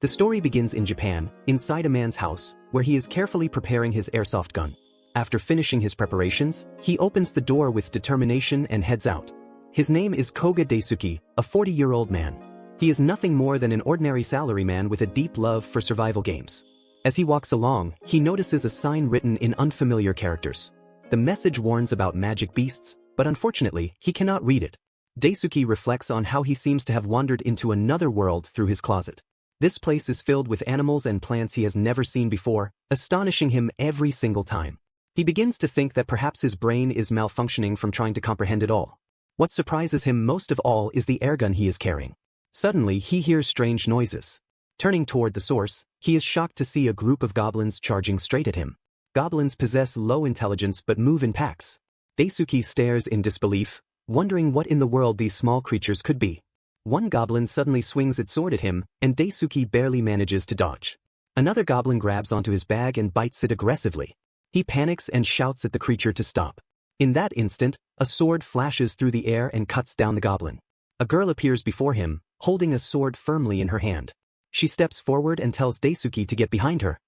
The story begins in Japan, inside a man's house, where he is carefully preparing his airsoft gun. After finishing his preparations, he opens the door with determination and heads out. His name is Koga Daisuke, a 40-year-old man. He is nothing more than an ordinary salaryman with a deep love for survival games. As he walks along, he notices a sign written in unfamiliar characters. The message warns about magic beasts, but unfortunately, he cannot read it. Daisuke reflects on how he seems to have wandered into another world through his closet. This place is filled with animals and plants he has never seen before, astonishing him every single time. He begins to think that perhaps his brain is malfunctioning from trying to comprehend it all. What surprises him most of all is the airgun he is carrying. Suddenly, he hears strange noises. Turning toward the source, he is shocked to see a group of goblins charging straight at him. Goblins possess low intelligence but move in packs. Daisuke stares in disbelief, wondering what in the world these small creatures could be. One goblin suddenly swings its sword at him, and Daisuke barely manages to dodge. Another goblin grabs onto his bag and bites it aggressively. He panics and shouts at the creature to stop. In that instant, a sword flashes through the air and cuts down the goblin. A girl appears before him, holding a sword firmly in her hand. She steps forward and tells Daisuke to get behind her.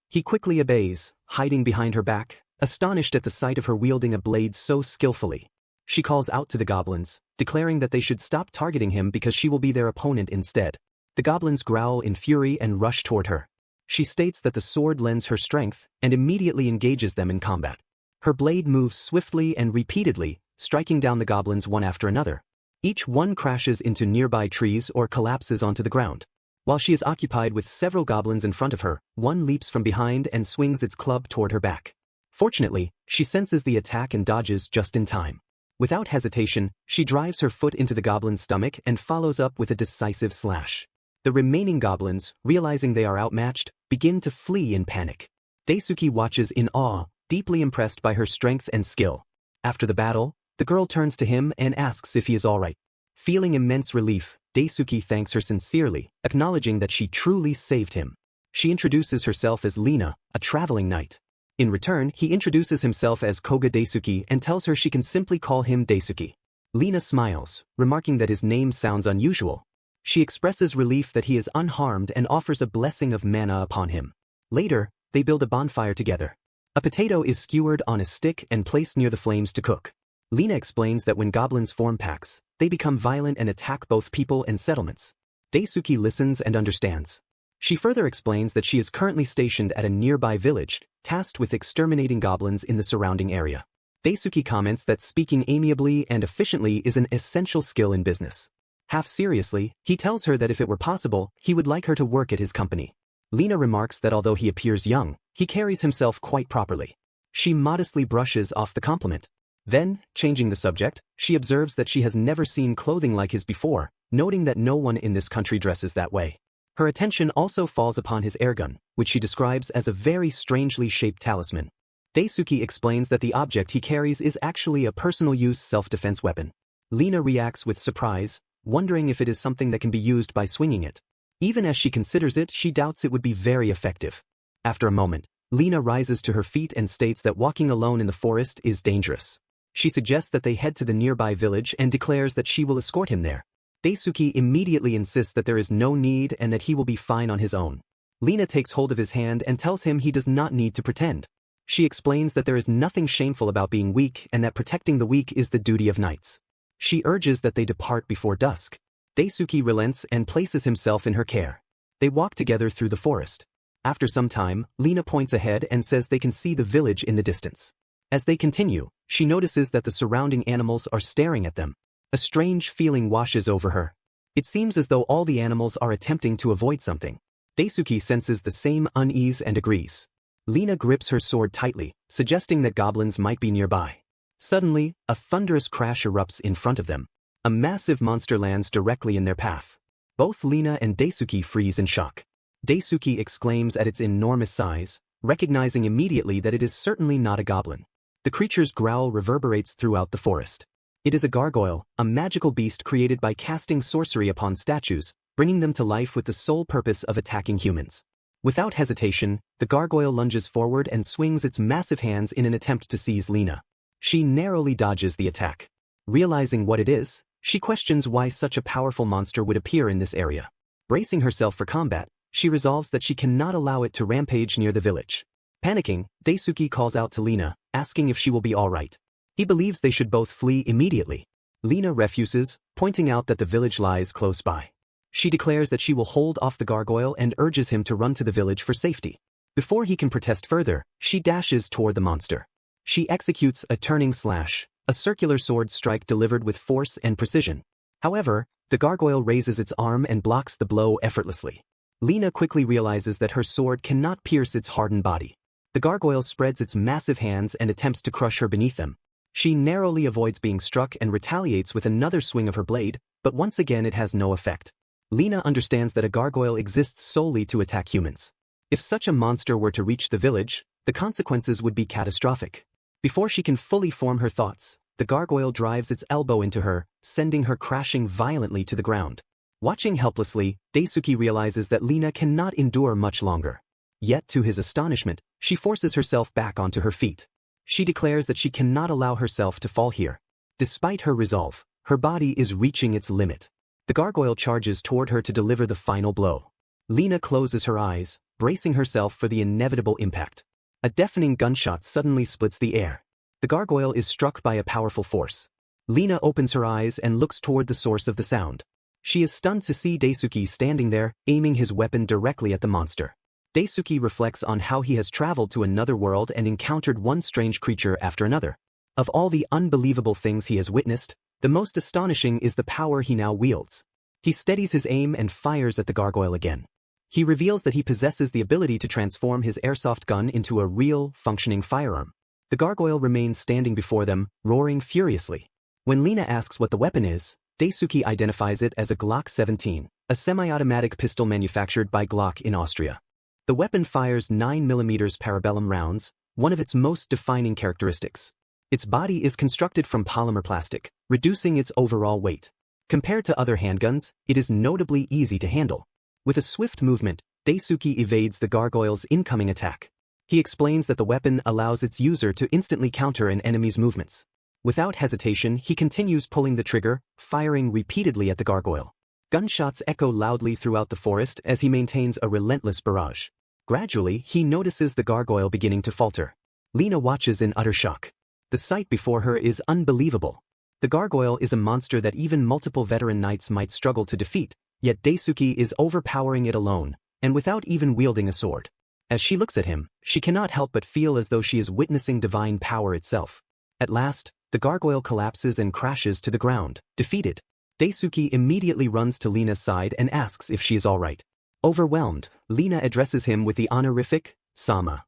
He quickly obeys, hiding behind her back, astonished at the sight of her wielding a blade so skillfully. She calls out to the goblins, declaring that they should stop targeting him because she will be their opponent instead. The goblins growl in fury and rush toward her. She states that the sword lends her strength and immediately engages them in combat. Her blade moves swiftly and repeatedly, striking down the goblins one after another. Each one crashes into nearby trees or collapses onto the ground. While she is occupied with several goblins in front of her, one leaps from behind and swings its club toward her back. Fortunately, she senses the attack and dodges just in time. Without hesitation, she drives her foot into the goblin's stomach and follows up with a decisive slash. The remaining goblins, realizing they are outmatched, begin to flee in panic. Daisuke watches in awe, deeply impressed by her strength and skill. After the battle, the girl turns to him and asks if he is alright. Feeling immense relief, Daisuke thanks her sincerely, acknowledging that she truly saved him. She introduces herself as Lina, a traveling knight. In return, he introduces himself as Koga Daisuke and tells her she can simply call him Daisuke. Lina smiles, remarking that his name sounds unusual. She expresses relief that he is unharmed and offers a blessing of mana upon him. Later, they build a bonfire together. A potato is skewered on a stick and placed near the flames to cook. Lina explains that when goblins form packs, they become violent and attack both people and settlements. Daisuke listens and understands. She further explains that she is currently stationed at a nearby village, tasked with exterminating goblins in the surrounding area. Daisuke comments that speaking amiably and efficiently is an essential skill in business. Half seriously, he tells her that if it were possible, he would like her to work at his company. Lina remarks that although he appears young, he carries himself quite properly. She modestly brushes off the compliment. Then, changing the subject, she observes that she has never seen clothing like his before, noting that no one in this country dresses that way. Her attention also falls upon his airgun, which she describes as a very strangely shaped talisman. Daisuke explains that the object he carries is actually a personal-use self-defense weapon. Lina reacts with surprise, wondering if it is something that can be used by swinging it. Even as she considers it, she doubts it would be very effective. After a moment, Lina rises to her feet and states that walking alone in the forest is dangerous. She suggests that they head to the nearby village and declares that she will escort him there. Daisuke immediately insists that there is no need and that he will be fine on his own. Lina takes hold of his hand and tells him he does not need to pretend. She explains that there is nothing shameful about being weak and that protecting the weak is the duty of knights. She urges that they depart before dusk. Daisuke relents and places himself in her care. They walk together through the forest. After some time, Lina points ahead and says they can see the village in the distance. As they continue, she notices that the surrounding animals are staring at them. A strange feeling washes over her. It seems as though all the animals are attempting to avoid something. Daisuke senses the same unease and agrees. Lina grips her sword tightly, suggesting that goblins might be nearby. Suddenly, a thunderous crash erupts in front of them. A massive monster lands directly in their path. Both Lina and Daisuke freeze in shock. Daisuke exclaims at its enormous size, recognizing immediately that it is certainly not a goblin. The creature's growl reverberates throughout the forest. It is a gargoyle, a magical beast created by casting sorcery upon statues, bringing them to life with the sole purpose of attacking humans. Without hesitation, the gargoyle lunges forward and swings its massive hands in an attempt to seize Lina. She narrowly dodges the attack. Realizing what it is, she questions why such a powerful monster would appear in this area. Bracing herself for combat, She resolves that she cannot allow it to rampage near the village. Panicking, Daisuke calls out to Lina, asking if she will be alright. He believes they should both flee immediately. Lina refuses, pointing out that the village lies close by. She declares that she will hold off the gargoyle and urges him to run to the village for safety. Before he can protest further, she dashes toward the monster. She executes a turning slash, a circular sword strike delivered with force and precision. However, the gargoyle raises its arm and blocks the blow effortlessly. Lina quickly realizes that her sword cannot pierce its hardened body. The gargoyle spreads its massive hands and attempts to crush her beneath them. She narrowly avoids being struck and retaliates with another swing of her blade, but once again it has no effect. Lina understands that a gargoyle exists solely to attack humans. If such a monster were to reach the village, the consequences would be catastrophic. Before she can fully form her thoughts, the gargoyle drives its elbow into her, sending her crashing violently to the ground. Watching helplessly, Daisuke realizes that Lina cannot endure much longer. Yet to his astonishment, she forces herself back onto her feet. She declares that she cannot allow herself to fall here. Despite her resolve, her body is reaching its limit. The gargoyle charges toward her to deliver the final blow. Lina closes her eyes, bracing herself for the inevitable impact. A deafening gunshot suddenly splits the air. The gargoyle is struck by a powerful force. Lina opens her eyes and looks toward the source of the sound. She is stunned to see Daisuke standing there, aiming his weapon directly at the monster. Daisuke reflects on how he has traveled to another world and encountered one strange creature after another. Of all the unbelievable things he has witnessed, the most astonishing is the power he now wields. He steadies his aim and fires at the gargoyle again. He reveals that he possesses the ability to transform his airsoft gun into a real, functioning firearm. The gargoyle remains standing before them, roaring furiously. When Lina asks what the weapon is, Daisuke identifies it as a Glock 17, a semi-automatic pistol manufactured by Glock in Austria. The weapon fires 9mm parabellum rounds, one of its most defining characteristics. Its body is constructed from polymer plastic, reducing its overall weight. Compared to other handguns, it is notably easy to handle. With a swift movement, Daisuke evades the gargoyle's incoming attack. He explains that the weapon allows its user to instantly counter an enemy's movements. Without hesitation, he continues pulling the trigger, firing repeatedly at the gargoyle. Gunshots echo loudly throughout the forest as he maintains a relentless barrage. Gradually, he notices the gargoyle beginning to falter. Lina watches in utter shock. The sight before her is unbelievable. The gargoyle is a monster that even multiple veteran knights might struggle to defeat, yet Daisuke is overpowering it alone, and without even wielding a sword. As she looks at him, she cannot help but feel as though she is witnessing divine power itself. At last, the gargoyle collapses and crashes to the ground, defeated. Daisuke immediately runs to Lina's side and asks if she is alright. Overwhelmed, Lina addresses him with the honorific, Sama.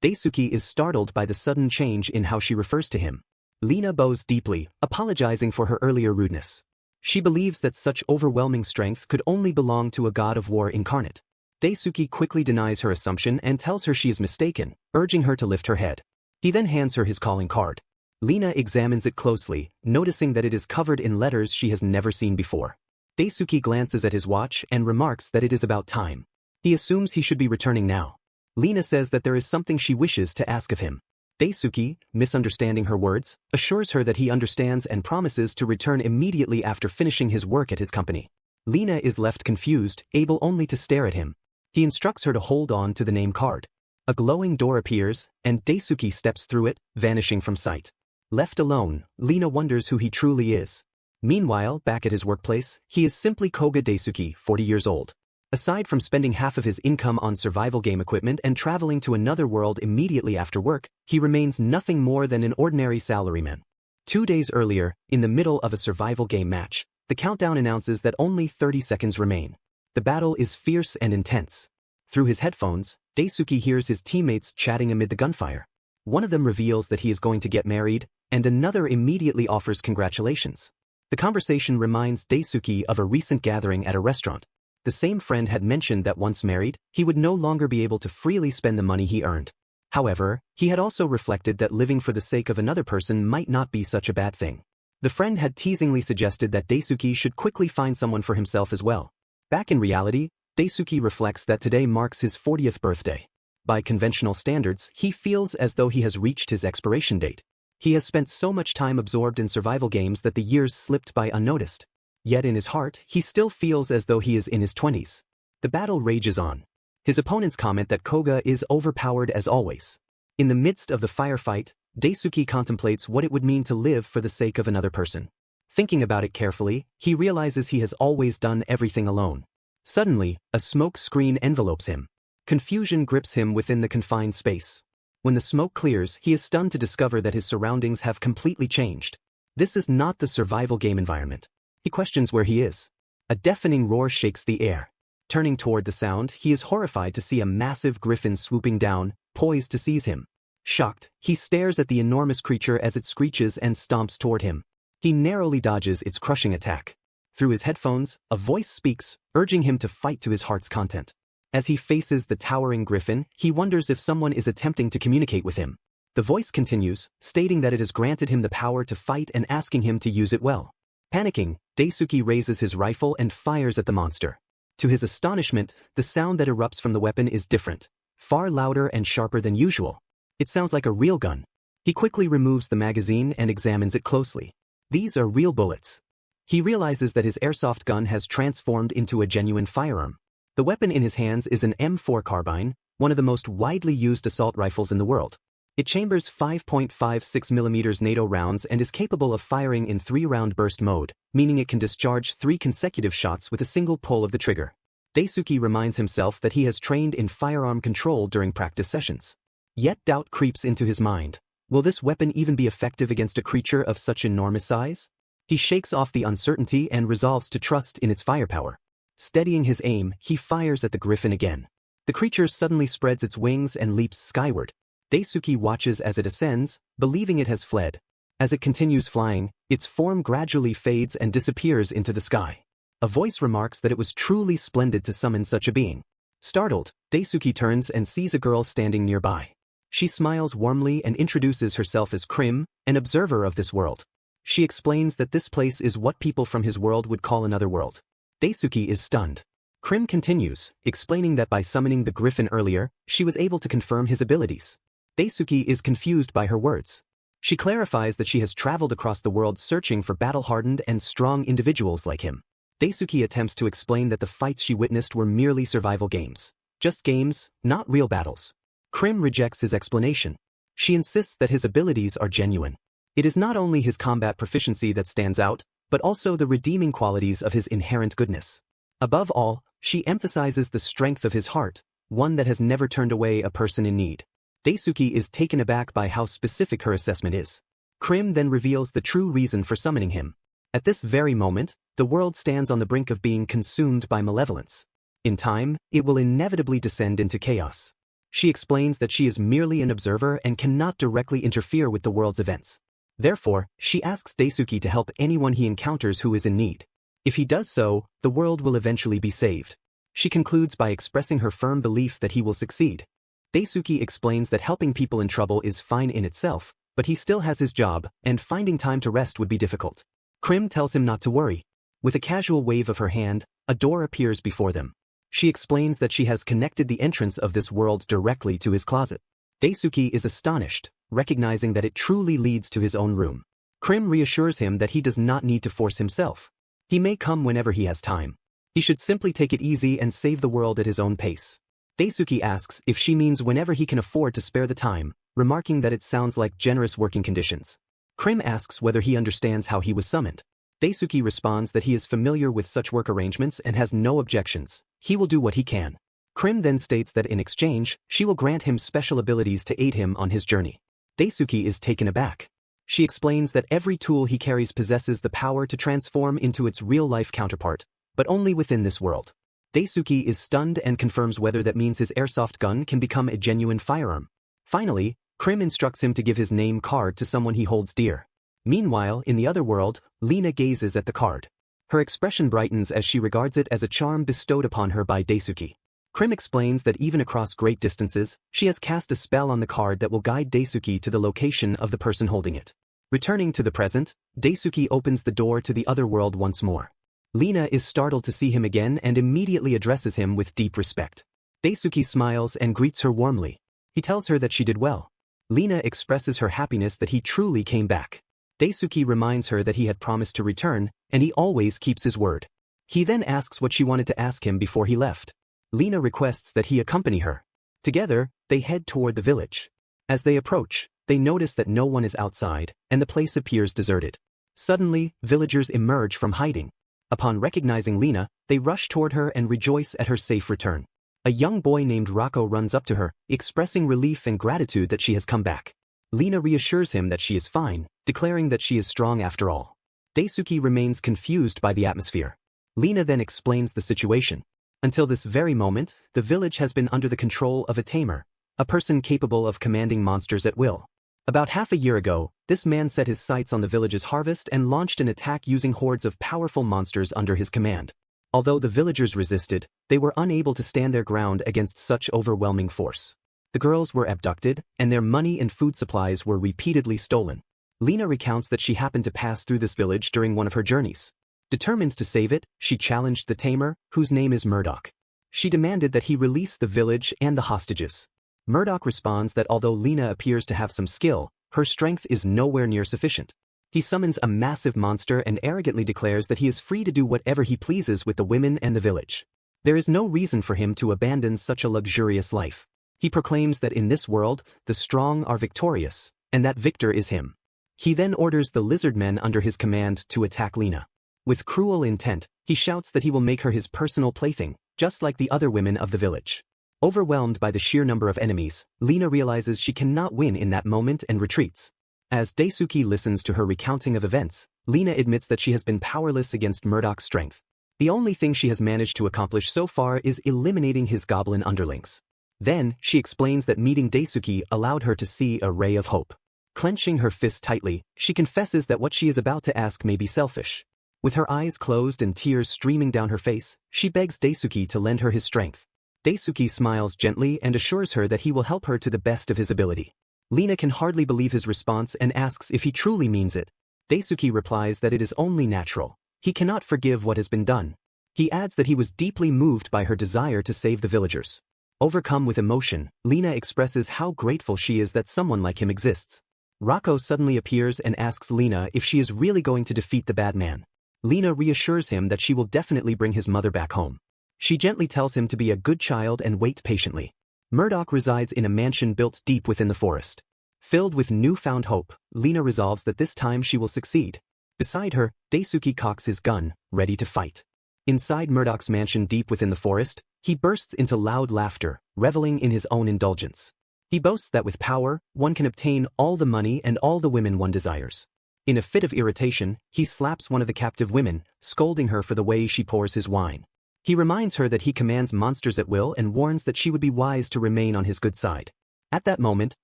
Daisuke is startled by the sudden change in how she refers to him. Lina bows deeply, apologizing for her earlier rudeness. She believes that such overwhelming strength could only belong to a god of war incarnate. Daisuke quickly denies her assumption and tells her she is mistaken, urging her to lift her head. He then hands her his calling card. Lina examines it closely, noticing that it is covered in letters she has never seen before. Daisuke glances at his watch and remarks that it is about time. He assumes he should be returning now. Lina says that there is something she wishes to ask of him. Daisuke, misunderstanding her words, assures her that he understands and promises to return immediately after finishing his work at his company. Lina is left confused, able only to stare at him. He instructs her to hold on to the name card. A glowing door appears, and Daisuke steps through it, vanishing from sight. Left alone, Lina wonders who he truly is. Meanwhile, back at his workplace, he is simply Koga Daisuke, 40 years old. Aside from spending half of his income on survival game equipment and traveling to another world immediately after work, he remains nothing more than an ordinary salaryman. 2 days earlier, in the middle of a survival game match, the countdown announces that only 30 seconds remain. The battle is fierce and intense. Through his headphones, Daisuke hears his teammates chatting amid the gunfire. One of them reveals that he is going to get married, and another immediately offers congratulations. The conversation reminds Daisuke of a recent gathering at a restaurant. The same friend had mentioned that once married, he would no longer be able to freely spend the money he earned. However, he had also reflected that living for the sake of another person might not be such a bad thing. The friend had teasingly suggested that Daisuke should quickly find someone for himself as well. Back in reality, Daisuke reflects that today marks his 40th birthday. By conventional standards, he feels as though he has reached his expiration date. He has spent so much time absorbed in survival games that the years slipped by unnoticed. Yet in his heart, he still feels as though he is in his 20s. The battle rages on. His opponents comment that Koga is overpowered as always. In the midst of the firefight, Daisuke contemplates what it would mean to live for the sake of another person. Thinking about it carefully, he realizes he has always done everything alone. Suddenly, a smoke screen envelopes him. Confusion grips him within the confined space. When the smoke clears, he is stunned to discover that his surroundings have completely changed. This is not the survival game environment. He questions where he is. A deafening roar shakes the air. Turning toward the sound, he is horrified to see a massive griffin swooping down, poised to seize him. Shocked, he stares at the enormous creature as it screeches and stomps toward him. He narrowly dodges its crushing attack. Through his headphones, a voice speaks, urging him to fight to his heart's content. As he faces the towering griffin, he wonders if someone is attempting to communicate with him. The voice continues, stating that it has granted him the power to fight and asking him to use it well. Panicking, Daisuke raises his rifle and fires at the monster. To his astonishment, the sound that erupts from the weapon is different, far louder and sharper than usual. It sounds like a real gun. He quickly removes the magazine and examines it closely. These are real bullets. He realizes that his airsoft gun has transformed into a genuine firearm. The weapon in his hands is an M4 carbine, one of the most widely used assault rifles in the world. It chambers 5.56mm NATO rounds and is capable of firing in 3-round burst mode, meaning it can discharge 3 consecutive shots with a single pull of the trigger. Daisuke reminds himself that he has trained in firearm control during practice sessions. Yet doubt creeps into his mind. Will this weapon even be effective against a creature of such enormous size? He shakes off the uncertainty and resolves to trust in its firepower. Steadying his aim, he fires at the griffin again. The creature suddenly spreads its wings and leaps skyward. Daisuke watches as it ascends, believing it has fled. As it continues flying, its form gradually fades and disappears into the sky. A voice remarks that it was truly splendid to summon such a being. Startled, Daisuke turns and sees a girl standing nearby. She smiles warmly and introduces herself as Krim, an observer of this world. She explains that this place is what people from his world would call another world. Daisuke is stunned. Krim continues, explaining that by summoning the griffin earlier, she was able to confirm his abilities. Daisuke is confused by her words. She clarifies that she has traveled across the world searching for battle-hardened and strong individuals like him. Daisuke attempts to explain that the fights she witnessed were merely survival games. Just games, not real battles. Krim rejects his explanation. She insists that his abilities are genuine. It is not only his combat proficiency that stands out, but also the redeeming qualities of his inherent goodness. Above all, she emphasizes the strength of his heart, one that has never turned away a person in need. Daisuke is taken aback by how specific her assessment is. Krim then reveals the true reason for summoning him. At this very moment, the world stands on the brink of being consumed by malevolence. In time, it will inevitably descend into chaos. She explains that she is merely an observer and cannot directly interfere with the world's events. Therefore, she asks Daisuke to help anyone he encounters who is in need. If he does so, the world will eventually be saved. She concludes by expressing her firm belief that he will succeed. Daisuke explains that helping people in trouble is fine in itself, but he still has his job, and finding time to rest would be difficult. Krim tells him not to worry. With a casual wave of her hand, a door appears before them. She explains that she has connected the entrance of this world directly to his closet. Daisuke is astonished, recognizing that it truly leads to his own room. Krim reassures him that he does not need to force himself. He may come whenever he has time. He should simply take it easy and save the world at his own pace. Daisuke asks if she means whenever he can afford to spare the time, remarking that it sounds like generous working conditions. Krim asks whether he understands how he was summoned. Daisuke responds that he is familiar with such work arrangements and has no objections. He will do what he can. Krim then states that in exchange, she will grant him special abilities to aid him on his journey. Daisuke is taken aback. She explains that every tool he carries possesses the power to transform into its real-life counterpart, but only within this world. Daisuke is stunned and confirms whether that means his airsoft gun can become a genuine firearm. Finally, Krim instructs him to give his name card to someone he holds dear. Meanwhile, in the other world, Lena gazes at the card. Her expression brightens as she regards it as a charm bestowed upon her by Daisuke. Krim explains that even across great distances, she has cast a spell on the card that will guide Daisuke to the location of the person holding it. Returning to the present, Daisuke opens the door to the other world once more. Lena is startled to see him again and immediately addresses him with deep respect. Daisuke smiles and greets her warmly. He tells her that she did well. Lena expresses her happiness that he truly came back. Daisuke reminds her that he had promised to return, and he always keeps his word. He then asks what she wanted to ask him before he left. Lina requests that he accompany her. Together, they head toward the village. As they approach, they notice that no one is outside, and the place appears deserted. Suddenly, villagers emerge from hiding. Upon recognizing Lina, they rush toward her and rejoice at her safe return. A young boy named Rocco runs up to her, expressing relief and gratitude that she has come back. Lina reassures him that she is fine, declaring that she is strong after all. Daisuke remains confused by the atmosphere. Lina then explains the situation. Until this very moment, the village has been under the control of a tamer, a person capable of commanding monsters at will. About half a year ago, this man set his sights on the village's harvest and launched an attack using hordes of powerful monsters under his command. Although the villagers resisted, they were unable to stand their ground against such overwhelming force. The girls were abducted, and their money and food supplies were repeatedly stolen. Lina recounts that she happened to pass through this village during one of her journeys. Determined to save it, she challenged the tamer, whose name is Murdoch. She demanded that he release the village and the hostages. Murdoch responds that although Lina appears to have some skill, her strength is nowhere near sufficient. He summons a massive monster and arrogantly declares that he is free to do whatever he pleases with the women and the village. There is no reason for him to abandon such a luxurious life. He proclaims that in this world, the strong are victorious, and that victor is him. He then orders the lizard men under his command to attack Lina. With cruel intent, he shouts that he will make her his personal plaything, just like the other women of the village. Overwhelmed by the sheer number of enemies, Lina realizes she cannot win in that moment and retreats. As Daisuke listens to her recounting of events, Lina admits that she has been powerless against Murdoch's strength. The only thing she has managed to accomplish so far is eliminating his goblin underlings. Then, she explains that meeting Daisuke allowed her to see a ray of hope. Clenching her fists tightly, she confesses that what she is about to ask may be selfish. With her eyes closed and tears streaming down her face, she begs Daisuke to lend her his strength. Daisuke smiles gently and assures her that he will help her to the best of his ability. Lina can hardly believe his response and asks if he truly means it. Daisuke replies that it is only natural. He cannot forgive what has been done. He adds that he was deeply moved by her desire to save the villagers. Overcome with emotion, Lina expresses how grateful she is that someone like him exists. Rocco suddenly appears and asks Lina if she is really going to defeat the bad man. Lina reassures him that she will definitely bring his mother back home. She gently tells him to be a good child and wait patiently. Murdoch resides in a mansion built deep within the forest. Filled with newfound hope, Lina resolves that this time she will succeed. Beside her, Daisuke cocks his gun, ready to fight. Inside Murdoch's mansion deep within the forest, he bursts into loud laughter, reveling in his own indulgence. He boasts that with power, one can obtain all the money and all the women one desires. In a fit of irritation, he slaps one of the captive women, scolding her for the way she pours his wine. He reminds her that he commands monsters at will and warns that she would be wise to remain on his good side. At that moment,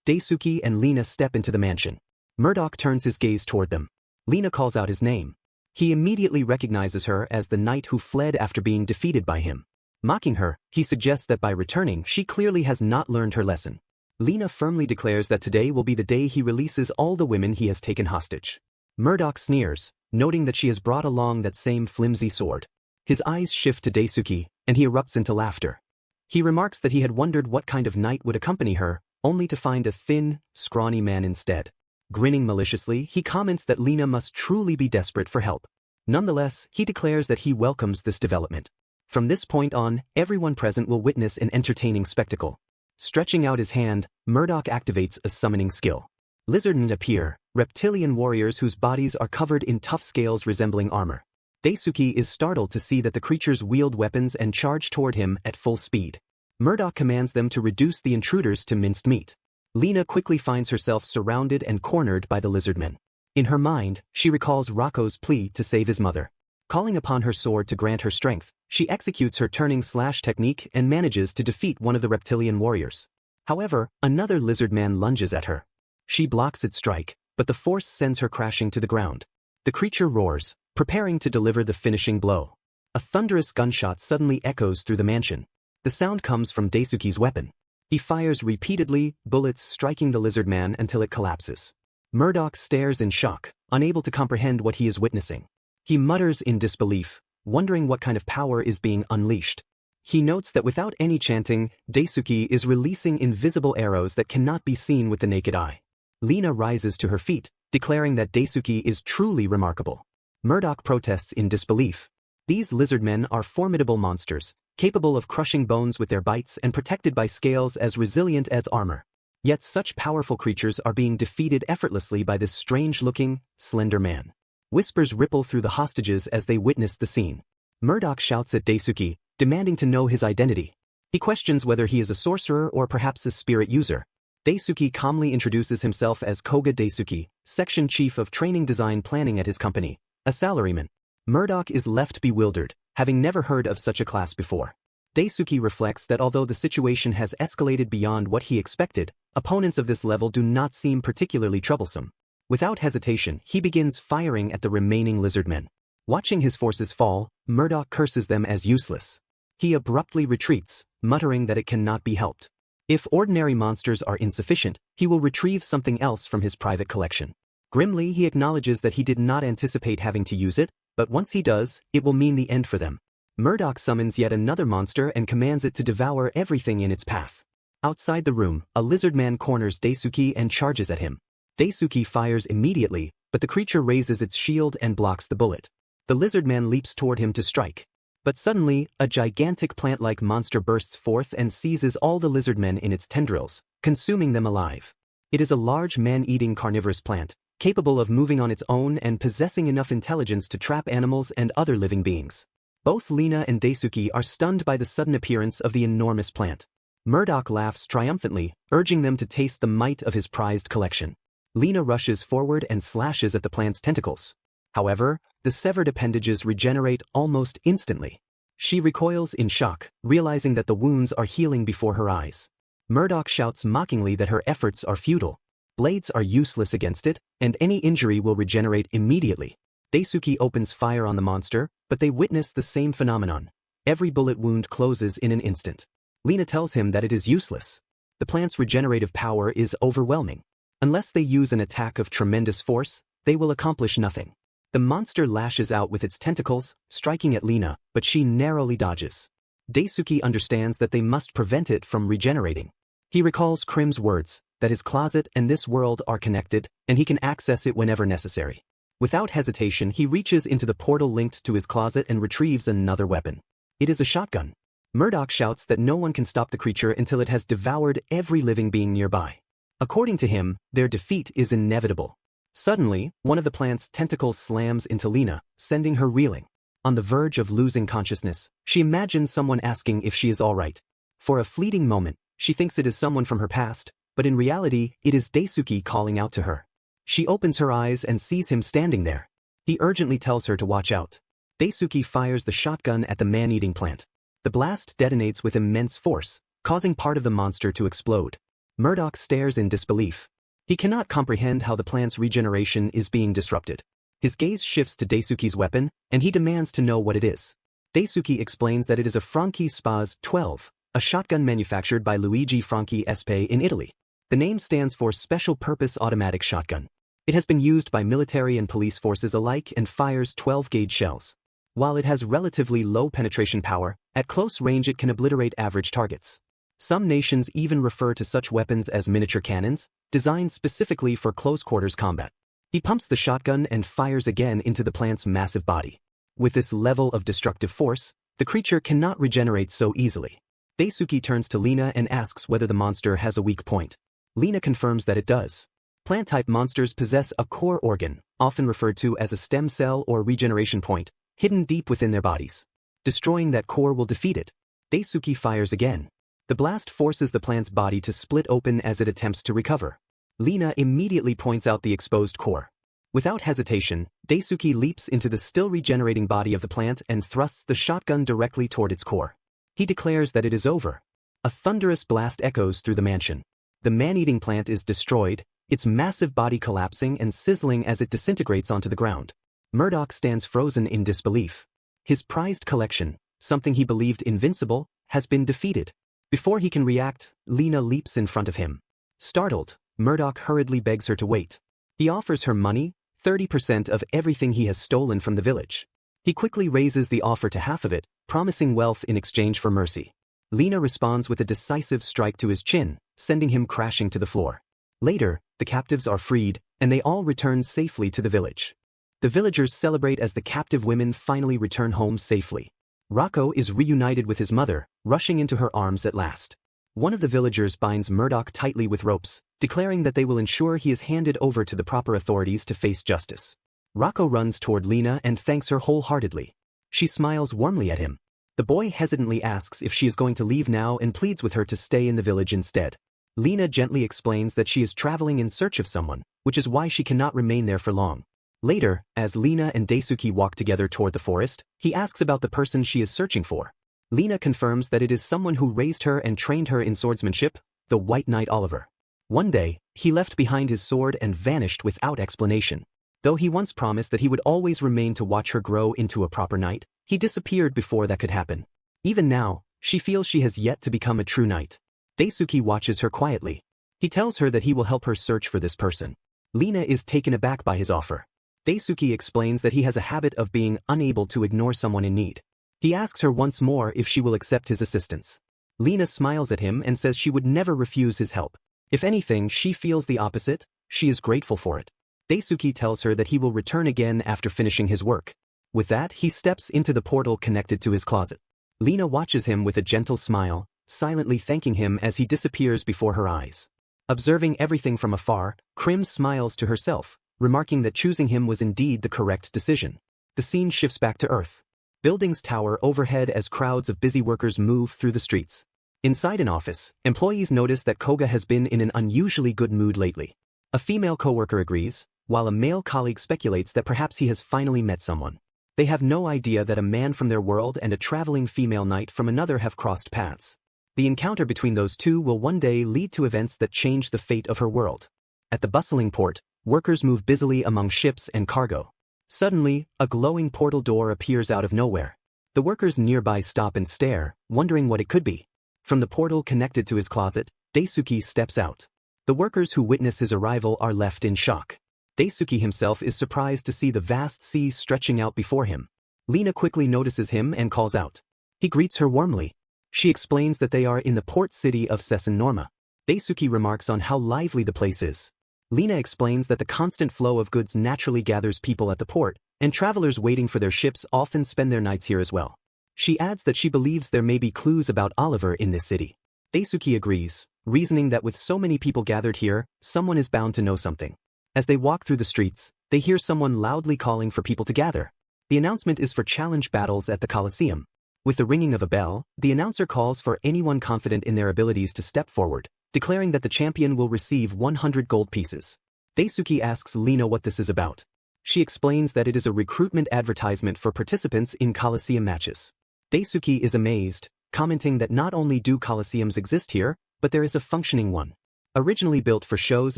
Daisuke and Lina step into the mansion. Murdoch turns his gaze toward them. Lina calls out his name. He immediately recognizes her as the knight who fled after being defeated by him. Mocking her, he suggests that by returning she clearly has not learned her lesson. Lina firmly declares that today will be the day he releases all the women he has taken hostage. Murdoch sneers, noting that she has brought along that same flimsy sword. His eyes shift to Daisuke, and he erupts into laughter. He remarks that he had wondered what kind of knight would accompany her, only to find a thin, scrawny man instead. Grinning maliciously, he comments that Lina must truly be desperate for help. Nonetheless, he declares that he welcomes this development. From this point on, everyone present will witness an entertaining spectacle. Stretching out his hand, Murdoch activates a summoning skill. Lizardmen appear, reptilian warriors whose bodies are covered in tough scales resembling armor. Daisuke is startled to see that the creatures wield weapons and charge toward him at full speed. Murdoch commands them to reduce the intruders to minced meat. Lina quickly finds herself surrounded and cornered by the lizardmen. In her mind, she recalls Rocco's plea to save his mother. Calling upon her sword to grant her strength, she executes her turning slash technique and manages to defeat one of the reptilian warriors. However, another lizard man lunges at her. She blocks its strike, but the force sends her crashing to the ground. The creature roars, preparing to deliver the finishing blow. A thunderous gunshot suddenly echoes through the mansion. The sound comes from Daisuke's weapon. He fires repeatedly, bullets striking the lizard man until it collapses. Murdoch stares in shock, unable to comprehend what he is witnessing. He mutters in disbelief, wondering what kind of power is being unleashed. He notes that without any chanting, Daisuke is releasing invisible arrows that cannot be seen with the naked eye. Lina rises to her feet, declaring that Daisuke is truly remarkable. Murdoch protests in disbelief. These lizardmen are formidable monsters, capable of crushing bones with their bites and protected by scales as resilient as armor. Yet such powerful creatures are being defeated effortlessly by this strange-looking, slender man. Whispers ripple through the hostages as they witness the scene. Murdoch shouts at Daisuke, demanding to know his identity. He questions whether he is a sorcerer or perhaps a spirit user. Daisuke calmly introduces himself as Koga Daisuke, section chief of training design planning at his company, a salaryman. Murdoch is left bewildered, having never heard of such a class before. Daisuke reflects that although the situation has escalated beyond what he expected, opponents of this level do not seem particularly troublesome. Without hesitation, he begins firing at the remaining lizardmen. Watching his forces fall, Murdoch curses them as useless. He abruptly retreats, muttering that it cannot be helped. If ordinary monsters are insufficient, he will retrieve something else from his private collection. Grimly, he acknowledges that he did not anticipate having to use it, but once he does, it will mean the end for them. Murdoch summons yet another monster and commands it to devour everything in its path. Outside the room, a lizardman corners Daisuke and charges at him. Daisuke fires immediately, but the creature raises its shield and blocks the bullet. The lizardman leaps toward him to strike. But suddenly, a gigantic plant-like monster bursts forth and seizes all the lizardmen in its tendrils, consuming them alive. It is a large man-eating carnivorous plant, capable of moving on its own and possessing enough intelligence to trap animals and other living beings. Both Lina and Daisuke are stunned by the sudden appearance of the enormous plant. Murdoch laughs triumphantly, urging them to taste the might of his prized collection. Lina rushes forward and slashes at the plant's tentacles. However, the severed appendages regenerate almost instantly. She recoils in shock, realizing that the wounds are healing before her eyes. Murdoch shouts mockingly that her efforts are futile. Blades are useless against it, and any injury will regenerate immediately. Daisuke opens fire on the monster, but they witness the same phenomenon. Every bullet wound closes in an instant. Lina tells him that it is useless. The plant's regenerative power is overwhelming. Unless they use an attack of tremendous force, they will accomplish nothing. The monster lashes out with its tentacles, striking at Lina, but she narrowly dodges. Daisuke understands that they must prevent it from regenerating. He recalls Krim's words, that his closet and this world are connected, and he can access it whenever necessary. Without hesitation, he reaches into the portal linked to his closet and retrieves another weapon. It is a shotgun. Murdoch shouts that no one can stop the creature until it has devoured every living being nearby. According to him, their defeat is inevitable. Suddenly, one of the plant's tentacles slams into Lina, sending her reeling. On the verge of losing consciousness, she imagines someone asking if she is all right. For a fleeting moment, she thinks it is someone from her past, but in reality, it is Daisuke calling out to her. She opens her eyes and sees him standing there. He urgently tells her to watch out. Daisuke fires the shotgun at the man-eating plant. The blast detonates with immense force, causing part of the monster to explode. Murdoch stares in disbelief. He cannot comprehend how the plant's regeneration is being disrupted. His gaze shifts to Daisuke's weapon, and he demands to know what it is. Daisuke explains that it is a Franchi Spaz 12, a shotgun manufactured by Luigi Franchi Espe in Italy. The name stands for Special Purpose Automatic Shotgun. It has been used by military and police forces alike and fires 12-gauge shells. While it has relatively low penetration power, at close range it can obliterate average targets. Some nations even refer to such weapons as miniature cannons, designed specifically for close-quarters combat. He pumps the shotgun and fires again into the plant's massive body. With this level of destructive force, the creature cannot regenerate so easily. Daisuke turns to Lina and asks whether the monster has a weak point. Lina confirms that it does. Plant-type monsters possess a core organ, often referred to as a stem cell or regeneration point, hidden deep within their bodies. Destroying that core will defeat it. Daisuke fires again. The blast forces the plant's body to split open as it attempts to recover. Lina immediately points out the exposed core. Without hesitation, Daisuke leaps into the still regenerating body of the plant and thrusts the shotgun directly toward its core. He declares that it is over. A thunderous blast echoes through the mansion. The man-eating plant is destroyed, its massive body collapsing and sizzling as it disintegrates onto the ground. Murdoch stands frozen in disbelief. His prized collection, something he believed invincible, has been defeated. Before he can react, Lina leaps in front of him. Startled, Murdoch hurriedly begs her to wait. He offers her money, 30% of everything he has stolen from the village. He quickly raises the offer to half of it, promising wealth in exchange for mercy. Lina responds with a decisive strike to his chin, sending him crashing to the floor. Later, the captives are freed, and they all return safely to the village. The villagers celebrate as the captive women finally return home safely. Rocco is reunited with his mother, rushing into her arms at last. One of the villagers binds Murdoch tightly with ropes, declaring that they will ensure he is handed over to the proper authorities to face justice. Rocco runs toward Lena and thanks her wholeheartedly. She smiles warmly at him. The boy hesitantly asks if she is going to leave now and pleads with her to stay in the village instead. Lena gently explains that she is traveling in search of someone, which is why she cannot remain there for long. Later, as Lena and Daisuke walk together toward the forest, he asks about the person she is searching for. Lena confirms that it is someone who raised her and trained her in swordsmanship, the White Knight Oliver. One day, he left behind his sword and vanished without explanation. Though he once promised that he would always remain to watch her grow into a proper knight, he disappeared before that could happen. Even now, she feels she has yet to become a true knight. Daisuke watches her quietly. He tells her that he will help her search for this person. Lena is taken aback by his offer. Daisuke explains that he has a habit of being unable to ignore someone in need. He asks her once more if she will accept his assistance. Lena smiles at him and says she would never refuse his help. If anything, she feels the opposite. She is grateful for it. Daisuke tells her that he will return again after finishing his work. With that, he steps into the portal connected to his closet. Lena watches him with a gentle smile, silently thanking him as he disappears before her eyes. Observing everything from afar, Krim smiles to herself, remarking that choosing him was indeed the correct decision. The scene shifts back to Earth. Buildings tower overhead as crowds of busy workers move through the streets. Inside an office, employees notice that Koga has been in an unusually good mood lately. A female coworker agrees, while a male colleague speculates that perhaps he has finally met someone. They have no idea that a man from their world and a traveling female knight from another have crossed paths. The encounter between those two will one day lead to events that change the fate of her world. At the bustling port, workers move busily among ships and cargo. Suddenly, a glowing portal door appears out of nowhere. The workers nearby stop and stare, wondering what it could be. From the portal connected to his closet, Daisuke steps out. The workers who witness his arrival are left in shock. Daisuke himself is surprised to see the vast sea stretching out before him. Lena quickly notices him and calls out. He greets her warmly. She explains that they are in the port city of Cesan, Norma. Daisuke remarks on how lively the place is. Lena explains that the constant flow of goods naturally gathers people at the port, and travelers waiting for their ships often spend their nights here as well. She adds that she believes there may be clues about Oliver in this city. Daisuke agrees, reasoning that with so many people gathered here, someone is bound to know something. As they walk through the streets, they hear someone loudly calling for people to gather. The announcement is for challenge battles at the Coliseum. With the ringing of a bell, the announcer calls for anyone confident in their abilities to step forward, declaring that the champion will receive 100 gold pieces. Daisuke asks Lena what this is about. She explains that it is a recruitment advertisement for participants in Coliseum matches. Daisuke is amazed, commenting that not only do Coliseums exist here, but there is a functioning one. Originally built for shows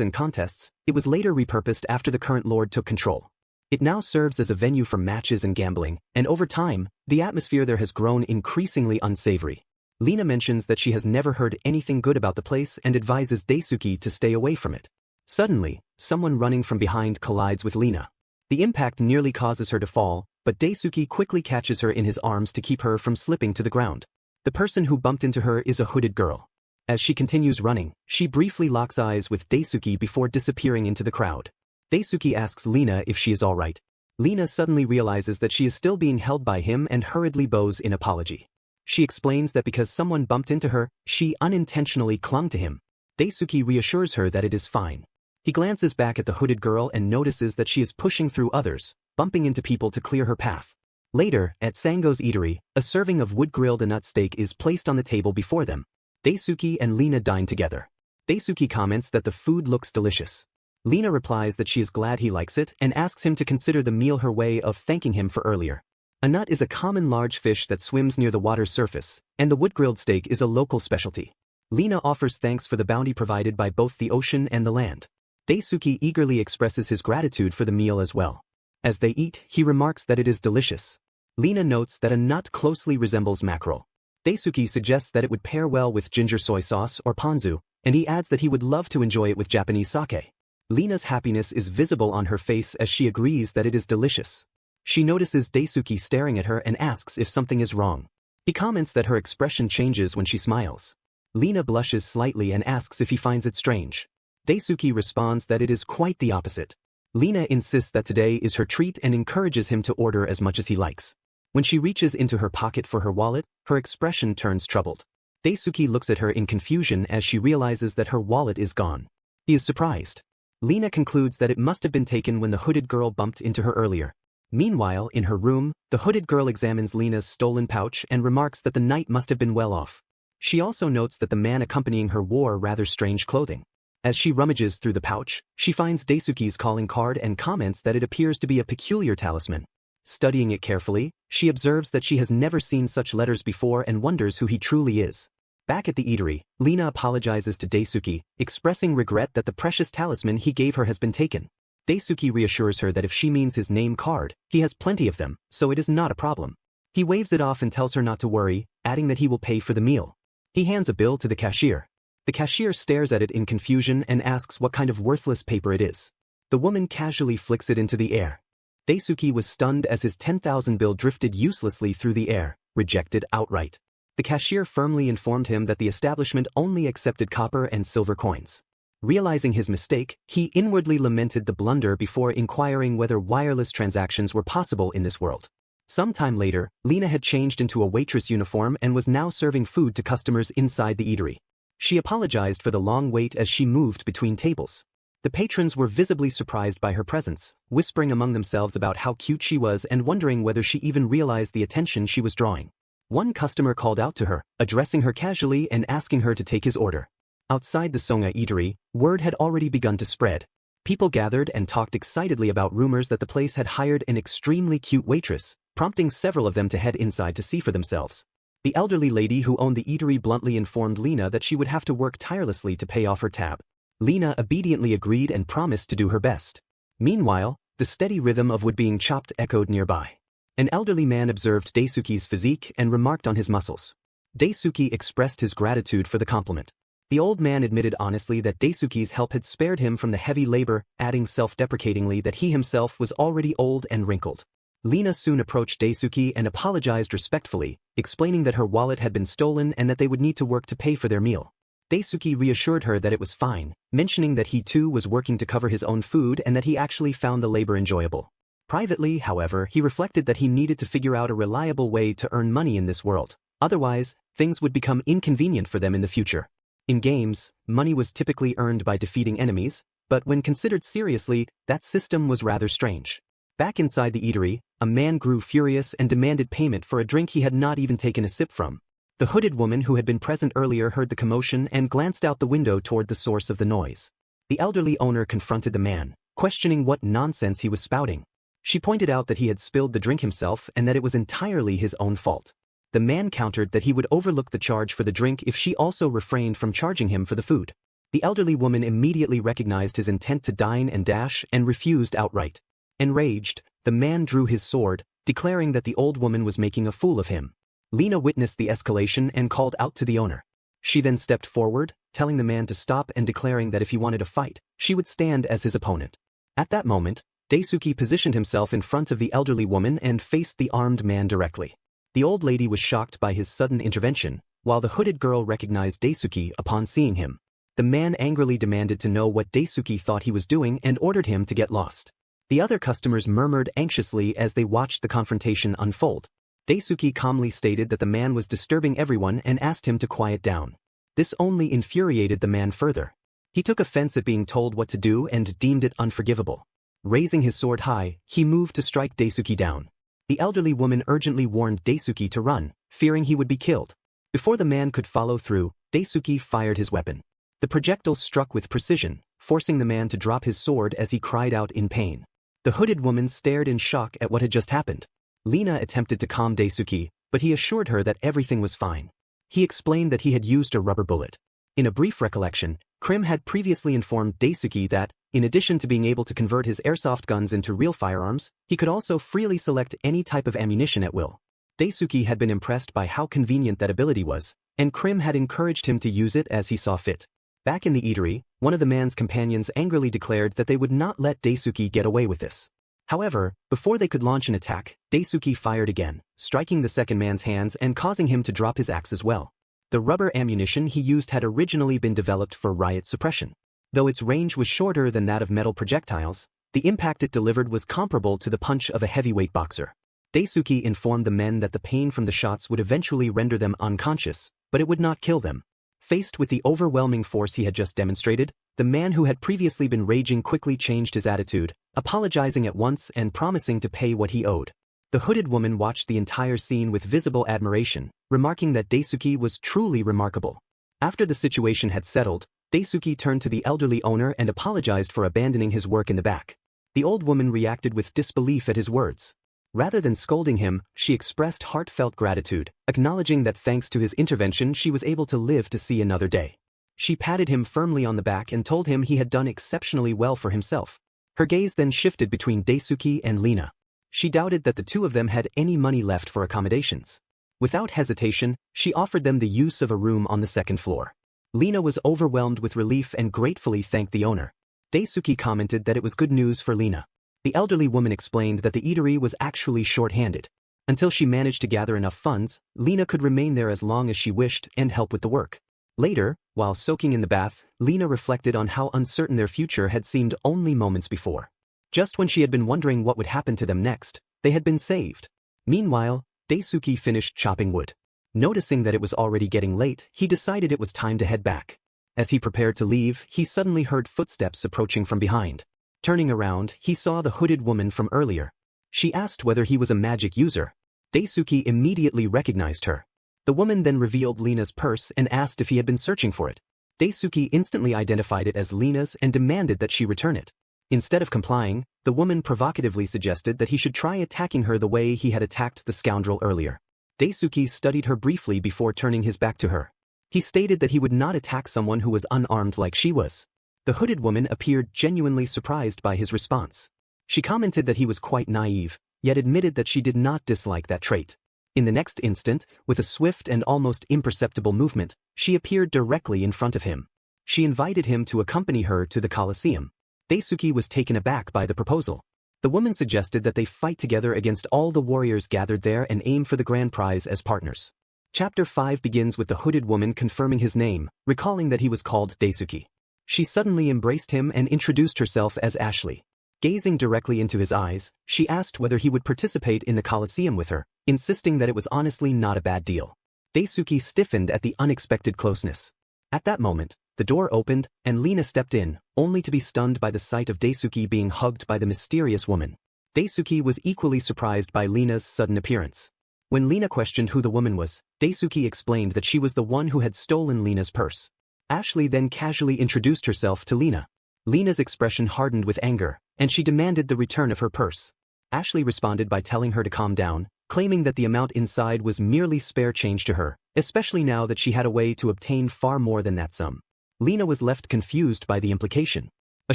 and contests, it was later repurposed after the current lord took control. It now serves as a venue for matches and gambling, and over time, the atmosphere there has grown increasingly unsavory. Lena mentions that she has never heard anything good about the place and advises Daisuke to stay away from it. Suddenly, someone running from behind collides with Lena. The impact nearly causes her to fall, but Daisuke quickly catches her in his arms to keep her from slipping to the ground. The person who bumped into her is a hooded girl. As she continues running, she briefly locks eyes with Daisuke before disappearing into the crowd. Daisuke asks Lena if she is alright. Lena suddenly realizes that she is still being held by him and hurriedly bows in apology. She explains that because someone bumped into her, she unintentionally clung to him. Daisuke reassures her that it is fine. He glances back at the hooded girl and notices that she is pushing through others, bumping into people to clear her path. Later, at Sango's eatery, a serving of wood-grilled nut steak is placed on the table before them. Daisuke and Lena dine together. Daisuke comments that the food looks delicious. Lena replies that she is glad he likes it and asks him to consider the meal her way of thanking him for earlier. A nut is a common large fish that swims near the water's surface, and the wood-grilled steak is a local specialty. Lena offers thanks for the bounty provided by both the ocean and the land. Daisuke eagerly expresses his gratitude for the meal as well. As they eat, he remarks that it is delicious. Lena notes that a nut closely resembles mackerel. Daisuke suggests that it would pair well with ginger soy sauce or ponzu, and he adds that he would love to enjoy it with Japanese sake. Lena's happiness is visible on her face as she agrees that it is delicious. She notices Daisuke staring at her and asks if something is wrong. He comments that her expression changes when she smiles. Lena blushes slightly and asks if he finds it strange. Daisuke responds that it is quite the opposite. Lena insists that today is her treat and encourages him to order as much as he likes. When she reaches into her pocket for her wallet, her expression turns troubled. Daisuke looks at her in confusion as she realizes that her wallet is gone. He is surprised. Lena concludes that it must have been taken when the hooded girl bumped into her earlier. Meanwhile, in her room, the hooded girl examines Lena's stolen pouch and remarks that the knight must have been well off. She also notes that the man accompanying her wore rather strange clothing. As she rummages through the pouch, she finds Daisuke's calling card and comments that it appears to be a peculiar talisman. Studying it carefully, she observes that she has never seen such letters before and wonders who he truly is. Back at the eatery, Lena apologizes to Daisuke, expressing regret that the precious talisman he gave her has been taken. Daisuke reassures her that if she means his name card, he has plenty of them, so it is not a problem. He waves it off and tells her not to worry, adding that he will pay for the meal. He hands a bill to the cashier. The cashier stares at it in confusion and asks what kind of worthless paper it is. The woman casually flicks it into the air. Daisuke was stunned as his 10,000 bill drifted uselessly through the air, rejected outright. The cashier firmly informed him that the establishment only accepted copper and silver coins. Realizing his mistake, he inwardly lamented the blunder before inquiring whether wireless transactions were possible in this world. Some time later, Lena had changed into a waitress uniform and was now serving food to customers inside the eatery. She apologized for the long wait as she moved between tables. The patrons were visibly surprised by her presence, whispering among themselves about how cute she was and wondering whether she even realized the attention she was drawing. One customer called out to her, addressing her casually and asking her to take his order. Outside the Songa eatery, word had already begun to spread. People gathered and talked excitedly about rumors that the place had hired an extremely cute waitress, prompting several of them to head inside to see for themselves. The elderly lady who owned the eatery bluntly informed Lena that she would have to work tirelessly to pay off her tab. Lena obediently agreed and promised to do her best. Meanwhile, the steady rhythm of wood being chopped echoed nearby. An elderly man observed Daisuke's physique and remarked on his muscles. Daisuke expressed his gratitude for the compliment. The old man admitted honestly that Daisuke's help had spared him from the heavy labor, adding self-deprecatingly that he himself was already old and wrinkled. Lena soon approached Daisuke and apologized respectfully, explaining that her wallet had been stolen and that they would need to work to pay for their meal. Daisuke reassured her that it was fine, mentioning that he too was working to cover his own food and that he actually found the labor enjoyable. Privately, however, he reflected that he needed to figure out a reliable way to earn money in this world. Otherwise, things would become inconvenient for them in the future. In games, money was typically earned by defeating enemies, but when considered seriously, that system was rather strange. Back inside the eatery, a man grew furious and demanded payment for a drink he had not even taken a sip from. The hooded woman who had been present earlier heard the commotion and glanced out the window toward the source of the noise. The elderly owner confronted the man, questioning what nonsense he was spouting. She pointed out that he had spilled the drink himself and that it was entirely his own fault. The man countered that he would overlook the charge for the drink if she also refrained from charging him for the food. The elderly woman immediately recognized his intent to dine and dash and refused outright. Enraged, the man drew his sword, declaring that the old woman was making a fool of him. Lena witnessed the escalation and called out to the owner. She then stepped forward, telling the man to stop and declaring that if he wanted a fight, she would stand as his opponent. At that moment, Daisuke positioned himself in front of the elderly woman and faced the armed man directly. The old lady was shocked by his sudden intervention, while the hooded girl recognized Daisuke upon seeing him. The man angrily demanded to know what Daisuke thought he was doing and ordered him to get lost. The other customers murmured anxiously as they watched the confrontation unfold. Daisuke calmly stated that the man was disturbing everyone and asked him to quiet down. This only infuriated the man further. He took offense at being told what to do and deemed it unforgivable. Raising his sword high, he moved to strike Daisuke down. The elderly woman urgently warned Daisuke to run, fearing he would be killed. Before the man could follow through, Daisuke fired his weapon. The projectile struck with precision, forcing the man to drop his sword as he cried out in pain. The hooded woman stared in shock at what had just happened. Lena attempted to calm Daisuke, but he assured her that everything was fine. He explained that he had used a rubber bullet. In a brief recollection, Krim had previously informed Daisuke that, in addition to being able to convert his airsoft guns into real firearms, he could also freely select any type of ammunition at will. Daisuke had been impressed by how convenient that ability was, and Krim had encouraged him to use it as he saw fit. Back in the eatery, one of the man's companions angrily declared that they would not let Daisuke get away with this. However, before they could launch an attack, Daisuke fired again, striking the second man's hands and causing him to drop his axe as well. The rubber ammunition he used had originally been developed for riot suppression. Though its range was shorter than that of metal projectiles, the impact it delivered was comparable to the punch of a heavyweight boxer. Daisuke informed the men that the pain from the shots would eventually render them unconscious, but it would not kill them. Faced with the overwhelming force he had just demonstrated, the man who had previously been raging quickly changed his attitude, apologizing at once and promising to pay what he owed. The hooded woman watched the entire scene with visible admiration, remarking that Daisuke was truly remarkable. After the situation had settled, Daisuke turned to the elderly owner and apologized for abandoning his work in the back. The old woman reacted with disbelief at his words. Rather than scolding him, she expressed heartfelt gratitude, acknowledging that thanks to his intervention she was able to live to see another day. She patted him firmly on the back and told him he had done exceptionally well for himself. Her gaze then shifted between Daisuke and Lina. She doubted that the two of them had any money left for accommodations. Without hesitation, she offered them the use of a room on the second floor. Lina was overwhelmed with relief and gratefully thanked the owner. Daisuke commented that it was good news for Lina. The elderly woman explained that the eatery was actually short-handed. Until she managed to gather enough funds, Lina could remain there as long as she wished and help with the work. Later, while soaking in the bath, Lina reflected on how uncertain their future had seemed only moments before. Just when she had been wondering what would happen to them next, they had been saved. Meanwhile, Daisuke finished chopping wood. Noticing that it was already getting late, he decided it was time to head back. As he prepared to leave, he suddenly heard footsteps approaching from behind. Turning around, he saw the hooded woman from earlier. She asked whether he was a magic user. Daisuke immediately recognized her. The woman then revealed Lina's purse and asked if he had been searching for it. Daisuke instantly identified it as Lina's and demanded that she return it. Instead of complying, the woman provocatively suggested that he should try attacking her the way he had attacked the scoundrel earlier. Daisuke studied her briefly before turning his back to her. He stated that he would not attack someone who was unarmed like she was. The hooded woman appeared genuinely surprised by his response. She commented that he was quite naive, yet admitted that she did not dislike that trait. In the next instant, with a swift and almost imperceptible movement, she appeared directly in front of him. She invited him to accompany her to the Coliseum. Daisuke was taken aback by the proposal. The woman suggested that they fight together against all the warriors gathered there and aim for the grand prize as partners. Chapter 5 begins with the hooded woman confirming his name, recalling that he was called Daisuke. She suddenly embraced him and introduced herself as Ashley. Gazing directly into his eyes, she asked whether he would participate in the Coliseum with her, insisting that it was honestly not a bad deal. Daisuke stiffened at the unexpected closeness. At that moment, the door opened, and Lina stepped in, only to be stunned by the sight of Daisuke being hugged by the mysterious woman. Daisuke was equally surprised by Lina's sudden appearance. When Lina questioned who the woman was, Daisuke explained that she was the one who had stolen Lina's purse. Ashley then casually introduced herself to Lina. Lina's expression hardened with anger, and she demanded the return of her purse. Ashley responded by telling her to calm down, claiming that the amount inside was merely spare change to her, especially now that she had a way to obtain far more than that sum. Lina was left confused by the implication. A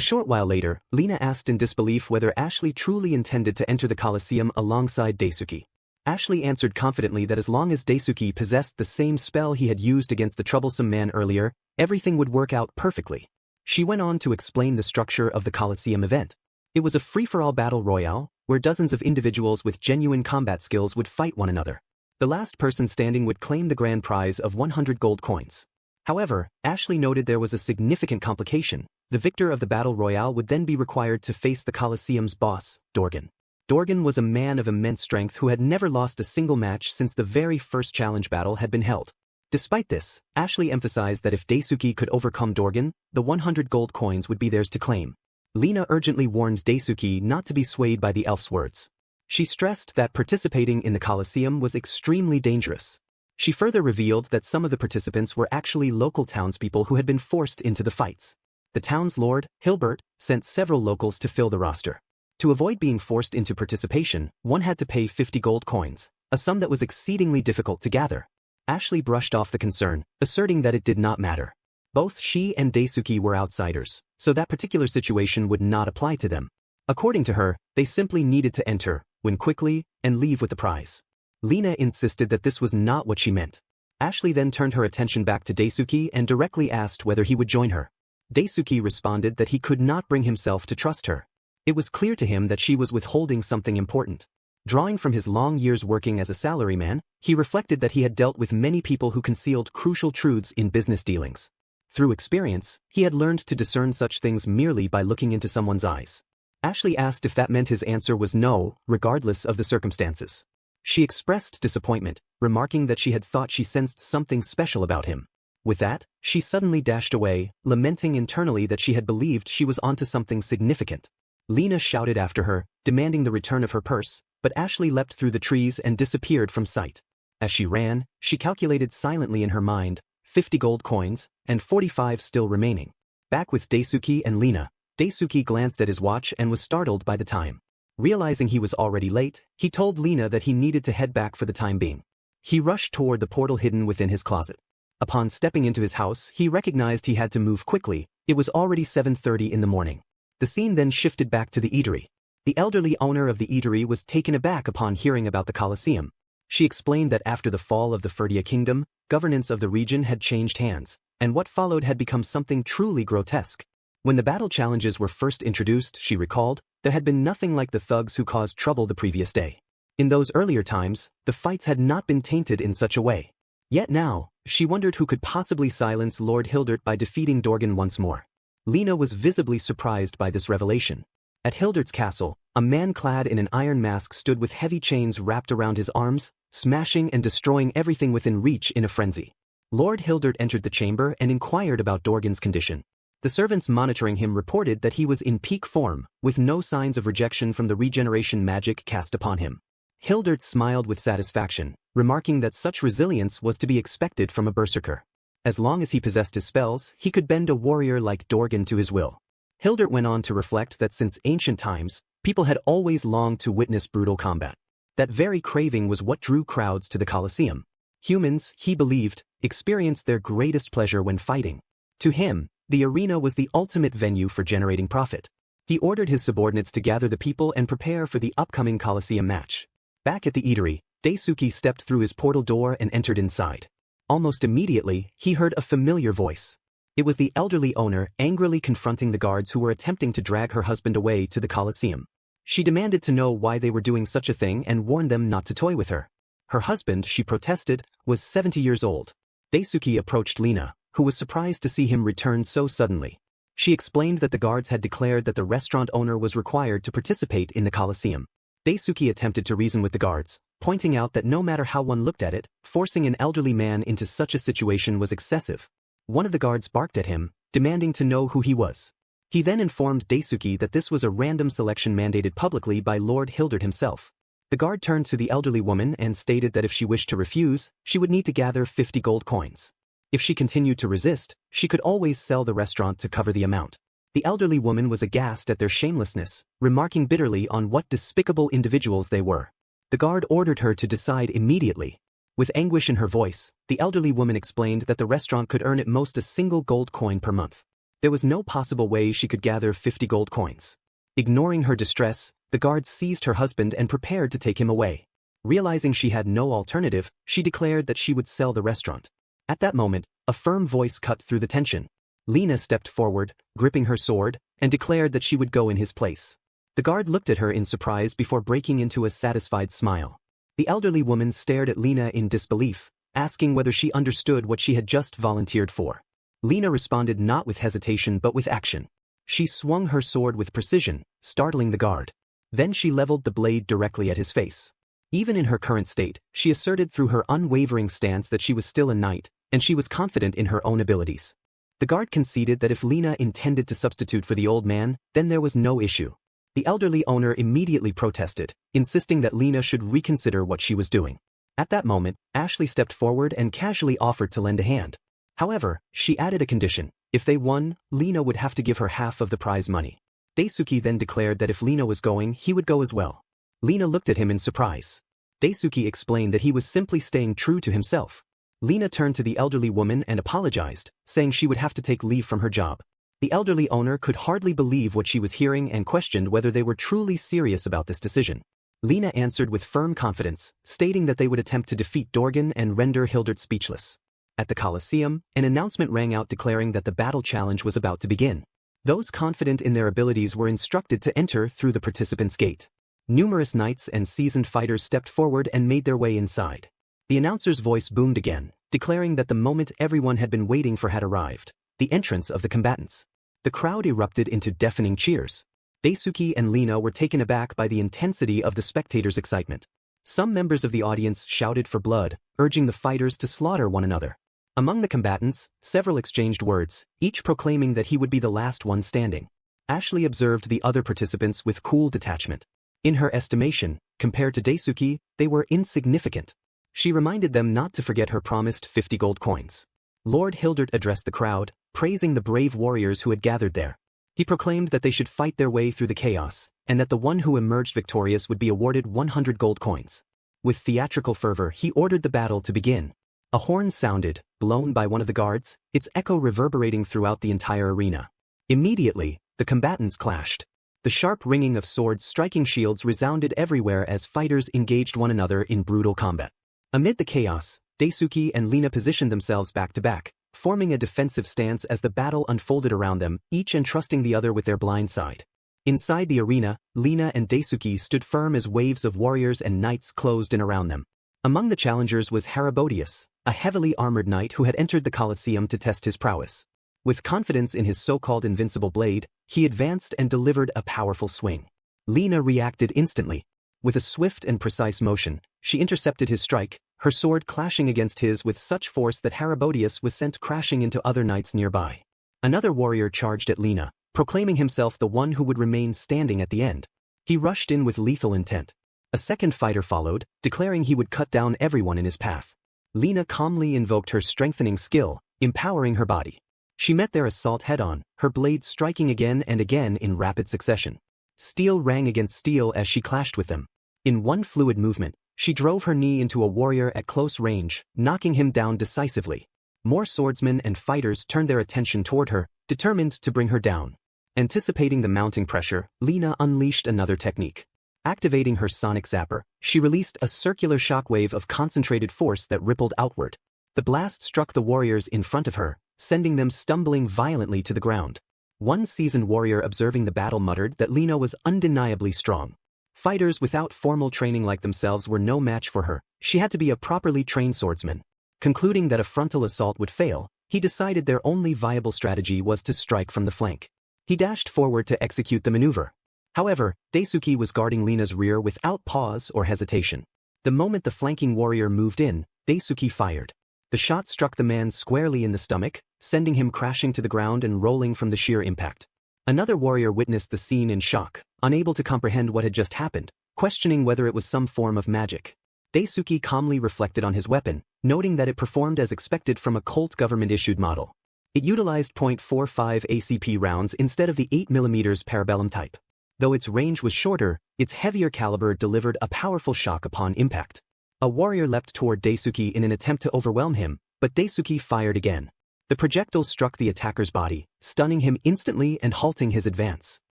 short while later, Lina asked in disbelief whether Ashley truly intended to enter the Coliseum alongside Daisuke. Ashley answered confidently that as long as Daisuke possessed the same spell he had used against the troublesome man earlier, everything would work out perfectly. She went on to explain the structure of the Coliseum event. It was a free-for-all battle royale, where dozens of individuals with genuine combat skills would fight one another. The last person standing would claim the grand prize of 100 gold coins. However, Ashley noted there was a significant complication. The victor of the battle royale would then be required to face the Coliseum's boss, Dorgan. Dorgan was a man of immense strength who had never lost a single match since the very first challenge battle had been held. Despite this, Ashley emphasized that if Daisuke could overcome Dorgan, the 100 gold coins would be theirs to claim. Lina urgently warned Daisuke not to be swayed by the elf's words. She stressed that participating in the Coliseum was extremely dangerous. She further revealed that some of the participants were actually local townspeople who had been forced into the fights. The town's lord, Hilbert, sent several locals to fill the roster. To avoid being forced into participation, one had to pay 50 gold coins, a sum that was exceedingly difficult to gather. Ashley brushed off the concern, asserting that it did not matter. Both she and Daisuke were outsiders, so that particular situation would not apply to them. According to her, they simply needed to enter, win quickly, and leave with the prize. Lina insisted that this was not what she meant. Ashley then turned her attention back to Daisuke and directly asked whether he would join her. Daisuke responded that he could not bring himself to trust her. It was clear to him that she was withholding something important. Drawing from his long years working as a salaryman, he reflected that he had dealt with many people who concealed crucial truths in business dealings. Through experience, he had learned to discern such things merely by looking into someone's eyes. Ashley asked if that meant his answer was no, regardless of the circumstances. She expressed disappointment, remarking that she had thought she sensed something special about him. With that, she suddenly dashed away, lamenting internally that she had believed she was onto something significant. Lena shouted after her, demanding the return of her purse, but Ashley leapt through the trees and disappeared from sight. As she ran, she calculated silently in her mind, 50 gold coins, and 45 still remaining. Back with Daisuke and Lena, Daisuke glanced at his watch and was startled by the time. Realizing he was already late, he told Lena that he needed to head back for the time being. He rushed toward the portal hidden within his closet. Upon stepping into his house, he recognized he had to move quickly. It was already 7:30 in the morning. The scene then shifted back to the eatery. The elderly owner of the eatery was taken aback upon hearing about the Coliseum. She explained that after the fall of the Ferdia Kingdom, governance of the region had changed hands, and what followed had become something truly grotesque. When the battle challenges were first introduced, she recalled, there had been nothing like the thugs who caused trouble the previous day. In those earlier times, the fights had not been tainted in such a way. Yet now, she wondered who could possibly silence Lord Hildert by defeating Dorgan once more. Lena was visibly surprised by this revelation. At Hildert's castle, a man clad in an iron mask stood with heavy chains wrapped around his arms, smashing and destroying everything within reach in a frenzy. Lord Hildert entered the chamber and inquired about Dorgan's condition. The servants monitoring him reported that he was in peak form, with no signs of rejection from the regeneration magic cast upon him. Hildert smiled with satisfaction, remarking that such resilience was to be expected from a berserker. As long as he possessed his spells, he could bend a warrior like Dorgan to his will. Hildert went on to reflect that since ancient times, people had always longed to witness brutal combat. That very craving was what drew crowds to the Coliseum. Humans, he believed, experienced their greatest pleasure when fighting. To him, the arena was the ultimate venue for generating profit. He ordered his subordinates to gather the people and prepare for the upcoming Coliseum match. Back at the eatery, Daisuke stepped through his portal door and entered inside. Almost immediately, he heard a familiar voice. It was the elderly owner angrily confronting the guards who were attempting to drag her husband away to the Coliseum. She demanded to know why they were doing such a thing and warned them not to toy with her. Her husband, she protested, was 70 years old. Daisuke approached Lena, who was surprised to see him return so suddenly. She explained that the guards had declared that the restaurant owner was required to participate in the Coliseum. Daisuke attempted to reason with the guards, pointing out that no matter how one looked at it, forcing an elderly man into such a situation was excessive. One of the guards barked at him, demanding to know who he was. He then informed Daisuke that this was a random selection mandated publicly by Lord Hildert himself. The guard turned to the elderly woman and stated that if she wished to refuse, she would need to gather 50 gold coins. If she continued to resist, she could always sell the restaurant to cover the amount. The elderly woman was aghast at their shamelessness, remarking bitterly on what despicable individuals they were. The guard ordered her to decide immediately. With anguish in her voice, the elderly woman explained that the restaurant could earn at most a single gold coin per month. There was no possible way she could gather 50 gold coins. Ignoring her distress, the guard seized her husband and prepared to take him away. Realizing she had no alternative, she declared that she would sell the restaurant. At that moment, a firm voice cut through the tension. Lena stepped forward, gripping her sword, and declared that she would go in his place. The guard looked at her in surprise before breaking into a satisfied smile. The elderly woman stared at Lena in disbelief, asking whether she understood what she had just volunteered for. Lena responded not with hesitation but with action. She swung her sword with precision, startling the guard. Then she leveled the blade directly at his face. Even in her current state, she asserted through her unwavering stance that she was still a knight, and she was confident in her own abilities. The guard conceded that if Lena intended to substitute for the old man, then there was no issue. The elderly owner immediately protested, insisting that Lena should reconsider what she was doing. At that moment, Ashley stepped forward and casually offered to lend a hand. However, she added a condition. If they won, Lena would have to give her half of the prize money. Daisuke then declared that if Lena was going, he would go as well. Lena looked at him in surprise. Daisuke explained that he was simply staying true to himself. Lena turned to the elderly woman and apologized, saying she would have to take leave from her job. The elderly owner could hardly believe what she was hearing and questioned whether they were truly serious about this decision. Lena answered with firm confidence, stating that they would attempt to defeat Dorgan and render Hildert speechless. At the Coliseum, an announcement rang out declaring that the battle challenge was about to begin. Those confident in their abilities were instructed to enter through the participants' gate. Numerous knights and seasoned fighters stepped forward and made their way inside. The announcer's voice boomed again, declaring that the moment everyone had been waiting for had arrived, the entrance of the combatants. The crowd erupted into deafening cheers. Daisuke and Lina were taken aback by the intensity of the spectators' excitement. Some members of the audience shouted for blood, urging the fighters to slaughter one another. Among the combatants, several exchanged words, each proclaiming that he would be the last one standing. Ashley observed the other participants with cool detachment. In her estimation, compared to Daisuke, they were insignificant. She reminded them not to forget her promised 50 gold coins. Lord Hildert addressed the crowd, praising the brave warriors who had gathered there. He proclaimed that they should fight their way through the chaos, and that the one who emerged victorious would be awarded 100 gold coins. With theatrical fervor, he ordered the battle to begin. A horn sounded, blown by one of the guards, its echo reverberating throughout the entire arena. Immediately, the combatants clashed. The sharp ringing of swords striking shields resounded everywhere as fighters engaged one another in brutal combat. Amid the chaos, Daisuke and Lina positioned themselves back to back, forming a defensive stance as the battle unfolded around them, each entrusting the other with their blind side. Inside the arena, Lina and Daisuke stood firm as waves of warriors and knights closed in around them. Among the challengers was Haribodius, a heavily armored knight who had entered the Coliseum to test his prowess. With confidence in his so-called invincible blade, he advanced and delivered a powerful swing. Lina reacted instantly. With a swift and precise motion, she intercepted his strike, her sword clashing against his with such force that Haribodius was sent crashing into other knights nearby. Another warrior charged at Lina, proclaiming himself the one who would remain standing at the end. He rushed in with lethal intent. A second fighter followed, declaring he would cut down everyone in his path. Lina calmly invoked her strengthening skill, empowering her body. She met their assault head-on, her blade striking again and again in rapid succession. Steel rang against steel as she clashed with them. In one fluid movement, she drove her knee into a warrior at close range, knocking him down decisively. More swordsmen and fighters turned their attention toward her, determined to bring her down. Anticipating the mounting pressure, Lina unleashed another technique. Activating her sonic zapper, she released a circular shockwave of concentrated force that rippled outward. The blast struck the warriors in front of her, sending them stumbling violently to the ground. One seasoned warrior observing the battle muttered that Lina was undeniably strong. Fighters without formal training like themselves were no match for her. She had to be a properly trained swordsman. Concluding that a frontal assault would fail, he decided their only viable strategy was to strike from the flank. He dashed forward to execute the maneuver. However, Daisuke was guarding Lina's rear without pause or hesitation. The moment the flanking warrior moved in, Daisuke fired. The shot struck the man squarely in the stomach, sending him crashing to the ground and rolling from the sheer impact. Another warrior witnessed the scene in shock, unable to comprehend what had just happened, questioning whether it was some form of magic. Daisuke calmly reflected on his weapon, noting that it performed as expected from a Colt government-issued model. It utilized .45 ACP rounds instead of the 8mm parabellum type. Though its range was shorter, its heavier caliber delivered a powerful shock upon impact. A warrior leapt toward Daisuke in an attempt to overwhelm him, but Daisuke fired again. The projectile struck the attacker's body, stunning him instantly and halting his advance.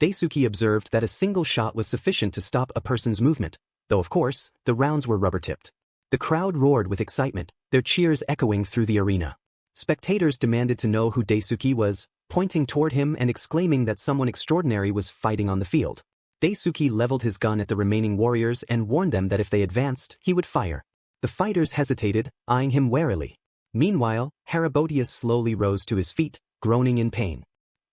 Daisuke observed that a single shot was sufficient to stop a person's movement, though of course, the rounds were rubber-tipped. The crowd roared with excitement, their cheers echoing through the arena. Spectators demanded to know who Daisuke was, pointing toward him and exclaiming that someone extraordinary was fighting on the field. Daisuke leveled his gun at the remaining warriors and warned them that if they advanced, he would fire. The fighters hesitated, eyeing him warily. Meanwhile, Haribodius slowly rose to his feet, groaning in pain.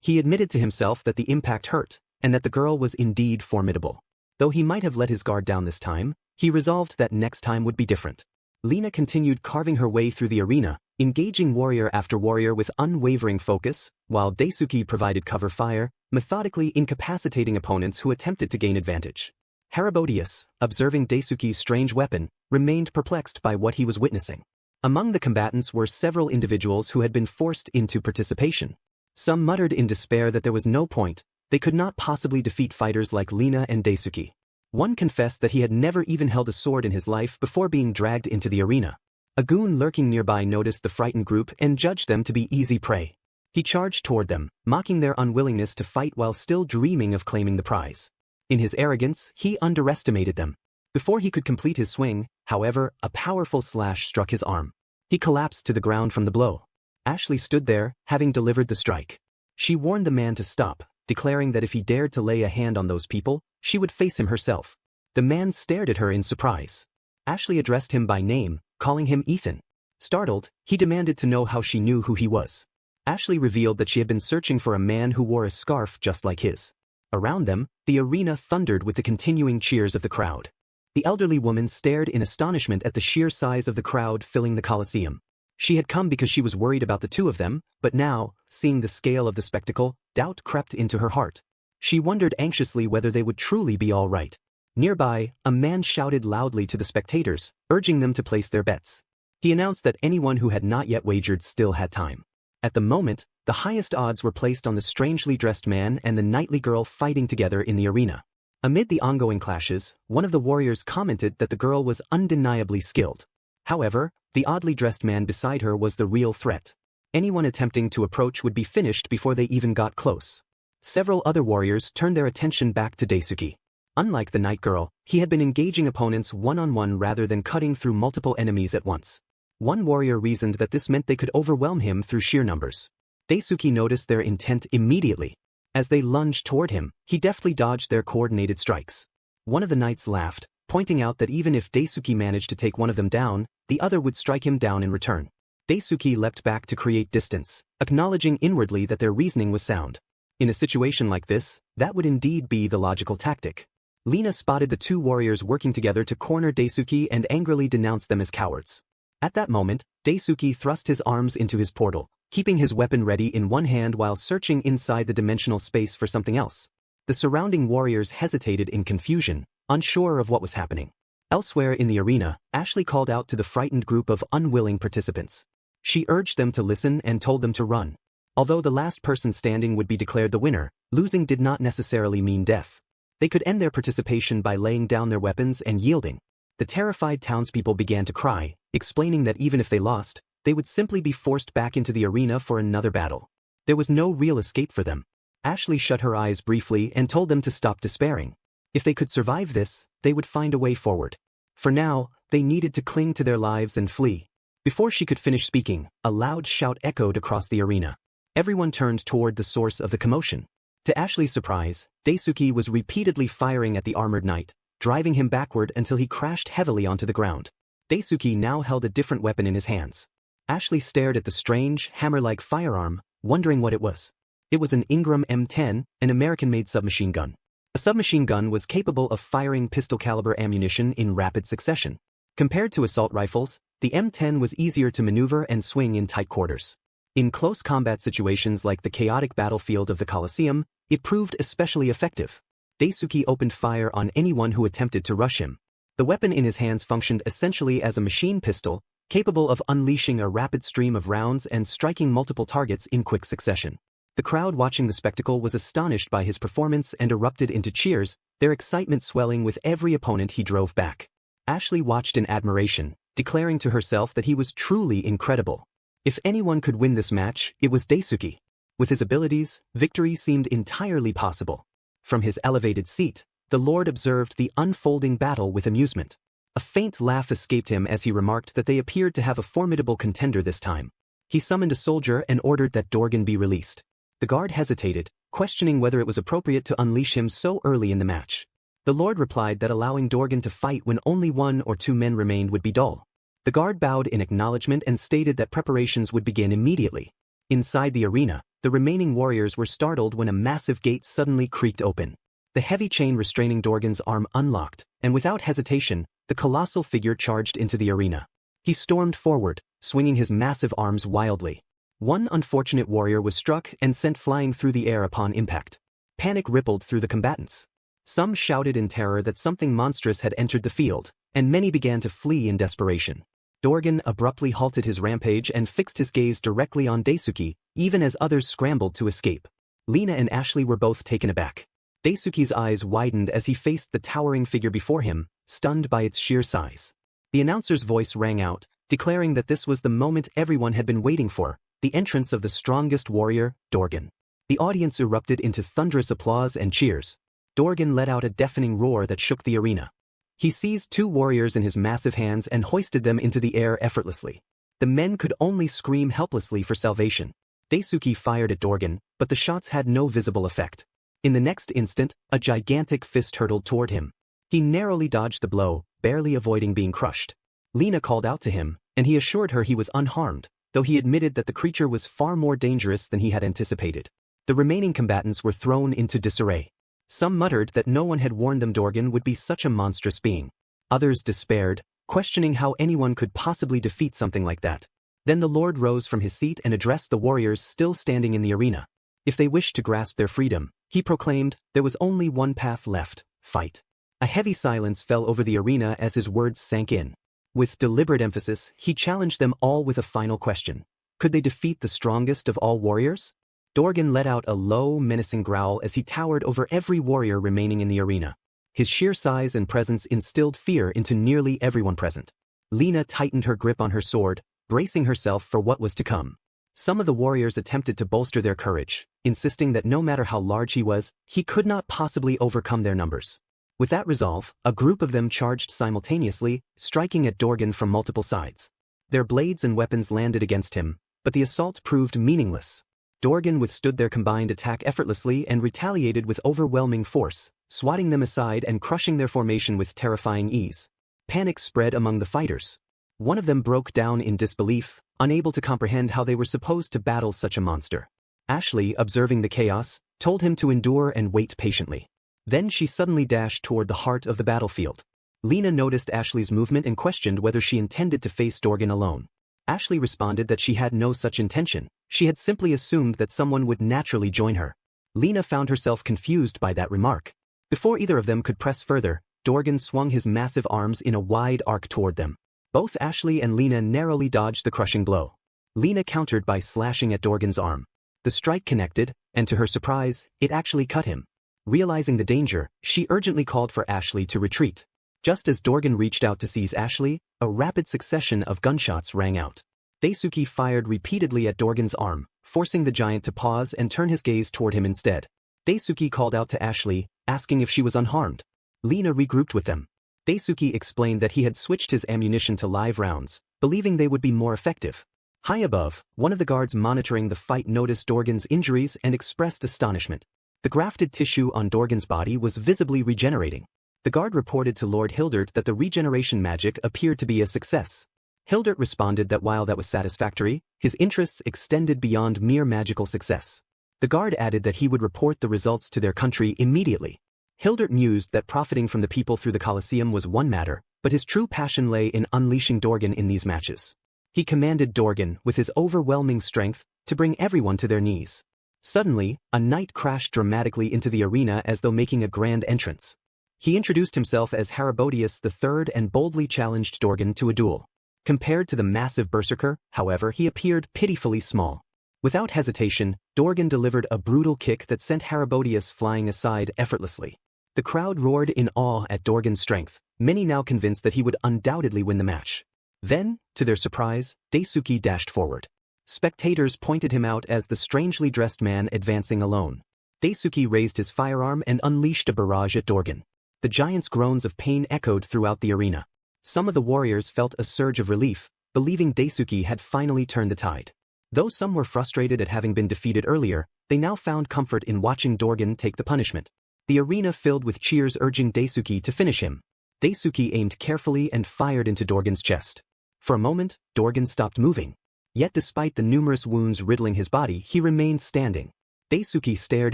He admitted to himself that the impact hurt, and that the girl was indeed formidable. Though he might have let his guard down this time, he resolved that next time would be different. Lina continued carving her way through the arena, engaging warrior after warrior with unwavering focus, while Daisuke provided cover fire, methodically incapacitating opponents who attempted to gain advantage. Haribodius, observing Daisuke's strange weapon, remained perplexed by what he was witnessing. Among the combatants were several individuals who had been forced into participation. Some muttered in despair that there was no point, they could not possibly defeat fighters like Lina and Daisuke. One confessed that he had never even held a sword in his life before being dragged into the arena. A goon lurking nearby noticed the frightened group and judged them to be easy prey. He charged toward them, mocking their unwillingness to fight while still dreaming of claiming the prize. In his arrogance, he underestimated them. Before he could complete his swing, however, a powerful slash struck his arm. He collapsed to the ground from the blow. Ashley stood there, having delivered the strike. She warned the man to stop, declaring that if he dared to lay a hand on those people, she would face him herself. The man stared at her in surprise. Ashley addressed him by name, calling him Ethan. Startled, he demanded to know how she knew who he was. Ashley revealed that she had been searching for a man who wore a scarf just like his. Around them, the arena thundered with the continuing cheers of the crowd. The elderly woman stared in astonishment at the sheer size of the crowd filling the Coliseum. She had come because she was worried about the two of them, but now, seeing the scale of the spectacle, doubt crept into her heart. She wondered anxiously whether they would truly be all right. Nearby, a man shouted loudly to the spectators, urging them to place their bets. He announced that anyone who had not yet wagered still had time. At the moment, the highest odds were placed on the strangely dressed man and the knightly girl fighting together in the arena. Amid the ongoing clashes, one of the warriors commented that the girl was undeniably skilled. However, the oddly dressed man beside her was the real threat. Anyone attempting to approach would be finished before they even got close. Several other warriors turned their attention back to Daisuke. Unlike the night girl, he had been engaging opponents one-on-one rather than cutting through multiple enemies at once. One warrior reasoned that this meant they could overwhelm him through sheer numbers. Daisuke noticed their intent immediately. As they lunged toward him, he deftly dodged their coordinated strikes. One of the knights laughed, pointing out that even if Daisuke managed to take one of them down, the other would strike him down in return. Daisuke leapt back to create distance, acknowledging inwardly that their reasoning was sound. In a situation like this, that would indeed be the logical tactic. Lina spotted the two warriors working together to corner Daisuke and angrily denounced them as cowards. At that moment, Daisuke thrust his arms into his portal, keeping his weapon ready in one hand while searching inside the dimensional space for something else. The surrounding warriors hesitated in confusion, unsure of what was happening. Elsewhere in the arena, Ashley called out to the frightened group of unwilling participants. She urged them to listen and told them to run. Although the last person standing would be declared the winner, losing did not necessarily mean death. They could end their participation by laying down their weapons and yielding. The terrified townspeople began to cry, explaining that even if they lost, they would simply be forced back into the arena for another battle. There was no real escape for them. Ashley shut her eyes briefly and told them to stop despairing. If they could survive this, they would find a way forward. For now, they needed to cling to their lives and flee. Before she could finish speaking, a loud shout echoed across the arena. Everyone turned toward the source of the commotion. To Ashley's surprise, Daisuke was repeatedly firing at the armored knight, driving him backward until he crashed heavily onto the ground. Daisuke now held a different weapon in his hands. Ashley stared at the strange, hammer-like firearm, wondering what it was. It was an Ingram M10, an American-made submachine gun. A submachine gun was capable of firing pistol-caliber ammunition in rapid succession. Compared to assault rifles, the M10 was easier to maneuver and swing in tight quarters. In close combat situations like the chaotic battlefield of the Coliseum, it proved especially effective. Daisuke opened fire on anyone who attempted to rush him. The weapon in his hands functioned essentially as a machine pistol, capable of unleashing a rapid stream of rounds and striking multiple targets in quick succession. The crowd watching the spectacle was astonished by his performance and erupted into cheers, their excitement swelling with every opponent he drove back. Ashley watched in admiration, declaring to herself that he was truly incredible. If anyone could win this match, it was Daisuke. With his abilities, victory seemed entirely possible. From his elevated seat, the Lord observed the unfolding battle with amusement. A faint laugh escaped him as he remarked that they appeared to have a formidable contender this time. He summoned a soldier and ordered that Dorgan be released. The guard hesitated, questioning whether it was appropriate to unleash him so early in the match. The Lord replied that allowing Dorgan to fight when only 1 or 2 men remained would be dull. The guard bowed in acknowledgement and stated that preparations would begin immediately. Inside the arena, the remaining warriors were startled when a massive gate suddenly creaked open. The heavy chain restraining Dorgan's arm unlocked, and without hesitation, the colossal figure charged into the arena. He stormed forward, swinging his massive arms wildly. One unfortunate warrior was struck and sent flying through the air upon impact. Panic rippled through the combatants. Some shouted in terror that something monstrous had entered the field, and many began to flee in desperation. Dorgan abruptly halted his rampage and fixed his gaze directly on Daisuke, even as others scrambled to escape. Lina and Ashley were both taken aback. Daisuke's eyes widened as he faced the towering figure before him, stunned by its sheer size. The announcer's voice rang out, declaring that this was the moment everyone had been waiting for, the entrance of the strongest warrior, Dorgan. The audience erupted into thunderous applause and cheers. Dorgan let out a deafening roar that shook the arena. He seized 2 warriors in his massive hands and hoisted them into the air effortlessly. The men could only scream helplessly for salvation. Daisuke fired at Dorgan, but the shots had no visible effect. In the next instant, a gigantic fist hurtled toward him. He narrowly dodged the blow, barely avoiding being crushed. Lina called out to him, and he assured her he was unharmed, though he admitted that the creature was far more dangerous than he had anticipated. The remaining combatants were thrown into disarray. Some muttered that no one had warned them Dorgan would be such a monstrous being. Others despaired, questioning how anyone could possibly defeat something like that. Then the Lord rose from his seat and addressed the warriors still standing in the arena. If they wished to grasp their freedom, he proclaimed, there was only one path left: fight. A heavy silence fell over the arena as his words sank in. With deliberate emphasis, he challenged them all with a final question. Could they defeat the strongest of all warriors? Dorgan let out a low, menacing growl as he towered over every warrior remaining in the arena. His sheer size and presence instilled fear into nearly everyone present. Lena tightened her grip on her sword, bracing herself for what was to come. Some of the warriors attempted to bolster their courage, insisting that no matter how large he was, he could not possibly overcome their numbers. With that resolve, a group of them charged simultaneously, striking at Dorgan from multiple sides. Their blades and weapons landed against him, but the assault proved meaningless. Dorgan withstood their combined attack effortlessly and retaliated with overwhelming force, swatting them aside and crushing their formation with terrifying ease. Panic spread among the fighters. One of them broke down in disbelief, unable to comprehend how they were supposed to battle such a monster. Ashley, observing the chaos, told him to endure and wait patiently. Then she suddenly dashed toward the heart of the battlefield. Lena noticed Ashley's movement and questioned whether she intended to face Dorgan alone. Ashley responded that she had no such intention. She had simply assumed that someone would naturally join her. Lena found herself confused by that remark. Before either of them could press further, Dorgan swung his massive arms in a wide arc toward them. Both Ashley and Lena narrowly dodged the crushing blow. Lena countered by slashing at Dorgan's arm. The strike connected, and to her surprise, it actually cut him. Realizing the danger, she urgently called for Ashley to retreat. Just as Dorgan reached out to seize Ashley, a rapid succession of gunshots rang out. Daisuke fired repeatedly at Dorgan's arm, forcing the giant to pause and turn his gaze toward him instead. Daisuke called out to Ashley, asking if she was unharmed. Lena regrouped with them. Daisuke explained that he had switched his ammunition to live rounds, believing they would be more effective. High above, one of the guards monitoring the fight noticed Dorgan's injuries and expressed astonishment. The grafted tissue on Dorgan's body was visibly regenerating. The guard reported to Lord Hildert that the regeneration magic appeared to be a success. Hildert responded that while that was satisfactory, his interests extended beyond mere magical success. The guard added that he would report the results to their country immediately. Hildert mused that profiting from the people through the Coliseum was one matter, but his true passion lay in unleashing Dorgan in these matches. He commanded Dorgan, with his overwhelming strength, to bring everyone to their knees. Suddenly, a knight crashed dramatically into the arena as though making a grand entrance. He introduced himself as Haribodius III and boldly challenged Dorgan to a duel. Compared to the massive berserker, however, he appeared pitifully small. Without hesitation, Dorgan delivered a brutal kick that sent Haribodius flying aside effortlessly. The crowd roared in awe at Dorgan's strength, many now convinced that he would undoubtedly win the match. Then, to their surprise, Daisuke dashed forward. Spectators pointed him out as the strangely dressed man advancing alone. Daisuke raised his firearm and unleashed a barrage at Dorgan. The giant's groans of pain echoed throughout the arena. Some of the warriors felt a surge of relief, believing Daisuke had finally turned the tide. Though some were frustrated at having been defeated earlier, they now found comfort in watching Dorgan take the punishment. The arena filled with cheers urging Daisuke to finish him. Daisuke aimed carefully and fired into Dorgan's chest. For a moment, Dorgan stopped moving. Yet despite the numerous wounds riddling his body, he remained standing. Daisuke stared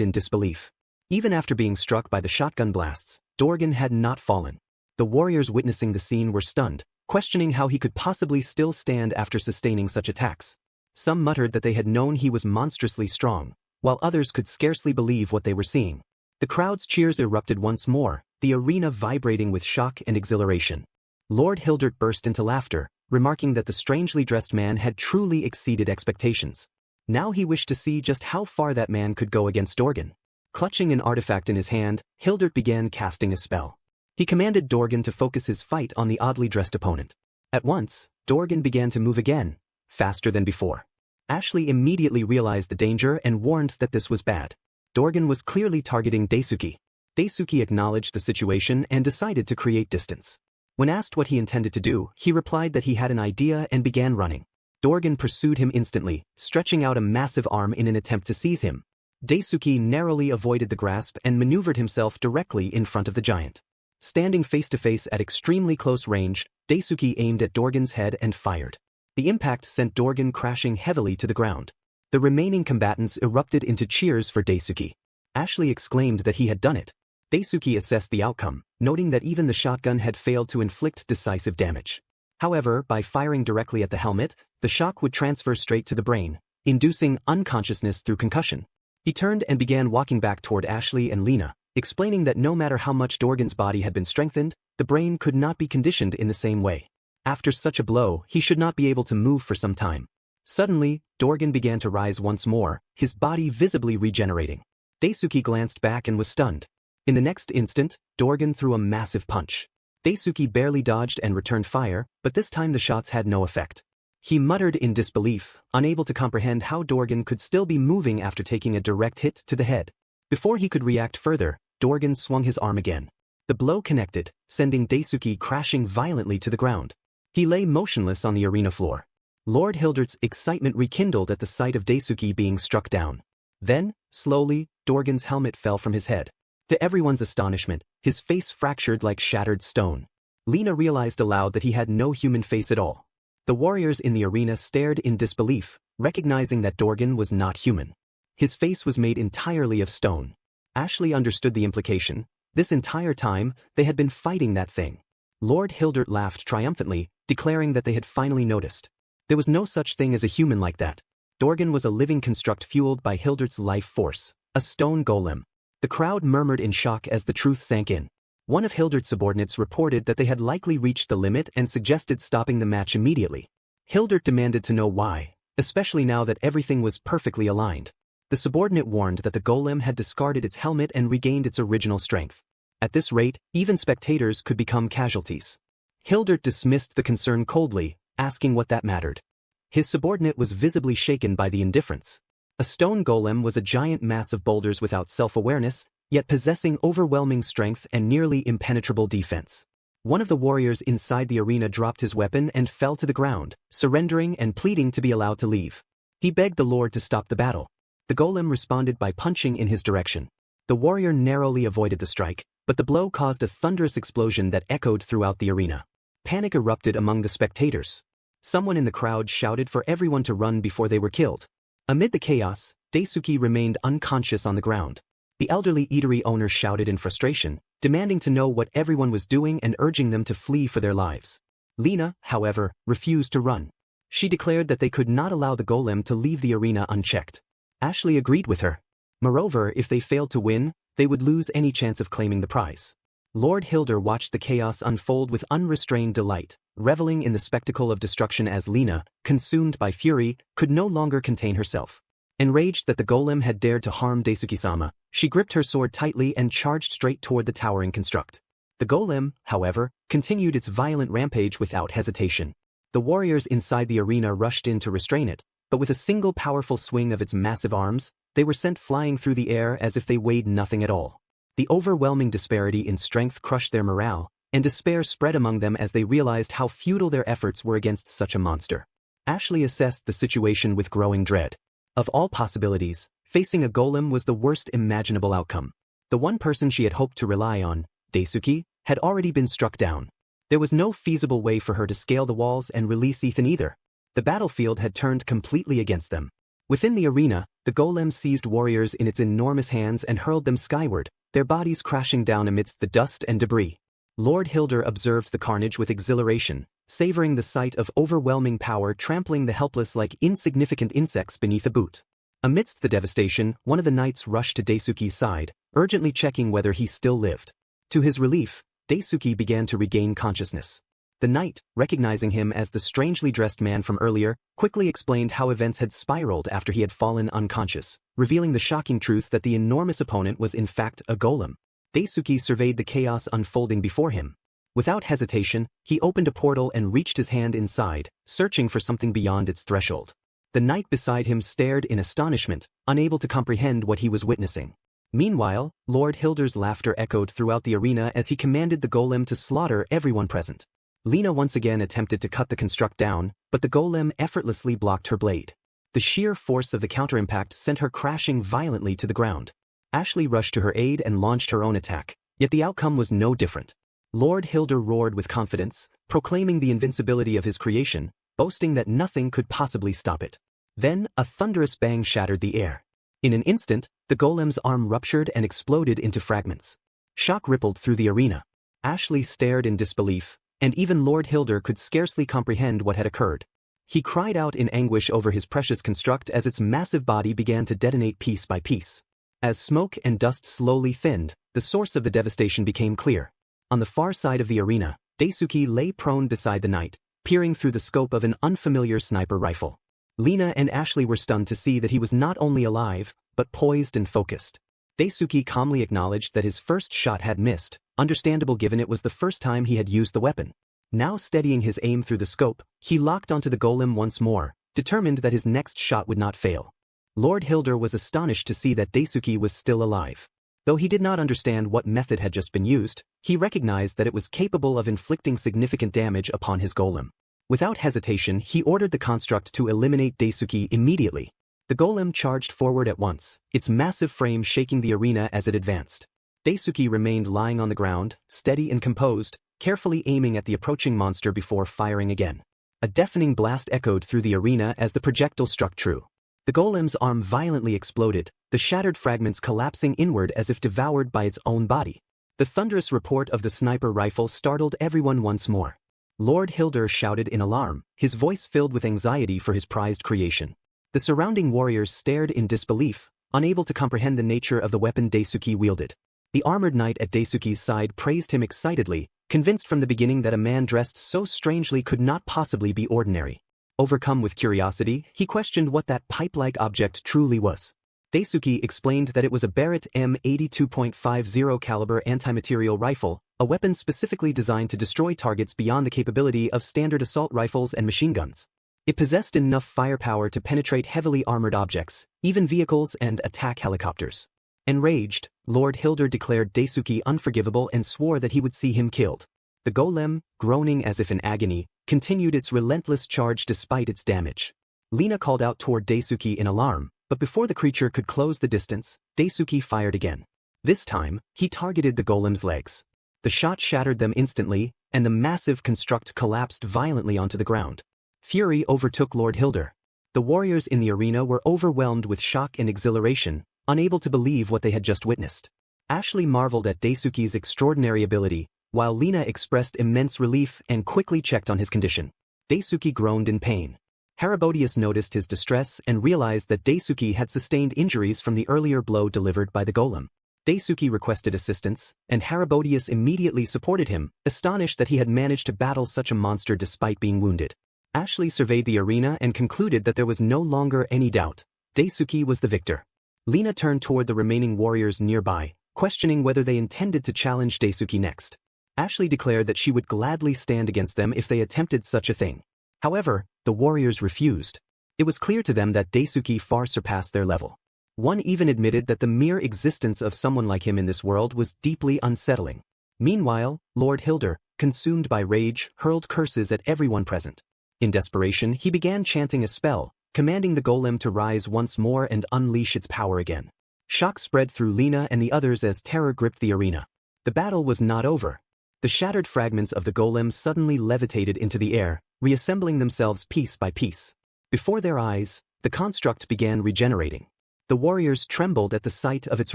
in disbelief. Even after being struck by the shotgun blasts, Dorgan had not fallen. The warriors witnessing the scene were stunned, questioning how he could possibly still stand after sustaining such attacks. Some muttered that they had known he was monstrously strong, while others could scarcely believe what they were seeing. The crowd's cheers erupted once more, the arena vibrating with shock and exhilaration. Lord Hildert burst into laughter, remarking that the strangely dressed man had truly exceeded expectations. Now he wished to see just how far that man could go against Dorgan. Clutching an artifact in his hand, Hildert began casting a spell. He commanded Dorgan to focus his fight on the oddly dressed opponent. At once, Dorgan began to move again, faster than before. Ashley immediately realized the danger and warned that this was bad. Dorgan was clearly targeting Daisuke. Daisuke acknowledged the situation and decided to create distance. When asked what he intended to do, he replied that he had an idea and began running. Dorgan pursued him instantly, stretching out a massive arm in an attempt to seize him. Daisuke narrowly avoided the grasp and maneuvered himself directly in front of the giant. Standing face to face at extremely close range, Daisuke aimed at Dorgan's head and fired. The impact sent Dorgan crashing heavily to the ground. The remaining combatants erupted into cheers for Daisuke. Ashley exclaimed that he had done it. Daisuke assessed the outcome, noting that even the shotgun had failed to inflict decisive damage. However, by firing directly at the helmet, the shock would transfer straight to the brain, inducing unconsciousness through concussion. He turned and began walking back toward Ashley and Lena, explaining that no matter how much Dorgan's body had been strengthened, the brain could not be conditioned in the same way. After such a blow, he should not be able to move for some time. Suddenly, Dorgan began to rise once more, his body visibly regenerating. Daisuke glanced back and was stunned. In the next instant, Dorgan threw a massive punch. Daisuke barely dodged and returned fire, but this time the shots had no effect. He muttered in disbelief, unable to comprehend how Dorgan could still be moving after taking a direct hit to the head. Before he could react further, Dorgan swung his arm again. The blow connected, sending Daisuke crashing violently to the ground. He lay motionless on the arena floor. Lord Hildert's excitement rekindled at the sight of Daisuke being struck down. Then, slowly, Dorgan's helmet fell from his head. To everyone's astonishment, his face fractured like shattered stone. Lena realized aloud that he had no human face at all. The warriors in the arena stared in disbelief, recognizing that Dorgan was not human. His face was made entirely of stone. Ashley understood the implication. This entire time, they had been fighting that thing. Lord Hildert laughed triumphantly, declaring that they had finally noticed. There was no such thing as a human like that. Dorgan was a living construct fueled by Hildert's life force, a stone golem. The crowd murmured in shock as the truth sank in. One of Hildert's subordinates reported that they had likely reached the limit and suggested stopping the match immediately. Hildert demanded to know why, especially now that everything was perfectly aligned. The subordinate warned that the golem had discarded its helmet and regained its original strength. At this rate, even spectators could become casualties. Hildert dismissed the concern coldly, asking what that mattered. His subordinate was visibly shaken by the indifference. A stone golem was a giant mass of boulders without self-awareness, yet possessing overwhelming strength and nearly impenetrable defense. One of the warriors inside the arena dropped his weapon and fell to the ground, surrendering and pleading to be allowed to leave. He begged the Lord to stop the battle. The golem responded by punching in his direction. The warrior narrowly avoided the strike, but the blow caused a thunderous explosion that echoed throughout the arena. Panic erupted among the spectators. Someone in the crowd shouted for everyone to run before they were killed. Amid the chaos, Daisuke remained unconscious on the ground. The elderly eatery owner shouted in frustration, demanding to know what everyone was doing and urging them to flee for their lives. Lena, however, refused to run. She declared that they could not allow the golem to leave the arena unchecked. Ashley agreed with her. Moreover, if they failed to win, they would lose any chance of claiming the prize. Lord Hilder watched the chaos unfold with unrestrained delight, reveling in the spectacle of destruction as Lena, consumed by fury, could no longer contain herself. Enraged that the golem had dared to harm Daisuke-sama, she gripped her sword tightly and charged straight toward the towering construct. The golem, however, continued its violent rampage without hesitation. The warriors inside the arena rushed in to restrain it, but with a single powerful swing of its massive arms, they were sent flying through the air as if they weighed nothing at all. The overwhelming disparity in strength crushed their morale, and despair spread among them as they realized how futile their efforts were against such a monster. Ashley assessed the situation with growing dread. Of all possibilities, facing a golem was the worst imaginable outcome. The one person she had hoped to rely on, Daisuke, had already been struck down. There was no feasible way for her to scale the walls and release Ethan either. The battlefield had turned completely against them. Within the arena, the golem seized warriors in its enormous hands and hurled them skyward, their bodies crashing down amidst the dust and debris. Lord Hilder observed the carnage with exhilaration, savoring the sight of overwhelming power trampling the helpless like insignificant insects beneath a boot. Amidst the devastation, one of the knights rushed to Daisuke's side, urgently checking whether he still lived. To his relief, Daisuke began to regain consciousness. The knight, recognizing him as the strangely dressed man from earlier, quickly explained how events had spiraled after he had fallen unconscious, revealing the shocking truth that the enormous opponent was in fact a golem. Daisuke surveyed the chaos unfolding before him. Without hesitation, he opened a portal and reached his hand inside, searching for something beyond its threshold. The knight beside him stared in astonishment, unable to comprehend what he was witnessing. Meanwhile, Lord Hilder's laughter echoed throughout the arena as he commanded the golem to slaughter everyone present. Lena once again attempted to cut the construct down, but the golem effortlessly blocked her blade. The sheer force of the counterimpact sent her crashing violently to the ground. Ashley rushed to her aid and launched her own attack, yet the outcome was no different. Lord Hilder roared with confidence, proclaiming the invincibility of his creation, boasting that nothing could possibly stop it. Then, a thunderous bang shattered the air. In an instant, the golem's arm ruptured and exploded into fragments. Shock rippled through the arena. Ashley stared in disbelief, and even Lord Hilder could scarcely comprehend what had occurred. He cried out in anguish over his precious construct as its massive body began to detonate piece by piece. As smoke and dust slowly thinned, the source of the devastation became clear. On the far side of the arena, Daisuke lay prone beside the knight, peering through the scope of an unfamiliar sniper rifle. Lena and Ashley were stunned to see that he was not only alive, but poised and focused. Daisuke calmly acknowledged that his first shot had missed, understandable given it was the first time he had used the weapon. Now steadying his aim through the scope, he locked onto the golem once more, determined that his next shot would not fail. Lord Hilder was astonished to see that Daisuke was still alive. Though he did not understand what method had just been used, he recognized that it was capable of inflicting significant damage upon his golem. Without hesitation, he ordered the construct to eliminate Daisuke immediately. The golem charged forward at once, its massive frame shaking the arena as it advanced. Daisuke remained lying on the ground, steady and composed, carefully aiming at the approaching monster before firing again. A deafening blast echoed through the arena as the projectile struck true. The golem's arm violently exploded, the shattered fragments collapsing inward as if devoured by its own body. The thunderous report of the sniper rifle startled everyone once more. Lord Hilder shouted in alarm, his voice filled with anxiety for his prized creation. The surrounding warriors stared in disbelief, unable to comprehend the nature of the weapon Daisuke wielded. The armored knight at Daisuke's side praised him excitedly, convinced from the beginning that a man dressed so strangely could not possibly be ordinary. Overcome with curiosity, he questioned what that pipe-like object truly was. Daisuke explained that it was a Barrett M82.50 caliber anti-material rifle, a weapon specifically designed to destroy targets beyond the capability of standard assault rifles and machine guns. It possessed enough firepower to penetrate heavily armored objects, even vehicles and attack helicopters. Enraged, Lord Hilder declared Daisuke unforgivable and swore that he would see him killed. The golem, groaning as if in agony, continued its relentless charge despite its damage. Lena called out toward Daisuke in alarm, but before the creature could close the distance, Daisuke fired again. This time, he targeted the golem's legs. The shot shattered them instantly, and the massive construct collapsed violently onto the ground. Fury overtook Lord Hilder. The warriors in the arena were overwhelmed with shock and exhilaration, unable to believe what they had just witnessed. Ashley marveled at Daisuke's extraordinary ability, while Lena expressed immense relief and quickly checked on his condition. Daisuke groaned in pain. Herodias noticed his distress and realized that Daisuke had sustained injuries from the earlier blow delivered by the golem. Daisuke requested assistance, and Herodias immediately supported him, astonished that he had managed to battle such a monster despite being wounded. Ashley surveyed the arena and concluded that there was no longer any doubt. Daisuke was the victor. Lena turned toward the remaining warriors nearby, questioning whether they intended to challenge Daisuke next. Ashley declared that she would gladly stand against them if they attempted such a thing. However, the warriors refused. It was clear to them that Daisuke far surpassed their level. One even admitted that the mere existence of someone like him in this world was deeply unsettling. Meanwhile, Lord Hilder, consumed by rage, hurled curses at everyone present. In desperation, he began chanting a spell, commanding the golem to rise once more and unleash its power again. Shock spread through Lena and the others as terror gripped the arena. The battle was not over. The shattered fragments of the golem suddenly levitated into the air, reassembling themselves piece by piece. Before their eyes, the construct began regenerating. The warriors trembled at the sight of its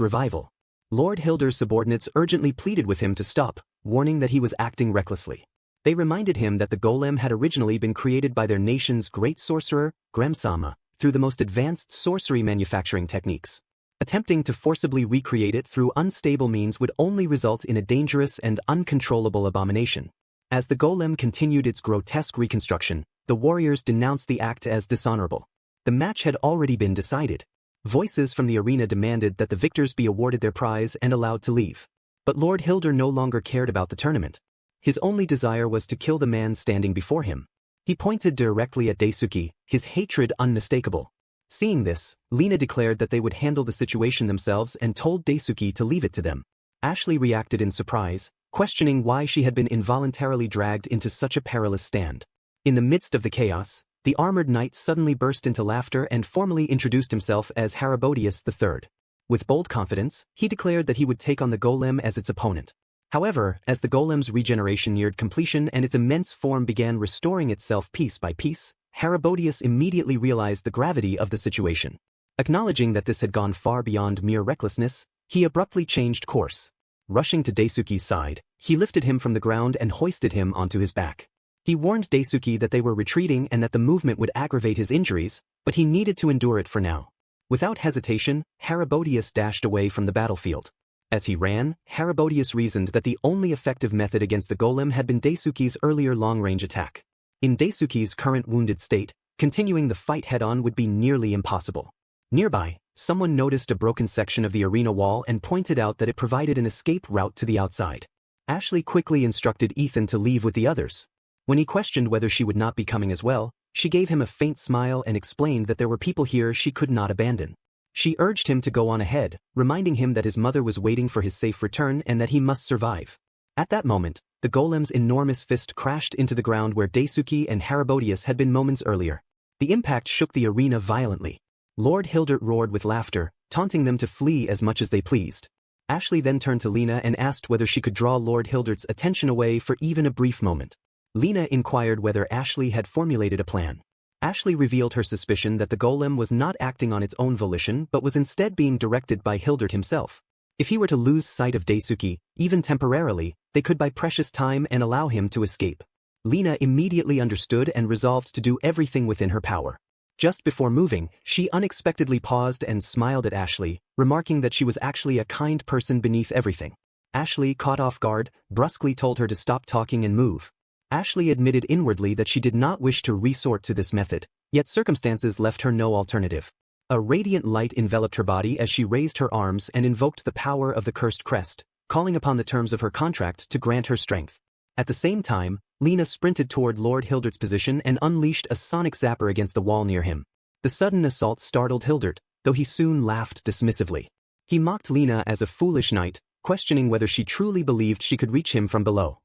revival. Lord Hilder's subordinates urgently pleaded with him to stop, warning that he was acting recklessly. They reminded him that the golem had originally been created by their nation's great sorcerer, Gremsama, through the most advanced sorcery manufacturing techniques. Attempting to forcibly recreate it through unstable means would only result in a dangerous and uncontrollable abomination. As the golem continued its grotesque reconstruction, the warriors denounced the act as dishonorable. The match had already been decided. Voices from the arena demanded that the victors be awarded their prize and allowed to leave. But Lord Hilder no longer cared about the tournament. His only desire was to kill the man standing before him. He pointed directly at Daisuke, his hatred unmistakable. Seeing this, Lena declared that they would handle the situation themselves and told Daisuke to leave it to them. Ashley reacted in surprise, questioning why she had been involuntarily dragged into such a perilous stand. In the midst of the chaos, the armored knight suddenly burst into laughter and formally introduced himself as Herodias III. With bold confidence, he declared that he would take on the golem as its opponent. However, as the golem's regeneration neared completion and its immense form began restoring itself piece by piece, Herodias immediately realized the gravity of the situation. Acknowledging that this had gone far beyond mere recklessness, he abruptly changed course. Rushing to Daisuke's side, he lifted him from the ground and hoisted him onto his back. He warned Daisuke that they were retreating and that the movement would aggravate his injuries, but he needed to endure it for now. Without hesitation, Haribodius dashed away from the battlefield. As he ran, Haribodius reasoned that the only effective method against the golem had been Daisuke's earlier long-range attack. In Daisuke's current wounded state, continuing the fight head-on would be nearly impossible. Nearby, someone noticed a broken section of the arena wall and pointed out that it provided an escape route to the outside. Ashley quickly instructed Ethan to leave with the others. When he questioned whether she would not be coming as well, she gave him a faint smile and explained that there were people here she could not abandon. She urged him to go on ahead, reminding him that his mother was waiting for his safe return and that he must survive. At that moment, the golem's enormous fist crashed into the ground where Daisuke and Haribodius had been moments earlier. The impact shook the arena violently. Lord Hildert roared with laughter, taunting them to flee as much as they pleased. Ashley then turned to Lena and asked whether she could draw Lord Hildert's attention away for even a brief moment. Lena inquired whether Ashley had formulated a plan. Ashley revealed her suspicion that the golem was not acting on its own volition but was instead being directed by Hildert himself. If he were to lose sight of Daisuke, even temporarily, they could buy precious time and allow him to escape. Lena immediately understood and resolved to do everything within her power. Just before moving, she unexpectedly paused and smiled at Ashley, remarking that she was actually a kind person beneath everything. Ashley, caught off guard, brusquely told her to stop talking and move. Ashley admitted inwardly that she did not wish to resort to this method, yet circumstances left her no alternative. A radiant light enveloped her body as she raised her arms and invoked the power of the cursed crest, calling upon the terms of her contract to grant her strength. At the same time, Lena sprinted toward Lord Hildert's position and unleashed a sonic zapper against the wall near him. The sudden assault startled Hildert, though he soon laughed dismissively. He mocked Lena as a foolish knight, questioning whether she truly believed she could reach him from below.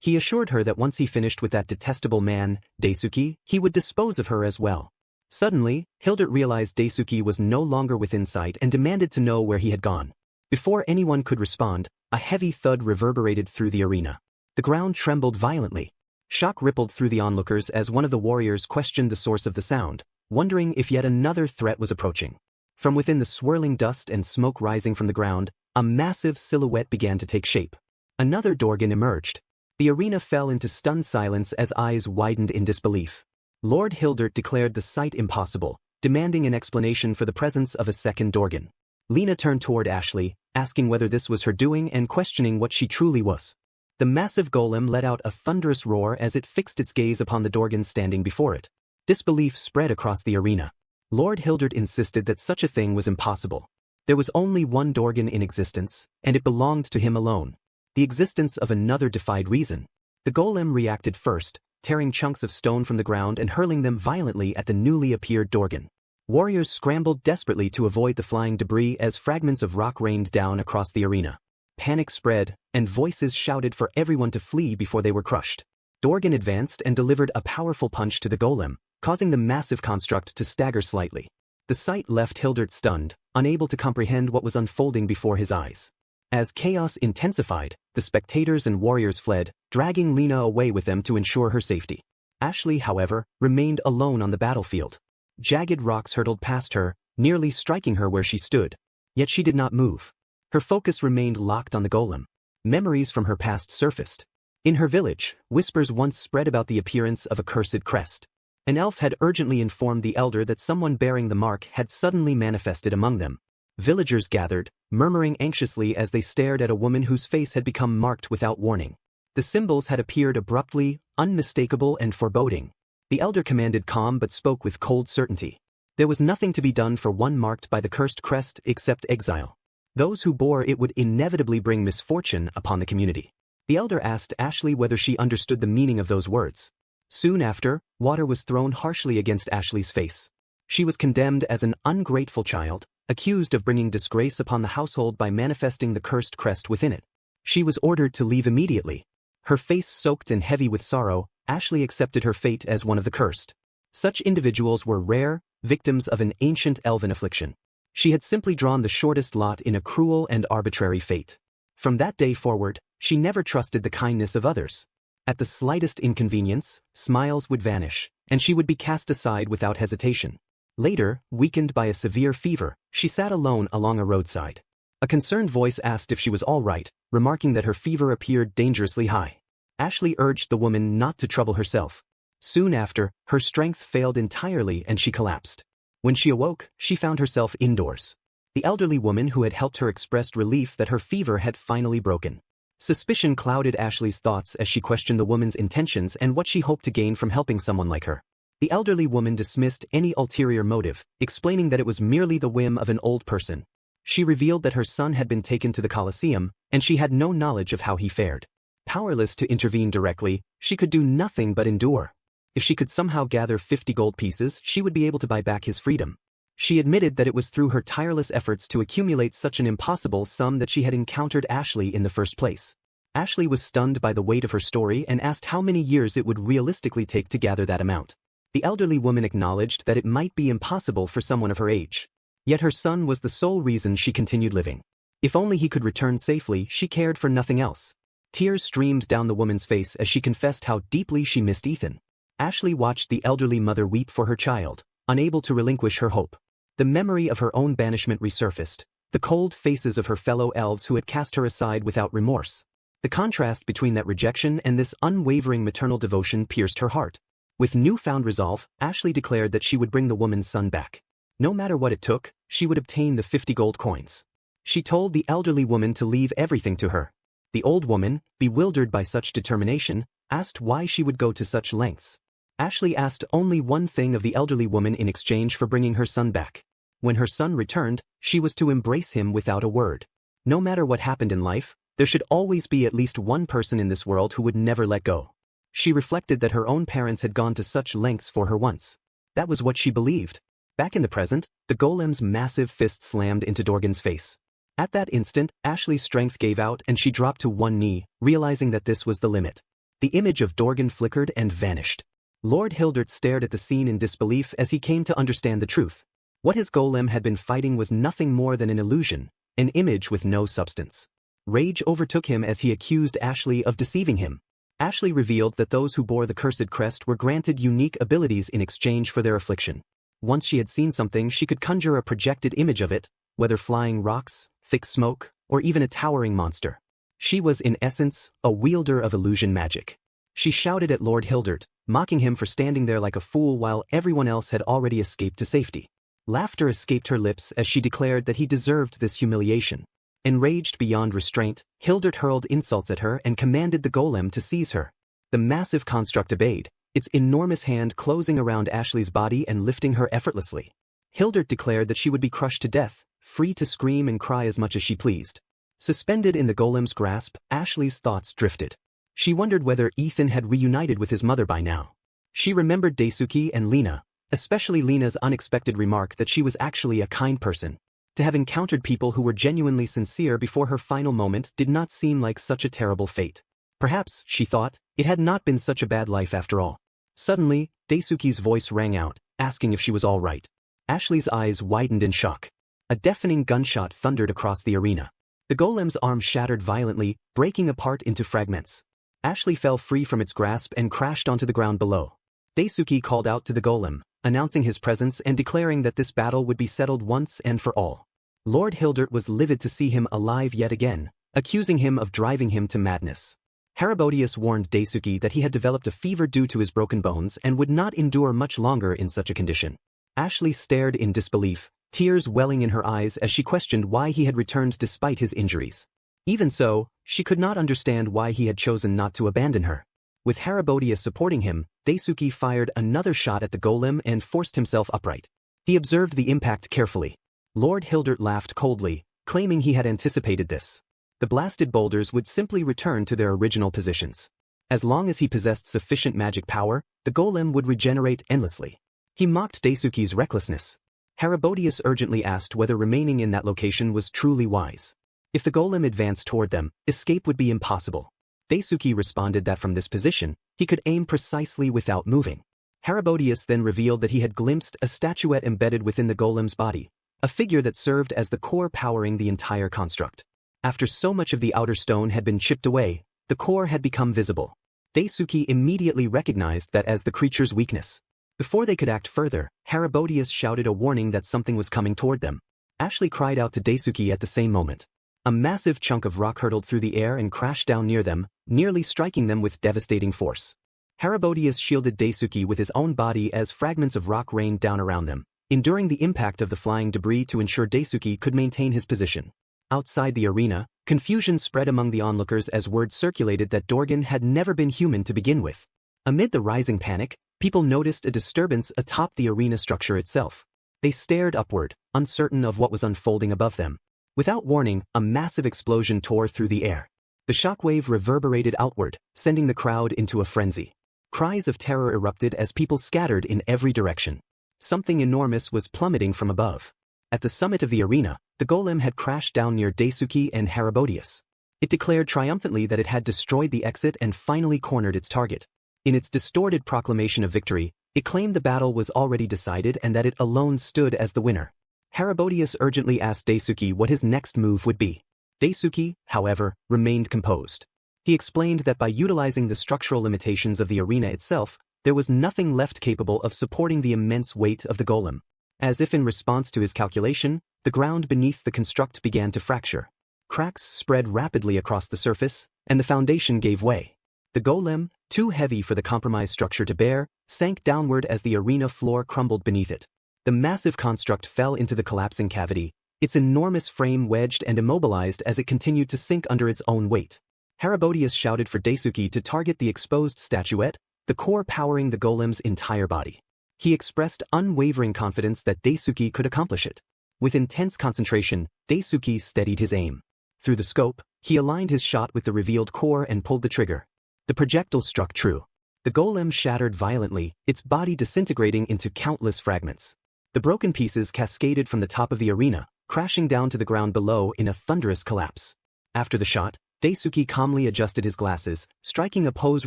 He assured her that once he finished with that detestable man, Daisuke, he would dispose of her as well. Suddenly, Hildert realized Daisuke was no longer within sight and demanded to know where he had gone. Before anyone could respond, a heavy thud reverberated through the arena. The ground trembled violently. Shock rippled through the onlookers as one of the warriors questioned the source of the sound, wondering if yet another threat was approaching. From within the swirling dust and smoke rising from the ground, a massive silhouette began to take shape. Another Dorgan emerged. The arena fell into stunned silence as eyes widened in disbelief. Lord Hildert declared the sight impossible, demanding an explanation for the presence of a second Dorgan. Lena turned toward Ashley, asking whether this was her doing and questioning what she truly was. The massive golem let out a thunderous roar as it fixed its gaze upon the Dorgan standing before it. Disbelief spread across the arena. Lord Hildert insisted that such a thing was impossible. There was only one Dorgan in existence, and it belonged to him alone. The existence of another defied reason. The golem reacted first, tearing chunks of stone from the ground and hurling them violently at the newly appeared Dorgan. Warriors scrambled desperately to avoid the flying debris as fragments of rock rained down across the arena. Panic spread, and voices shouted for everyone to flee before they were crushed. Dorgan advanced and delivered a powerful punch to the golem, causing the massive construct to stagger slightly. The sight left Hildert stunned, unable to comprehend what was unfolding before his eyes. As chaos intensified, the spectators and warriors fled, dragging Lena away with them to ensure her safety. Ashley, however, remained alone on the battlefield. Jagged rocks hurtled past her, nearly striking her where she stood. Yet she did not move. Her focus remained locked on the golem. Memories from her past surfaced. In her village, whispers once spread about the appearance of a cursed crest. An elf had urgently informed the elder that someone bearing the mark had suddenly manifested among them. Villagers gathered, murmuring anxiously as they stared at a woman whose face had become marked without warning. The symbols had appeared abruptly, unmistakable and foreboding. The elder commanded calm but spoke with cold certainty. There was nothing to be done for one marked by the cursed crest except exile. Those who bore it would inevitably bring misfortune upon the community. The elder asked Ashley whether she understood the meaning of those words. Soon after, water was thrown harshly against Ashley's face. She was condemned as an ungrateful child, accused of bringing disgrace upon the household by manifesting the cursed crest within it. She was ordered to leave immediately. Her face soaked and heavy with sorrow, Ashley accepted her fate as one of the cursed. Such individuals were rare, victims of an ancient elven affliction. She had simply drawn the shortest lot in a cruel and arbitrary fate. From that day forward, she never trusted the kindness of others. At the slightest inconvenience, smiles would vanish, and she would be cast aside without hesitation. Later, weakened by a severe fever, she sat alone along a roadside. A concerned voice asked if she was all right, remarking that her fever appeared dangerously high. Ashley urged the woman not to trouble herself. Soon after, her strength failed entirely and she collapsed. When she awoke, she found herself indoors. The elderly woman who had helped her expressed relief that her fever had finally broken. Suspicion clouded Ashley's thoughts as she questioned the woman's intentions and what she hoped to gain from helping someone like her. The elderly woman dismissed any ulterior motive, explaining that it was merely the whim of an old person. She revealed that her son had been taken to the Coliseum, and she had no knowledge of how he fared. Powerless to intervene directly, she could do nothing but endure. If she could somehow gather 50 gold pieces, she would be able to buy back his freedom. She admitted that it was through her tireless efforts to accumulate such an impossible sum that she had encountered Ashley in the first place. Ashley was stunned by the weight of her story and asked how many years it would realistically take to gather that amount. The elderly woman acknowledged that it might be impossible for someone of her age. Yet her son was the sole reason she continued living. If only he could return safely, she cared for nothing else. Tears streamed down the woman's face as she confessed how deeply she missed Ethan. Ashley watched the elderly mother weep for her child, unable to relinquish her hope. The memory of her own banishment resurfaced, the cold faces of her fellow elves who had cast her aside without remorse. The contrast between that rejection and this unwavering maternal devotion pierced her heart. With newfound resolve, Ashley declared that she would bring the woman's son back. No matter what it took, she would obtain the 50 gold coins. She told the elderly woman to leave everything to her. The old woman, bewildered by such determination, asked why she would go to such lengths. Ashley asked only one thing of the elderly woman in exchange for bringing her son back. When her son returned, she was to embrace him without a word. No matter what happened in life, there should always be at least one person in this world who would never let go. She reflected that her own parents had gone to such lengths for her once. That was what she believed. Back in the present, the golem's massive fist slammed into Dorgan's face. At that instant, Ashley's strength gave out and she dropped to one knee, realizing that this was the limit. The image of Dorgan flickered and vanished. Lord Hildert stared at the scene in disbelief as he came to understand the truth. What his golem had been fighting was nothing more than an illusion, an image with no substance. Rage overtook him as he accused Ashley of deceiving him. Ashley revealed that those who bore the cursed crest were granted unique abilities in exchange for their affliction. Once she had seen something, she could conjure a projected image of it, whether flying rocks, thick smoke, or even a towering monster. She was in essence a wielder of illusion magic. She shouted at Lord Hildert, mocking him for standing there like a fool while everyone else had already escaped to safety. Laughter escaped her lips as she declared that he deserved this humiliation. Enraged beyond restraint, Hildert hurled insults at her and commanded the golem to seize her. The massive construct obeyed, its enormous hand closing around Ashley's body and lifting her effortlessly. Hildert declared that she would be crushed to death, free to scream and cry as much as she pleased. Suspended in the golem's grasp, Ashley's thoughts drifted. She wondered whether Ethan had reunited with his mother by now. She remembered Daisuke and Lena, especially Lena's unexpected remark that she was actually a kind person. To have encountered people who were genuinely sincere before her final moment did not seem like such a terrible fate. Perhaps, she thought, it had not been such a bad life after all. Suddenly, Daisuke's voice rang out, asking if she was all right. Ashley's eyes widened in shock. A deafening gunshot thundered across the arena. The golem's arm shattered violently, breaking apart into fragments. Ashley fell free from its grasp and crashed onto the ground below. Daisuke called out to the golem, announcing his presence and declaring that this battle would be settled once and for all. Lord Hildert was livid to see him alive yet again, accusing him of driving him to madness. Heribodius warned Daisuke that he had developed a fever due to his broken bones and would not endure much longer in such a condition. Ashley stared in disbelief, tears welling in her eyes as she questioned why he had returned despite his injuries. Even so, she could not understand why he had chosen not to abandon her. With Heribodius supporting him, Daisuke fired another shot at the golem and forced himself upright. He observed the impact carefully. Lord Hildert laughed coldly, claiming he had anticipated this. The blasted boulders would simply return to their original positions. As long as he possessed sufficient magic power, the golem would regenerate endlessly. He mocked Daisuke's recklessness. Heribodius urgently asked whether remaining in that location was truly wise. If the golem advanced toward them, escape would be impossible. Daisuke responded that from this position, he could aim precisely without moving. Heribodius then revealed that he had glimpsed a statuette embedded within the golem's body, a figure that served as the core powering the entire construct. After so much of the outer stone had been chipped away, the core had become visible. Daisuke immediately recognized that as the creature's weakness. Before they could act further, Heribodius shouted a warning that something was coming toward them. Ashley cried out to Daisuke at the same moment. A massive chunk of rock hurtled through the air and crashed down near them, nearly striking them with devastating force. Herodias shielded Daisuke with his own body as fragments of rock rained down around them, enduring the impact of the flying debris to ensure Daisuke could maintain his position. Outside the arena, confusion spread among the onlookers as word circulated that Dorgan had never been human to begin with. Amid the rising panic, people noticed a disturbance atop the arena structure itself. They stared upward, uncertain of what was unfolding above them. Without warning, a massive explosion tore through the air. The shockwave reverberated outward, sending the crowd into a frenzy. Cries of terror erupted as people scattered in every direction. Something enormous was plummeting from above. At the summit of the arena, the golem had crashed down near Daisuke and Herodias. It declared triumphantly that it had destroyed the exit and finally cornered its target. In its distorted proclamation of victory, it claimed the battle was already decided and that it alone stood as the winner. Herodias urgently asked Daisuke what his next move would be. Daisuke, however, remained composed. He explained that by utilizing the structural limitations of the arena itself, there was nothing left capable of supporting the immense weight of the golem. As if in response to his calculation, the ground beneath the construct began to fracture. Cracks spread rapidly across the surface, and the foundation gave way. The golem, too heavy for the compromised structure to bear, sank downward as the arena floor crumbled beneath it. The massive construct fell into the collapsing cavity, its enormous frame wedged and immobilized as it continued to sink under its own weight. Herodias shouted for Daisuke to target the exposed statuette, the core powering the golem's entire body. He expressed unwavering confidence that Daisuke could accomplish it. With intense concentration, Daisuke steadied his aim. Through the scope, he aligned his shot with the revealed core and pulled the trigger. The projectile struck true. The golem shattered violently, its body disintegrating into countless fragments. The broken pieces cascaded from the top of the arena, crashing down to the ground below in a thunderous collapse. After the shot, Daisuke calmly adjusted his glasses, striking a pose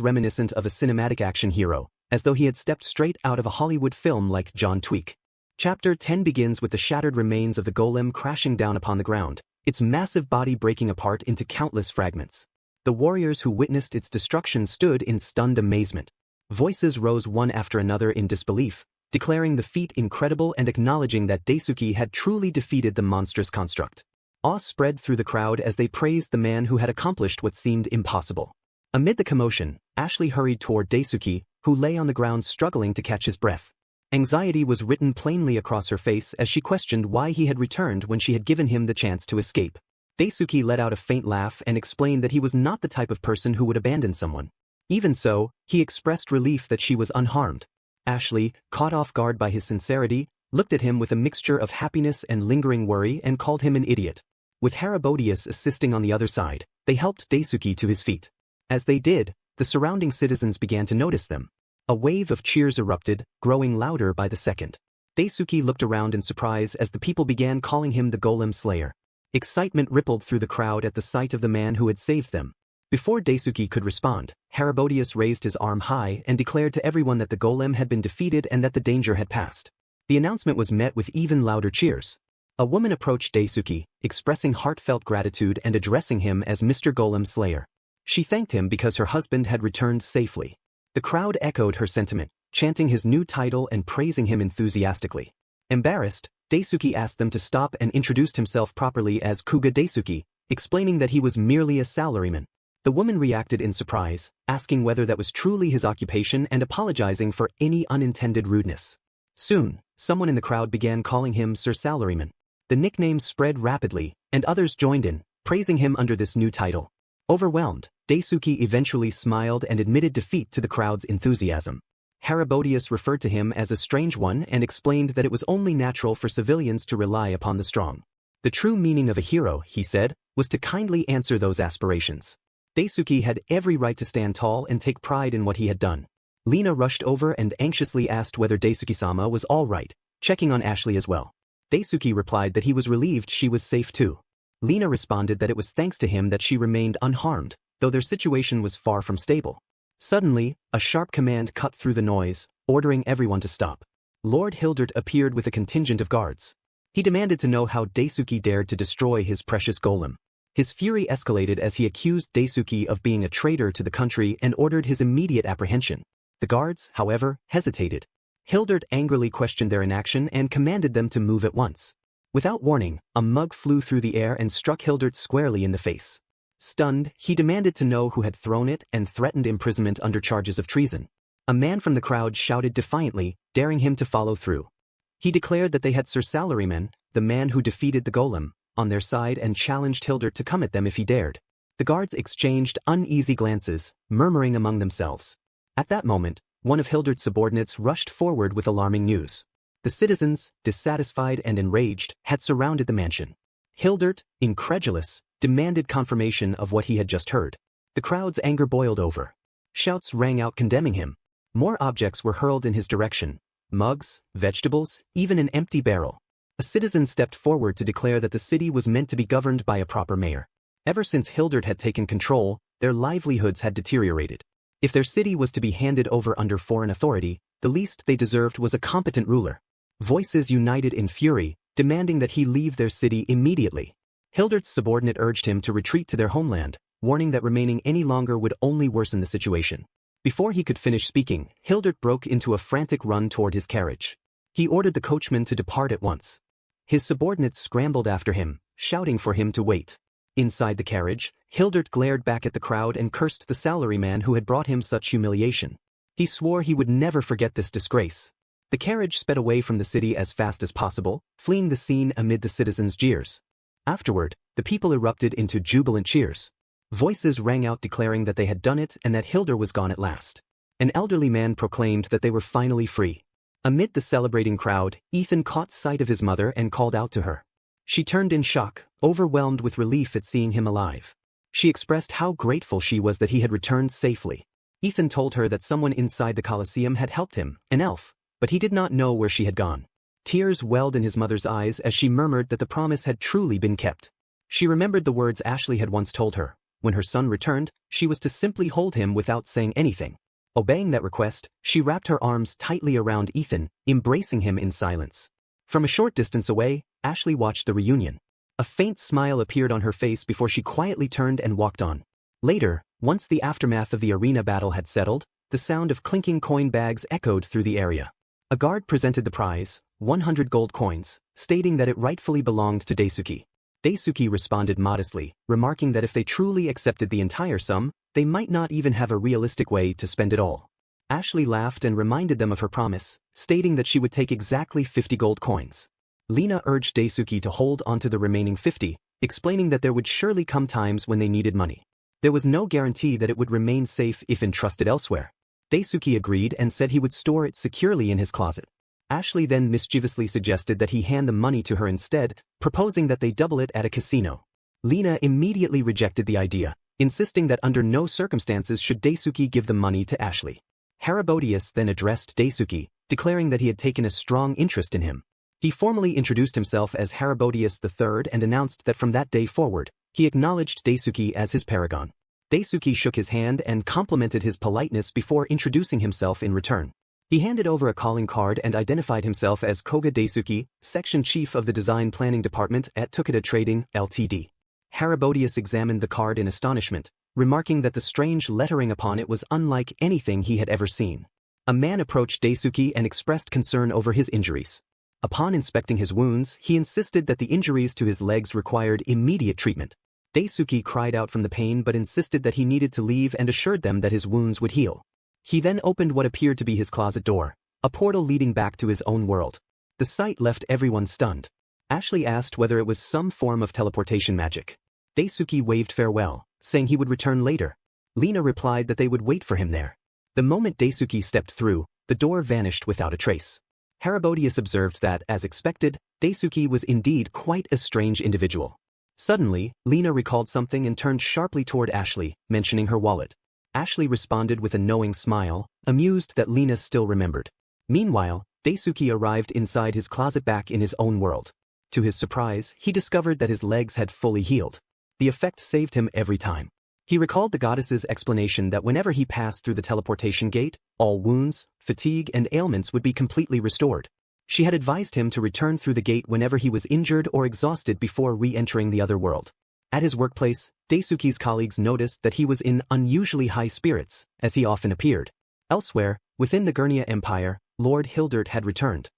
reminiscent of a cinematic action hero, as though he had stepped straight out of a Hollywood film like John Wick. Chapter 10 begins with the shattered remains of the golem crashing down upon the ground, its massive body breaking apart into countless fragments. The warriors who witnessed its destruction stood in stunned amazement. Voices rose one after another in disbelief, declaring the feat incredible and acknowledging that Daisuke had truly defeated the monstrous construct. Awe spread through the crowd as they praised the man who had accomplished what seemed impossible. Amid the commotion, Ashley hurried toward Daisuke, who lay on the ground struggling to catch his breath. Anxiety was written plainly across her face as she questioned why he had returned when she had given him the chance to escape. Daisuke let out a faint laugh and explained that he was not the type of person who would abandon someone. Even so, he expressed relief that she was unharmed. Ashley, caught off guard by his sincerity, looked at him with a mixture of happiness and lingering worry and called him an idiot. With Herodias assisting on the other side, they helped Daisuke to his feet. As they did, the surrounding citizens began to notice them. A wave of cheers erupted, growing louder by the second. Daisuke looked around in surprise as the people began calling him the Golem Slayer. Excitement rippled through the crowd at the sight of the man who had saved them. Before Daisuke could respond, Herodias raised his arm high and declared to everyone that the golem had been defeated and that the danger had passed. The announcement was met with even louder cheers. A woman approached Daisuke, expressing heartfelt gratitude and addressing him as Mr. Golem Slayer. She thanked him because her husband had returned safely. The crowd echoed her sentiment, chanting his new title and praising him enthusiastically. Embarrassed, Daisuke asked them to stop and introduced himself properly as Kuga Daisuke, explaining that he was merely a salaryman. The woman reacted in surprise, asking whether that was truly his occupation and apologizing for any unintended rudeness. Soon, someone in the crowd began calling him Sir Salaryman. The nickname spread rapidly, and others joined in, praising him under this new title. Overwhelmed, Daisuke eventually smiled and admitted defeat to the crowd's enthusiasm. Herodias referred to him as a strange one and explained that it was only natural for civilians to rely upon the strong. The true meaning of a hero, he said, was to kindly answer those aspirations. Daisuke had every right to stand tall and take pride in what he had done. Lena rushed over and anxiously asked whether Daisuke-sama was all right, checking on Ashley as well. Daisuke replied that he was relieved she was safe too. Lena responded that it was thanks to him that she remained unharmed, though their situation was far from stable. Suddenly, a sharp command cut through the noise, ordering everyone to stop. Lord Hildert appeared with a contingent of guards. He demanded to know how Daisuke dared to destroy his precious golem. His fury escalated as he accused Daisuke of being a traitor to the country and ordered his immediate apprehension. The guards, however, hesitated. Hildert angrily questioned their inaction and commanded them to move at once. Without warning, a mug flew through the air and struck Hildert squarely in the face. Stunned, he demanded to know who had thrown it and threatened imprisonment under charges of treason. A man from the crowd shouted defiantly, daring him to follow through. He declared that they had Sir Salaryman, the man who defeated the Golem, on their side and challenged Hildert to come at them if he dared. The guards exchanged uneasy glances, murmuring among themselves. At that moment, one of Hildert's subordinates rushed forward with alarming news. The citizens, dissatisfied and enraged, had surrounded the mansion. Hildert, incredulous, demanded confirmation of what he had just heard. The crowd's anger boiled over. Shouts rang out condemning him. More objects were hurled in his direction. Mugs, vegetables, even an empty barrel. A citizen stepped forward to declare that the city was meant to be governed by a proper mayor. Ever since Hildert had taken control, their livelihoods had deteriorated. If their city was to be handed over under foreign authority, the least they deserved was a competent ruler. Voices united in fury, demanding that he leave their city immediately. Hildert's subordinate urged him to retreat to their homeland, warning that remaining any longer would only worsen the situation. Before he could finish speaking, Hildert broke into a frantic run toward his carriage. He ordered the coachman to depart at once. His subordinates scrambled after him, shouting for him to wait. Inside the carriage, Hildert glared back at the crowd and cursed the salaryman who had brought him such humiliation. He swore he would never forget this disgrace. The carriage sped away from the city as fast as possible, fleeing the scene amid the citizens' jeers. Afterward, the people erupted into jubilant cheers. Voices rang out declaring that they had done it and that Hildert was gone at last. An elderly man proclaimed that they were finally free. Amid the celebrating crowd, Ethan caught sight of his mother and called out to her. She turned in shock, overwhelmed with relief at seeing him alive. She expressed how grateful she was that he had returned safely. Ethan told her that someone inside the Coliseum had helped him, an elf, but he did not know where she had gone. Tears welled in his mother's eyes as she murmured that the promise had truly been kept. She remembered the words Ashley had once told her. When her son returned, she was to simply hold him without saying anything. Obeying that request, she wrapped her arms tightly around Ethan, embracing him in silence. From a short distance away, Ashley watched the reunion. A faint smile appeared on her face before she quietly turned and walked on. Later, once the aftermath of the arena battle had settled, the sound of clinking coin bags echoed through the area. A guard presented the prize, 100 gold coins, stating that it rightfully belonged to Daisuke. Daisuke responded modestly, remarking that if they truly accepted the entire sum, they might not even have a realistic way to spend it all. Ashley laughed and reminded them of her promise, stating that she would take exactly 50 gold coins. Lena urged Daisuke to hold onto the remaining 50, explaining that there would surely come times when they needed money. There was no guarantee that it would remain safe if entrusted elsewhere. Daisuke agreed and said he would store it securely in his closet. Ashley then mischievously suggested that he hand the money to her instead, proposing that they double it at a casino. Lena immediately rejected the idea, insisting that under no circumstances should Daisuke give the money to Ashley. Haribodius then addressed Daisuke, declaring that he had taken a strong interest in him. He formally introduced himself as Haribodius III and announced that from that day forward, he acknowledged Daisuke as his paragon. Daisuke shook his hand and complimented his politeness before introducing himself in return. He handed over a calling card and identified himself as Koga Daisuke, Section Chief of the Design Planning Department at Tukita Trading, Ltd. Haribodius examined the card in astonishment, remarking that the strange lettering upon it was unlike anything he had ever seen. A man approached Daisuke and expressed concern over his injuries. Upon inspecting his wounds, he insisted that the injuries to his legs required immediate treatment. Daisuke cried out from the pain but insisted that he needed to leave and assured them that his wounds would heal. He then opened what appeared to be his closet door, a portal leading back to his own world. The sight left everyone stunned. Ashley asked whether it was some form of teleportation magic. Daisuke waved farewell, saying he would return later. Lena replied that they would wait for him there. The moment Daisuke stepped through, the door vanished without a trace. Haribodius observed that, as expected, Daisuke was indeed quite a strange individual. Suddenly, Lena recalled something and turned sharply toward Ashley, mentioning her wallet. Ashley responded with a knowing smile, amused that Lena still remembered. Meanwhile, Daisuke arrived inside his closet back in his own world. To his surprise, he discovered that his legs had fully healed. The effect saved him every time. He recalled the goddess's explanation that whenever he passed through the teleportation gate, all wounds, fatigue and ailments would be completely restored. She had advised him to return through the gate whenever he was injured or exhausted before re-entering the other world. At his workplace, Daisuke's colleagues noticed that he was in unusually high spirits, as he often appeared. Elsewhere, within the Gurnia Empire, Lord Hildert had returned.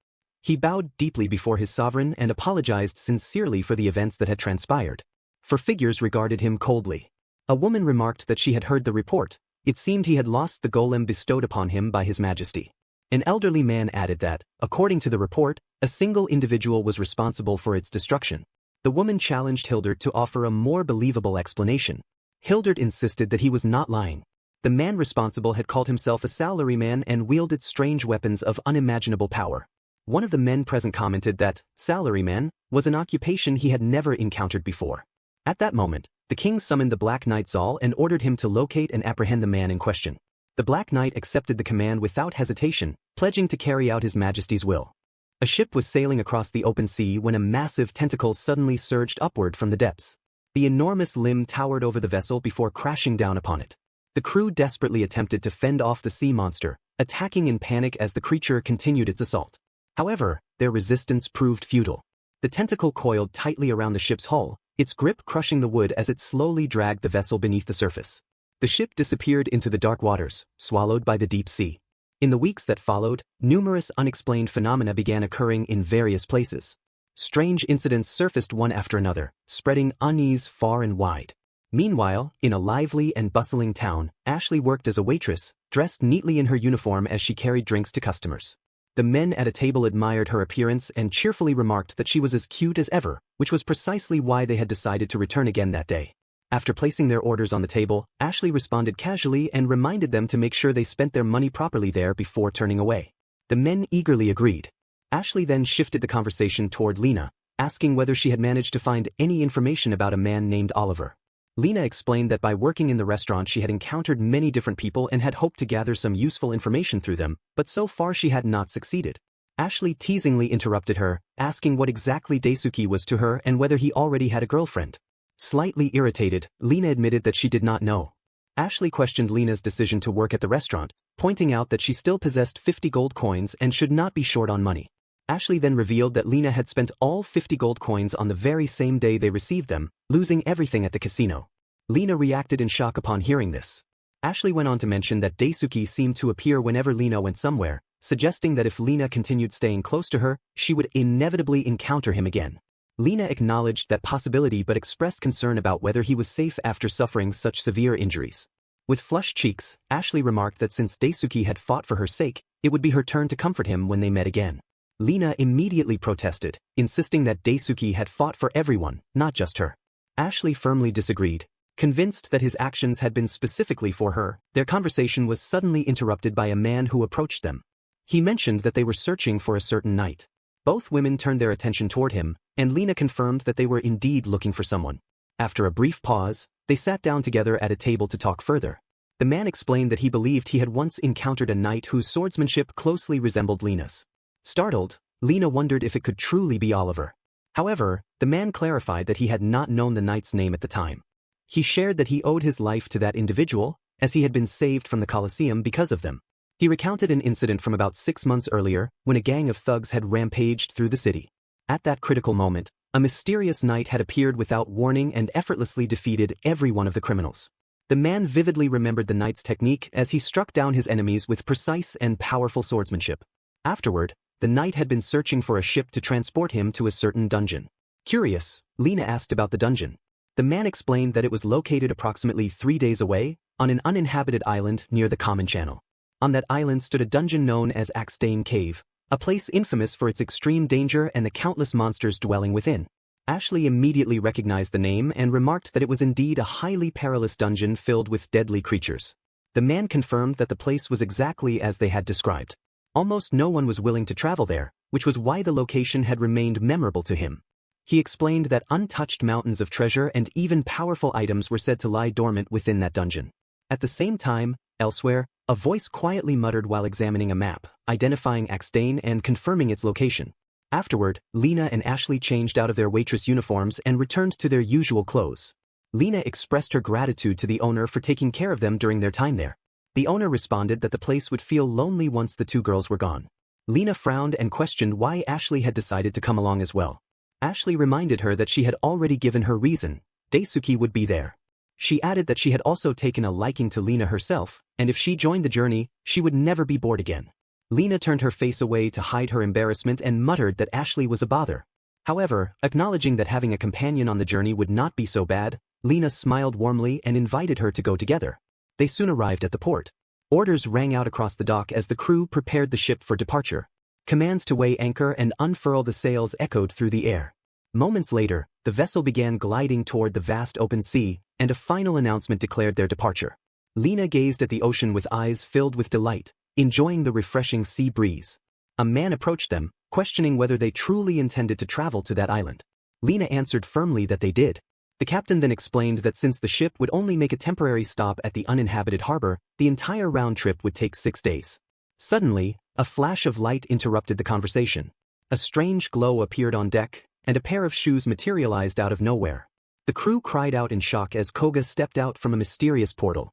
He bowed deeply before his sovereign and apologized sincerely for the events that had transpired. For figures regarded him coldly. A woman remarked that she had heard the report. It seemed he had lost the golem bestowed upon him by His Majesty. An elderly man added that, according to the report, a single individual was responsible for its destruction. The woman challenged Hildert to offer a more believable explanation. Hildert insisted that he was not lying. The man responsible had called himself a salaryman and wielded strange weapons of unimaginable power. One of the men present commented that salaryman was an occupation he had never encountered before. At that moment, the king summoned the Black Knight Zal and ordered him to locate and apprehend the man in question. The Black Knight accepted the command without hesitation, pledging to carry out His Majesty's will. A ship was sailing across the open sea when a massive tentacle suddenly surged upward from the depths. The enormous limb towered over the vessel before crashing down upon it. The crew desperately attempted to fend off the sea monster, attacking in panic as the creature continued its assault. However, their resistance proved futile. The tentacle coiled tightly around the ship's hull, its grip crushing the wood as it slowly dragged the vessel beneath the surface. The ship disappeared into the dark waters, swallowed by the deep sea. In the weeks that followed, numerous unexplained phenomena began occurring in various places. Strange incidents surfaced one after another, spreading unease far and wide. Meanwhile, in a lively and bustling town, Ashley worked as a waitress, dressed neatly in her uniform as she carried drinks to customers. The men at a table admired her appearance and cheerfully remarked that she was as cute as ever, which was precisely why they had decided to return again that day. After placing their orders on the table, Ashley responded casually and reminded them to make sure they spent their money properly there before turning away. The men eagerly agreed. Ashley then shifted the conversation toward Lena, asking whether she had managed to find any information about a man named Oliver. Lena explained that by working in the restaurant she had encountered many different people and had hoped to gather some useful information through them, but so far she had not succeeded. Ashley teasingly interrupted her, asking what exactly Daisuke was to her and whether he already had a girlfriend. Slightly irritated, Lena admitted that she did not know. Ashley questioned Lena's decision to work at the restaurant, pointing out that she still possessed 50 gold coins and should not be short on money. Ashley then revealed that Lena had spent all 50 gold coins on the very same day they received them, losing everything at the casino. Lena reacted in shock upon hearing this. Ashley went on to mention that Daisuke seemed to appear whenever Lena went somewhere, suggesting that if Lena continued staying close to her, she would inevitably encounter him again. Lena acknowledged that possibility but expressed concern about whether he was safe after suffering such severe injuries. With flushed cheeks, Ashley remarked that since Daisuke had fought for her sake, it would be her turn to comfort him when they met again. Lena immediately protested, insisting that Daisuke had fought for everyone, not just her. Ashley firmly disagreed. Convinced that his actions had been specifically for her, their conversation was suddenly interrupted by a man who approached them. He mentioned that they were searching for a certain knight. Both women turned their attention toward him, and Lena confirmed that they were indeed looking for someone. After a brief pause, they sat down together at a table to talk further. The man explained that he believed he had once encountered a knight whose swordsmanship closely resembled Lena's. Startled, Lena wondered if it could truly be Oliver. However, the man clarified that he had not known the knight's name at the time. He shared that he owed his life to that individual, as he had been saved from the Coliseum because of them. He recounted an incident from about 6 months earlier, when a gang of thugs had rampaged through the city. At that critical moment, a mysterious knight had appeared without warning and effortlessly defeated every one of the criminals. The man vividly remembered the knight's technique as he struck down his enemies with precise and powerful swordsmanship. Afterward, the knight had been searching for a ship to transport him to a certain dungeon. Curious, Lena asked about the dungeon. The man explained that it was located approximately 3 days away, on an uninhabited island near the Common Channel. On that island stood a dungeon known as Axane Cave, a place infamous for its extreme danger and the countless monsters dwelling within. Ashley immediately recognized the name and remarked that it was indeed a highly perilous dungeon filled with deadly creatures. The man confirmed that the place was exactly as they had described. Almost no one was willing to travel there, which was why the location had remained memorable to him. He explained that untouched mountains of treasure and even powerful items were said to lie dormant within that dungeon. At the same time, elsewhere, a voice quietly muttered while examining a map, identifying Axane and confirming its location. Afterward, Lena and Ashley changed out of their waitress uniforms and returned to their usual clothes. Lena expressed her gratitude to the owner for taking care of them during their time there. The owner responded that the place would feel lonely once the two girls were gone. Lena frowned and questioned why Ashley had decided to come along as well. Ashley reminded her that she had already given her reason. Daisuke would be there. She added that she had also taken a liking to Lena herself, and if she joined the journey, she would never be bored again. Lena turned her face away to hide her embarrassment and muttered that Ashley was a bother. However, acknowledging that having a companion on the journey would not be so bad, Lena smiled warmly and invited her to go together. They soon arrived at the port. Orders rang out across the dock as the crew prepared the ship for departure. Commands to weigh anchor and unfurl the sails echoed through the air. Moments later, the vessel began gliding toward the vast open sea, and a final announcement declared their departure. Lena gazed at the ocean with eyes filled with delight, enjoying the refreshing sea breeze. A man approached them, questioning whether they truly intended to travel to that island. Lena answered firmly that they did. The captain then explained that since the ship would only make a temporary stop at the uninhabited harbor, the entire round trip would take 6 days. Suddenly, a flash of light interrupted the conversation. A strange glow appeared on deck, and a pair of shoes materialized out of nowhere. The crew cried out in shock as Koga stepped out from a mysterious portal.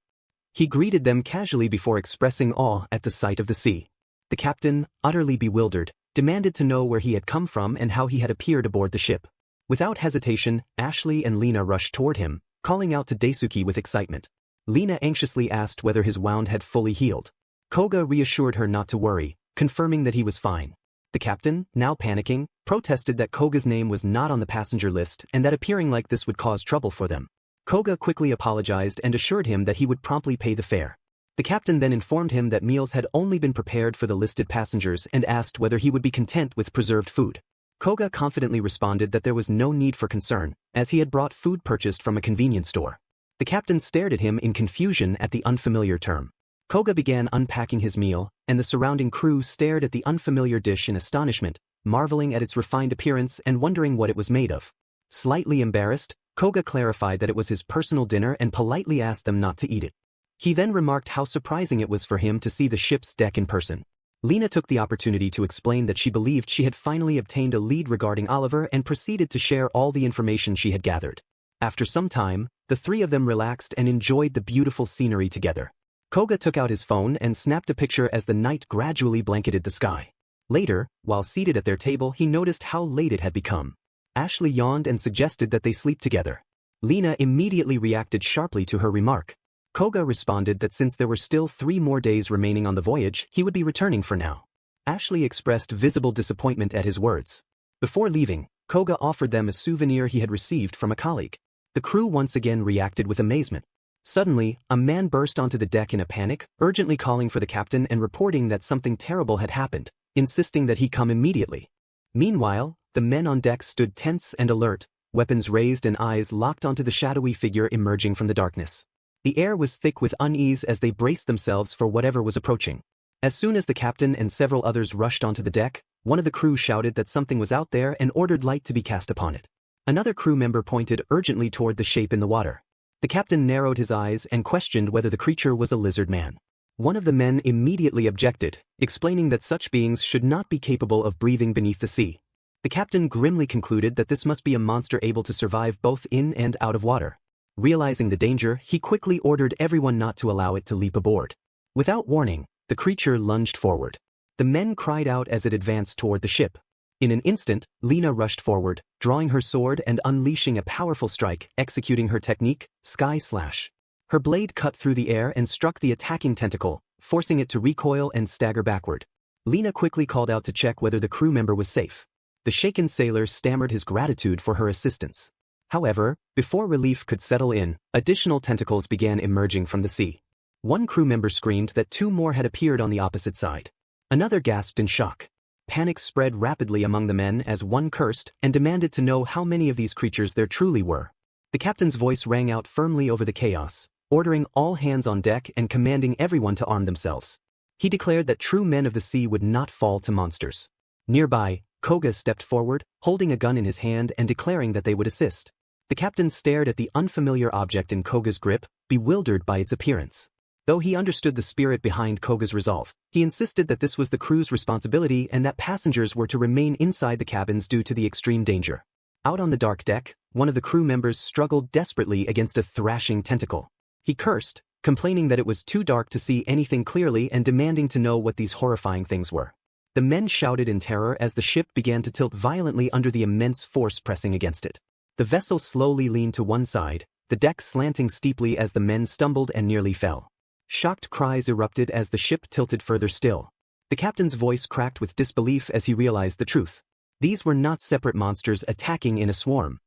He greeted them casually before expressing awe at the sight of the sea. The captain, utterly bewildered, demanded to know where he had come from and how he had appeared aboard the ship. Without hesitation, Ashley and Lena rushed toward him, calling out to Daisuke with excitement. Lena anxiously asked whether his wound had fully healed. Koga reassured her not to worry, confirming that he was fine. The captain, now panicking, protested that Koga's name was not on the passenger list and that appearing like this would cause trouble for them. Koga quickly apologized and assured him that he would promptly pay the fare. The captain then informed him that meals had only been prepared for the listed passengers and asked whether he would be content with preserved food. Koga confidently responded that there was no need for concern, as he had brought food purchased from a convenience store. The captain stared at him in confusion at the unfamiliar term. Koga began unpacking his meal, and the surrounding crew stared at the unfamiliar dish in astonishment, marveling at its refined appearance and wondering what it was made of. Slightly embarrassed, Koga clarified that it was his personal dinner and politely asked them not to eat it. He then remarked how surprising it was for him to see the ship's deck in person. Lena took the opportunity to explain that she believed she had finally obtained a lead regarding Oliver and proceeded to share all the information she had gathered. After some time, the three of them relaxed and enjoyed the beautiful scenery together. Koga took out his phone and snapped a picture as the night gradually blanketed the sky. Later, while seated at their table, he noticed how late it had become. Ashley yawned and suggested that they sleep together. Lena immediately reacted sharply to her remark. Koga responded that since there were still 3 more days remaining on the voyage, he would be returning for now. Ashley expressed visible disappointment at his words. Before leaving, Koga offered them a souvenir he had received from a colleague. The crew once again reacted with amazement. Suddenly, a man burst onto the deck in a panic, urgently calling for the captain and reporting that something terrible had happened, insisting that he come immediately. Meanwhile, the men on deck stood tense and alert, weapons raised and eyes locked onto the shadowy figure emerging from the darkness. The air was thick with unease as they braced themselves for whatever was approaching. As soon as the captain and several others rushed onto the deck, one of the crew shouted that something was out there and ordered light to be cast upon it. Another crew member pointed urgently toward the shape in the water. The captain narrowed his eyes and questioned whether the creature was a lizard man. One of the men immediately objected, explaining that such beings should not be capable of breathing beneath the sea. The captain grimly concluded that this must be a monster able to survive both in and out of water. Realizing the danger, he quickly ordered everyone not to allow it to leap aboard. Without warning, the creature lunged forward. The men cried out as it advanced toward the ship. In an instant, Lena rushed forward, drawing her sword and unleashing a powerful strike, executing her technique, Sky Slash. Her blade cut through the air and struck the attacking tentacle, forcing it to recoil and stagger backward. Lena quickly called out to check whether the crew member was safe. The shaken sailor stammered his gratitude for her assistance. However, before relief could settle in, additional tentacles began emerging from the sea. One crew member screamed that 2 more had appeared on the opposite side. Another gasped in shock. Panic spread rapidly among the men as one cursed and demanded to know how many of these creatures there truly were. The captain's voice rang out firmly over the chaos, ordering all hands on deck and commanding everyone to arm themselves. He declared that true men of the sea would not fall to monsters. Nearby, Koga stepped forward, holding a gun in his hand and declaring that they would assist. The captain stared at the unfamiliar object in Koga's grip, bewildered by its appearance. Though he understood the spirit behind Koga's resolve, he insisted that this was the crew's responsibility and that passengers were to remain inside the cabins due to the extreme danger. Out on the dark deck, one of the crew members struggled desperately against a thrashing tentacle. He cursed, complaining that it was too dark to see anything clearly and demanding to know what these horrifying things were. The men shouted in terror as the ship began to tilt violently under the immense force pressing against it. The vessel slowly leaned to one side, the deck slanting steeply as the men stumbled and nearly fell. Shocked cries erupted as the ship tilted further still. The captain's voice cracked with disbelief as he realized the truth. These were not separate monsters attacking in a swarm.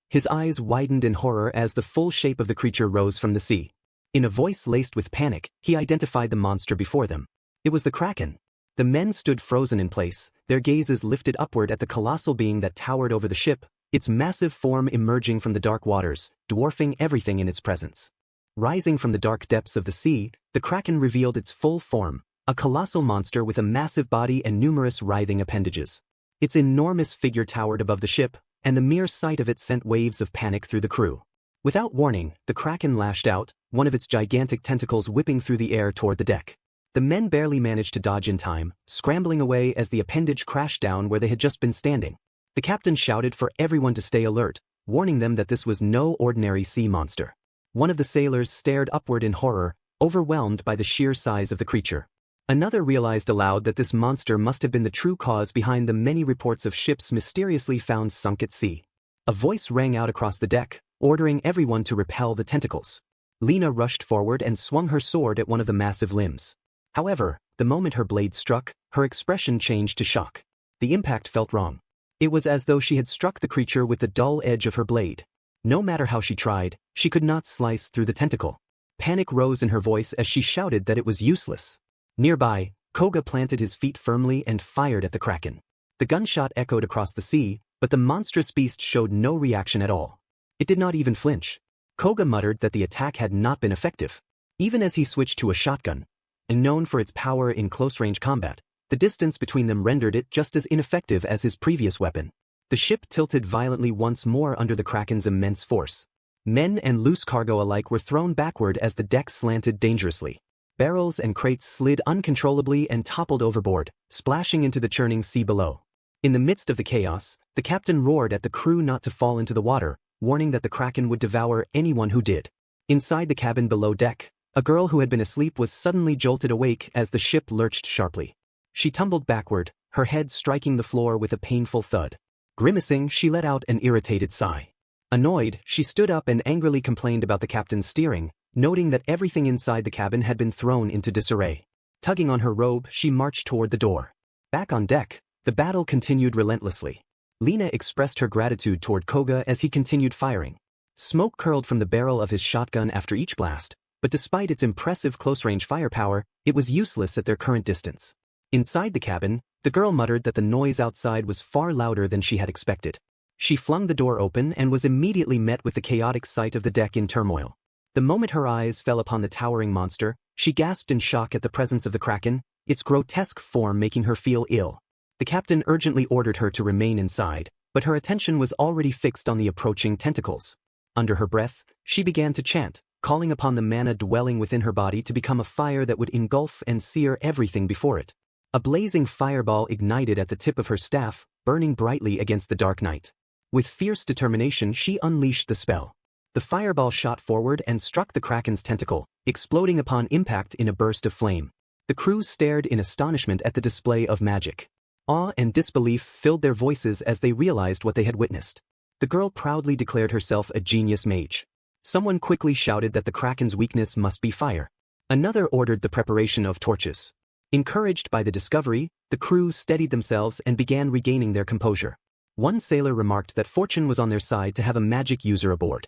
His eyes widened in horror as the full shape of the creature rose from the sea. In a voice laced with panic, he identified the monster before them. It was the Kraken. The men stood frozen in place, their gazes lifted upward at the colossal being that towered over the ship, its massive form emerging from the dark waters, dwarfing everything in its presence. Rising from the dark depths of the sea, the Kraken revealed its full form, a colossal monster with a massive body and numerous writhing appendages. Its enormous figure towered above the ship, and the mere sight of it sent waves of panic through the crew. Without warning, the Kraken lashed out, one of its gigantic tentacles whipping through the air toward the deck. The men barely managed to dodge in time, scrambling away as the appendage crashed down where they had just been standing. The captain shouted for everyone to stay alert, warning them that this was no ordinary sea monster. One of the sailors stared upward in horror, overwhelmed by the sheer size of the creature. Another realized aloud that this monster must have been the true cause behind the many reports of ships mysteriously found sunk at sea. A voice rang out across the deck, ordering everyone to repel the tentacles. Lena rushed forward and swung her sword at one of the massive limbs. However, the moment her blade struck, her expression changed to shock. The impact felt wrong. It was as though she had struck the creature with the dull edge of her blade. No matter how she tried, she could not slice through the tentacle. Panic rose in her voice as she shouted that it was useless. Nearby, Koga planted his feet firmly and fired at the Kraken. The gunshot echoed across the sea, but the monstrous beast showed no reaction at all. It did not even flinch. Koga muttered that the attack had not been effective. Even as he switched to a shotgun, and known for its power in close-range combat, the distance between them rendered it just as ineffective as his previous weapon. The ship tilted violently once more under the Kraken's immense force. Men and loose cargo alike were thrown backward as the deck slanted dangerously. Barrels and crates slid uncontrollably and toppled overboard, splashing into the churning sea below. In the midst of the chaos, the captain roared at the crew not to fall into the water, warning that the Kraken would devour anyone who did. Inside the cabin below deck, a girl who had been asleep was suddenly jolted awake as the ship lurched sharply. She tumbled backward, her head striking the floor with a painful thud. Grimacing, she let out an irritated sigh. Annoyed, she stood up and angrily complained about the captain's steering, noting that everything inside the cabin had been thrown into disarray. Tugging on her robe, she marched toward the door. Back on deck, the battle continued relentlessly. Lena expressed her gratitude toward Koga as he continued firing. Smoke curled from the barrel of his shotgun after each blast, but despite its impressive close-range firepower, it was useless at their current distance. Inside the cabin, the girl muttered that the noise outside was far louder than she had expected. She flung the door open and was immediately met with the chaotic sight of the deck in turmoil. The moment her eyes fell upon the towering monster, she gasped in shock at the presence of the Kraken, its grotesque form making her feel ill. The captain urgently ordered her to remain inside, but her attention was already fixed on the approaching tentacles. Under her breath, she began to chant, calling upon the mana dwelling within her body to become a fire that would engulf and sear everything before it. A blazing fireball ignited at the tip of her staff, burning brightly against the dark night. With fierce determination, she unleashed the spell. The fireball shot forward and struck the Kraken's tentacle, exploding upon impact in a burst of flame. The crew stared in astonishment at the display of magic. Awe and disbelief filled their voices as they realized what they had witnessed. The girl proudly declared herself a genius mage. Someone quickly shouted that the Kraken's weakness must be fire. Another ordered the preparation of torches. Encouraged by the discovery, the crew steadied themselves and began regaining their composure. One sailor remarked that fortune was on their side to have a magic user aboard.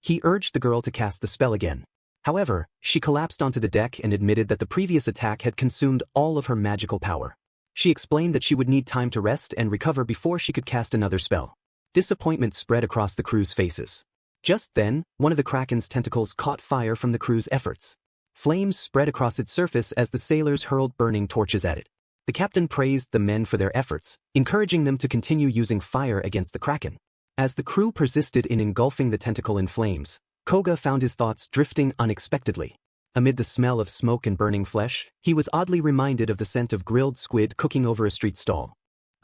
He urged the girl to cast the spell again. However, she collapsed onto the deck and admitted that the previous attack had consumed all of her magical power. She explained that she would need time to rest and recover before she could cast another spell. Disappointment spread across the crew's faces. Just then, one of the Kraken's tentacles caught fire from the crew's efforts. Flames spread across its surface as the sailors hurled burning torches at it. The captain praised the men for their efforts, encouraging them to continue using fire against the Kraken. As the crew persisted in engulfing the tentacle in flames, Koga found his thoughts drifting unexpectedly. Amid the smell of smoke and burning flesh, he was oddly reminded of the scent of grilled squid cooking over a street stall.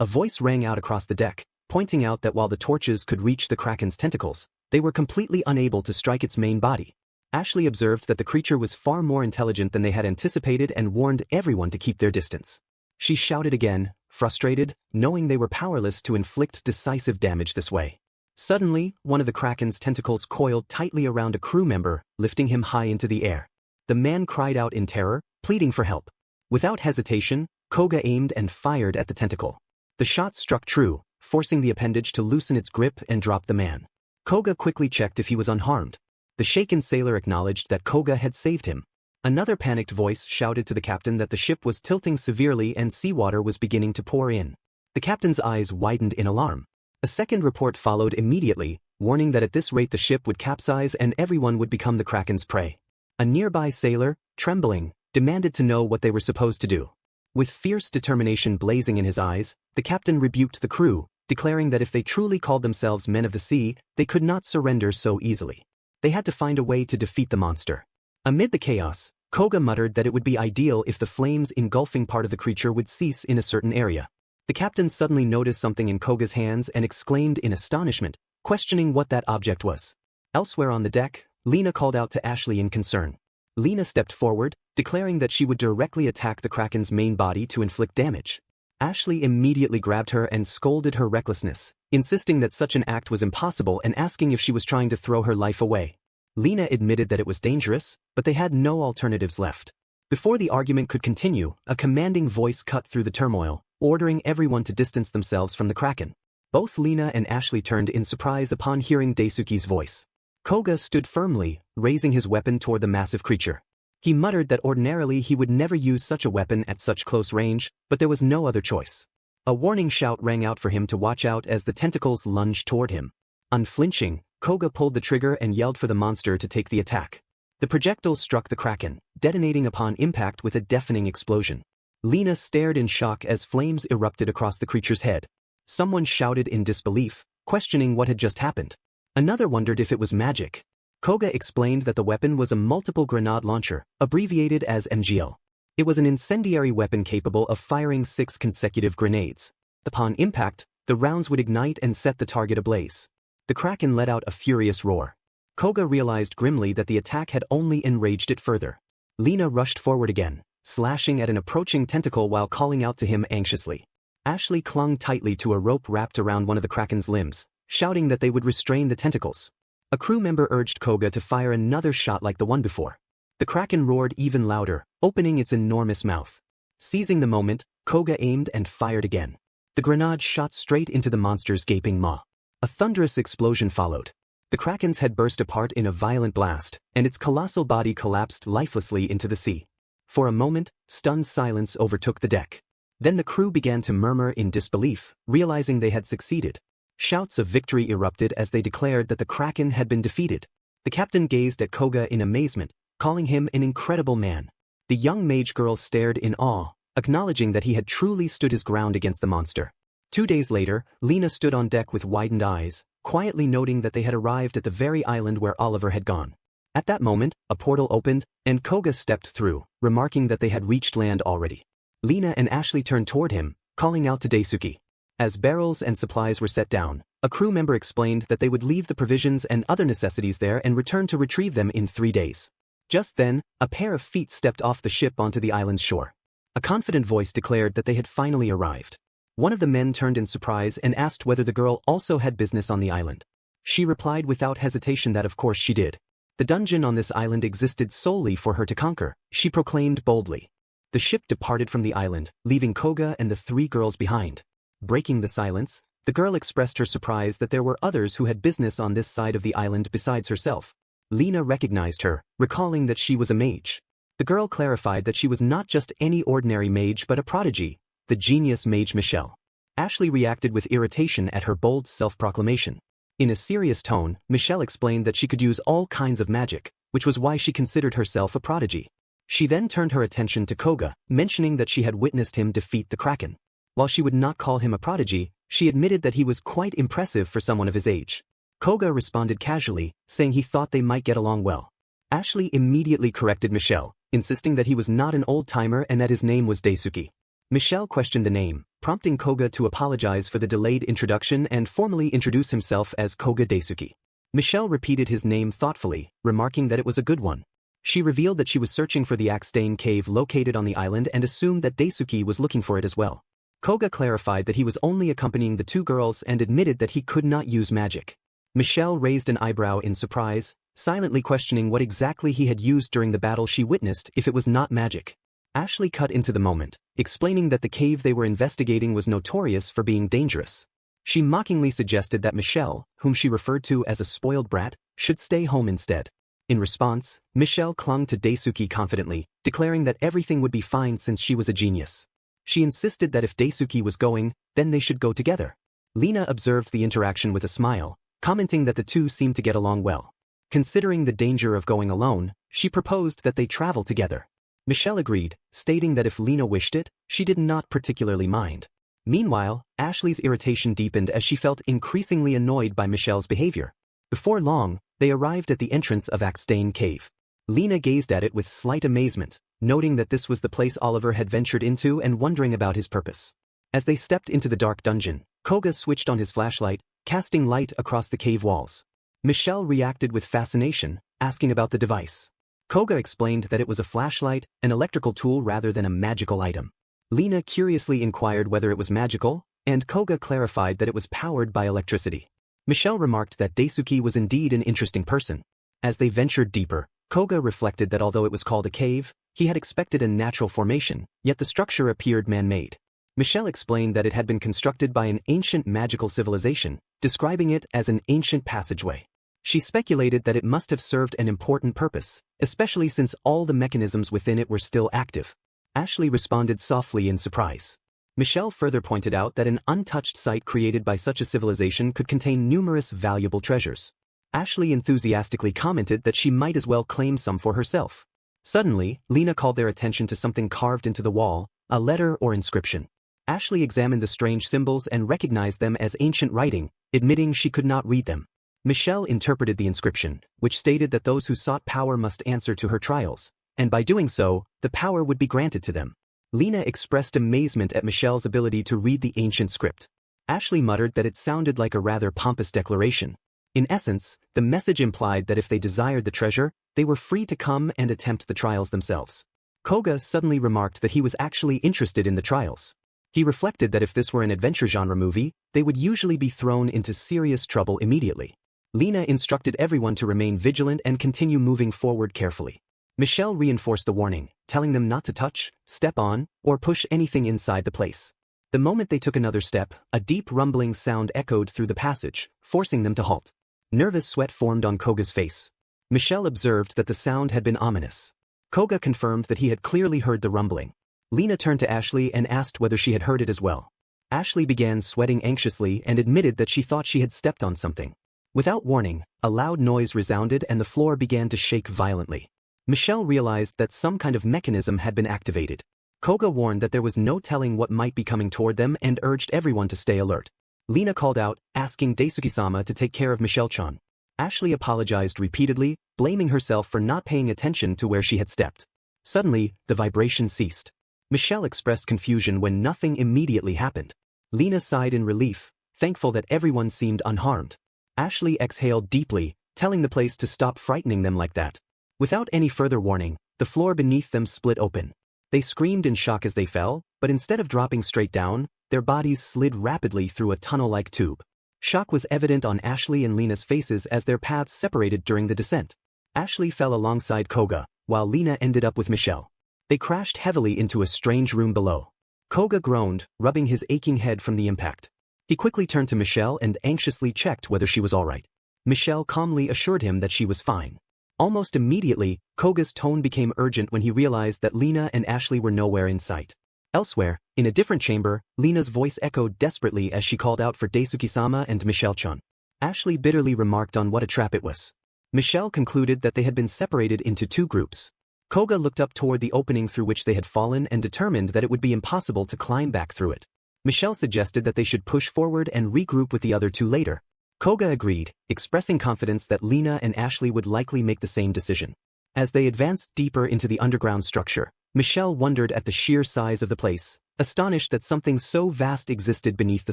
A voice rang out across the deck, pointing out that while the torches could reach the Kraken's tentacles, they were completely unable to strike its main body. Ashley observed that the creature was far more intelligent than they had anticipated and warned everyone to keep their distance. She shouted again, frustrated, knowing they were powerless to inflict decisive damage this way. Suddenly, one of the Kraken's tentacles coiled tightly around a crew member, lifting him high into the air. The man cried out in terror, pleading for help. Without hesitation, Koga aimed and fired at the tentacle. The shot struck true, forcing the appendage to loosen its grip and drop the man. Koga quickly checked if he was unharmed. The shaken sailor acknowledged that Koga had saved him. Another panicked voice shouted to the captain that the ship was tilting severely and seawater was beginning to pour in. The captain's eyes widened in alarm. A second report followed immediately, warning that at this rate the ship would capsize and everyone would become the Kraken's prey. A nearby sailor, trembling, demanded to know what they were supposed to do. With fierce determination blazing in his eyes, the captain rebuked the crew, declaring that if they truly called themselves men of the sea, they could not surrender so easily. They had to find a way to defeat the monster. Amid the chaos, Koga muttered that it would be ideal if the flames engulfing part of the creature would cease in a certain area. The captain suddenly noticed something in Koga's hands and exclaimed in astonishment, questioning what that object was. Elsewhere on the deck, Lena called out to Ashley in concern. Lena stepped forward, declaring that she would directly attack the Kraken's main body to inflict damage. Ashley immediately grabbed her and scolded her recklessness, insisting that such an act was impossible and asking if she was trying to throw her life away. Lena admitted that it was dangerous, but they had no alternatives left. Before the argument could continue, a commanding voice cut through the turmoil, ordering everyone to distance themselves from the Kraken. Both Lena and Ashley turned in surprise upon hearing Daisuke's voice. Koga stood firmly, raising his weapon toward the massive creature. He muttered that ordinarily he would never use such a weapon at such close range, but there was no other choice. A warning shout rang out for him to watch out as the tentacles lunged toward him. Unflinching, Koga pulled the trigger and yelled for the monster to take the attack. The projectile struck the Kraken, detonating upon impact with a deafening explosion. Lena stared in shock as flames erupted across the creature's head. Someone shouted in disbelief, questioning what had just happened. Another wondered if it was magic. Koga explained that the weapon was a multiple grenade launcher, abbreviated as MGL. It was an incendiary weapon capable of firing 6 consecutive grenades. Upon impact, the rounds would ignite and set the target ablaze. The Kraken let out a furious roar. Koga realized grimly that the attack had only enraged it further. Lena rushed forward again, slashing at an approaching tentacle while calling out to him anxiously. Ashley clung tightly to a rope wrapped around one of the Kraken's limbs, shouting that they would restrain the tentacles. A crew member urged Koga to fire another shot like the one before. The Kraken roared even louder, opening its enormous mouth. Seizing the moment, Koga aimed and fired again. The grenade shot straight into the monster's gaping maw. A thunderous explosion followed. The Kraken's head burst apart in a violent blast, and its colossal body collapsed lifelessly into the sea. For a moment, stunned silence overtook the deck. Then the crew began to murmur in disbelief, realizing they had succeeded. Shouts of victory erupted as they declared that the Kraken had been defeated. The captain gazed at Koga in amazement, calling him an incredible man. The young mage girl stared in awe, acknowledging that he had truly stood his ground against the monster. 2 days later, Lena stood on deck with widened eyes, quietly noting that they had arrived at the very island where Oliver had gone. At that moment, a portal opened, and Koga stepped through, remarking that they had reached land already. Lena and Ashley turned toward him, calling out to Daisuke. As barrels and supplies were set down, a crew member explained that they would leave the provisions and other necessities there and return to retrieve them in 3 days. Just then, a pair of feet stepped off the ship onto the island's shore. A confident voice declared that they had finally arrived. One of the men turned in surprise and asked whether the girl also had business on the island. She replied without hesitation that of course she did. The dungeon on this island existed solely for her to conquer, she proclaimed boldly. The ship departed from the island, leaving Koga and the 3 girls behind. Breaking the silence, the girl expressed her surprise that there were others who had business on this side of the island besides herself. Lena recognized her, recalling that she was a mage. The girl clarified that she was not just any ordinary mage but a prodigy, the genius mage Michelle. Ashley reacted with irritation at her bold self-proclamation. In a serious tone, Michelle explained that she could use all kinds of magic, which was why she considered herself a prodigy. She then turned her attention to Koga, mentioning that she had witnessed him defeat the Kraken. While she would not call him a prodigy, she admitted that he was quite impressive for someone of his age. Koga responded casually, saying he thought they might get along well. Ashley immediately corrected Michelle, insisting that he was not an old-timer and that his name was Daisuke. Michelle questioned the name, prompting Koga to apologize for the delayed introduction and formally introduce himself as Koga Daisuke. Michelle repeated his name thoughtfully, remarking that it was a good one. She revealed that she was searching for the Axane cave located on the island and assumed that Daisuke was looking for it as well. Koga clarified that he was only accompanying the 2 girls and admitted that he could not use magic. Michelle raised an eyebrow in surprise, silently questioning what exactly he had used during the battle she witnessed if it was not magic. Ashley cut into the moment, explaining that the cave they were investigating was notorious for being dangerous. She mockingly suggested that Michelle, whom she referred to as a spoiled brat, should stay home instead. In response, Michelle clung to Daisuke confidently, declaring that everything would be fine since she was a genius. She insisted that if Daisuke was going, then they should go together. Lena observed the interaction with a smile, commenting that the two seemed to get along well. Considering the danger of going alone, she proposed that they travel together. Michelle agreed, stating that if Lena wished it, she did not particularly mind. Meanwhile, Ashley's irritation deepened as she felt increasingly annoyed by Michelle's behavior. Before long, they arrived at the entrance of Axane Cave. Lena gazed at it with slight amazement, noting that this was the place Oliver had ventured into and wondering about his purpose. As they stepped into the dark dungeon, Koga switched on his flashlight, casting light across the cave walls. Michelle reacted with fascination, asking about the device. Koga explained that it was a flashlight, an electrical tool rather than a magical item. Lena curiously inquired whether it was magical, and Koga clarified that it was powered by electricity. Michelle remarked that Daisuke was indeed an interesting person. As they ventured deeper, Koga reflected that although it was called a cave, he had expected a natural formation, yet the structure appeared man-made. Michelle explained that it had been constructed by an ancient magical civilization, describing it as an ancient passageway. She speculated that it must have served an important purpose, especially since all the mechanisms within it were still active. Ashley responded softly in surprise. Michelle further pointed out that an untouched site created by such a civilization could contain numerous valuable treasures. Ashley enthusiastically commented that she might as well claim some for herself. Suddenly, Lena called their attention to something carved into the wall, a letter or inscription. Ashley examined the strange symbols and recognized them as ancient writing, admitting she could not read them. Michelle interpreted the inscription, which stated that those who sought power must answer to her trials, and by doing so, the power would be granted to them. Lena expressed amazement at Michelle's ability to read the ancient script. Ashley muttered that it sounded like a rather pompous declaration. In essence, the message implied that if they desired the treasure, they were free to come and attempt the trials themselves. Koga suddenly remarked that he was actually interested in the trials. He reflected that if this were an adventure genre movie, they would usually be thrown into serious trouble immediately. Lena instructed everyone to remain vigilant and continue moving forward carefully. Michelle reinforced the warning, telling them not to touch, step on, or push anything inside the place. The moment they took another step, a deep rumbling sound echoed through the passage, forcing them to halt. Nervous sweat formed on Koga's face. Michelle observed that the sound had been ominous. Koga confirmed that he had clearly heard the rumbling. Lena turned to Ashley and asked whether she had heard it as well. Ashley began sweating anxiously and admitted that she thought she had stepped on something. Without warning, a loud noise resounded and the floor began to shake violently. Michelle realized that some kind of mechanism had been activated. Koga warned that there was no telling what might be coming toward them and urged everyone to stay alert. Lena called out, asking Daisuke-sama to take care of Michelle-chan. Ashley apologized repeatedly, blaming herself for not paying attention to where she had stepped. Suddenly, the vibration ceased. Michelle expressed confusion when nothing immediately happened. Lena sighed in relief, thankful that everyone seemed unharmed. Ashley exhaled deeply, telling the place to stop frightening them like that. Without any further warning, the floor beneath them split open. They screamed in shock as they fell, but instead of dropping straight down, their bodies slid rapidly through a tunnel-like tube. Shock was evident on Ashley and Lena's faces as their paths separated during the descent. Ashley fell alongside Koga, while Lena ended up with Michelle. They crashed heavily into a strange room below. Koga groaned, rubbing his aching head from the impact. He quickly turned to Michelle and anxiously checked whether she was all right. Michelle calmly assured him that she was fine. Almost immediately, Koga's tone became urgent when he realized that Lena and Ashley were nowhere in sight. Elsewhere, in a different chamber, Lena's voice echoed desperately as she called out for Daisuke-sama and Michelle-chan. Ashley bitterly remarked on what a trap it was. Michelle concluded that they had been separated into two groups. Koga looked up toward the opening through which they had fallen and determined that it would be impossible to climb back through it. Michelle suggested that they should push forward and regroup with the other two later. Koga agreed, expressing confidence that Lena and Ashley would likely make the same decision. As they advanced deeper into the underground structure, Michelle wondered at the sheer size of the place, astonished that something so vast existed beneath the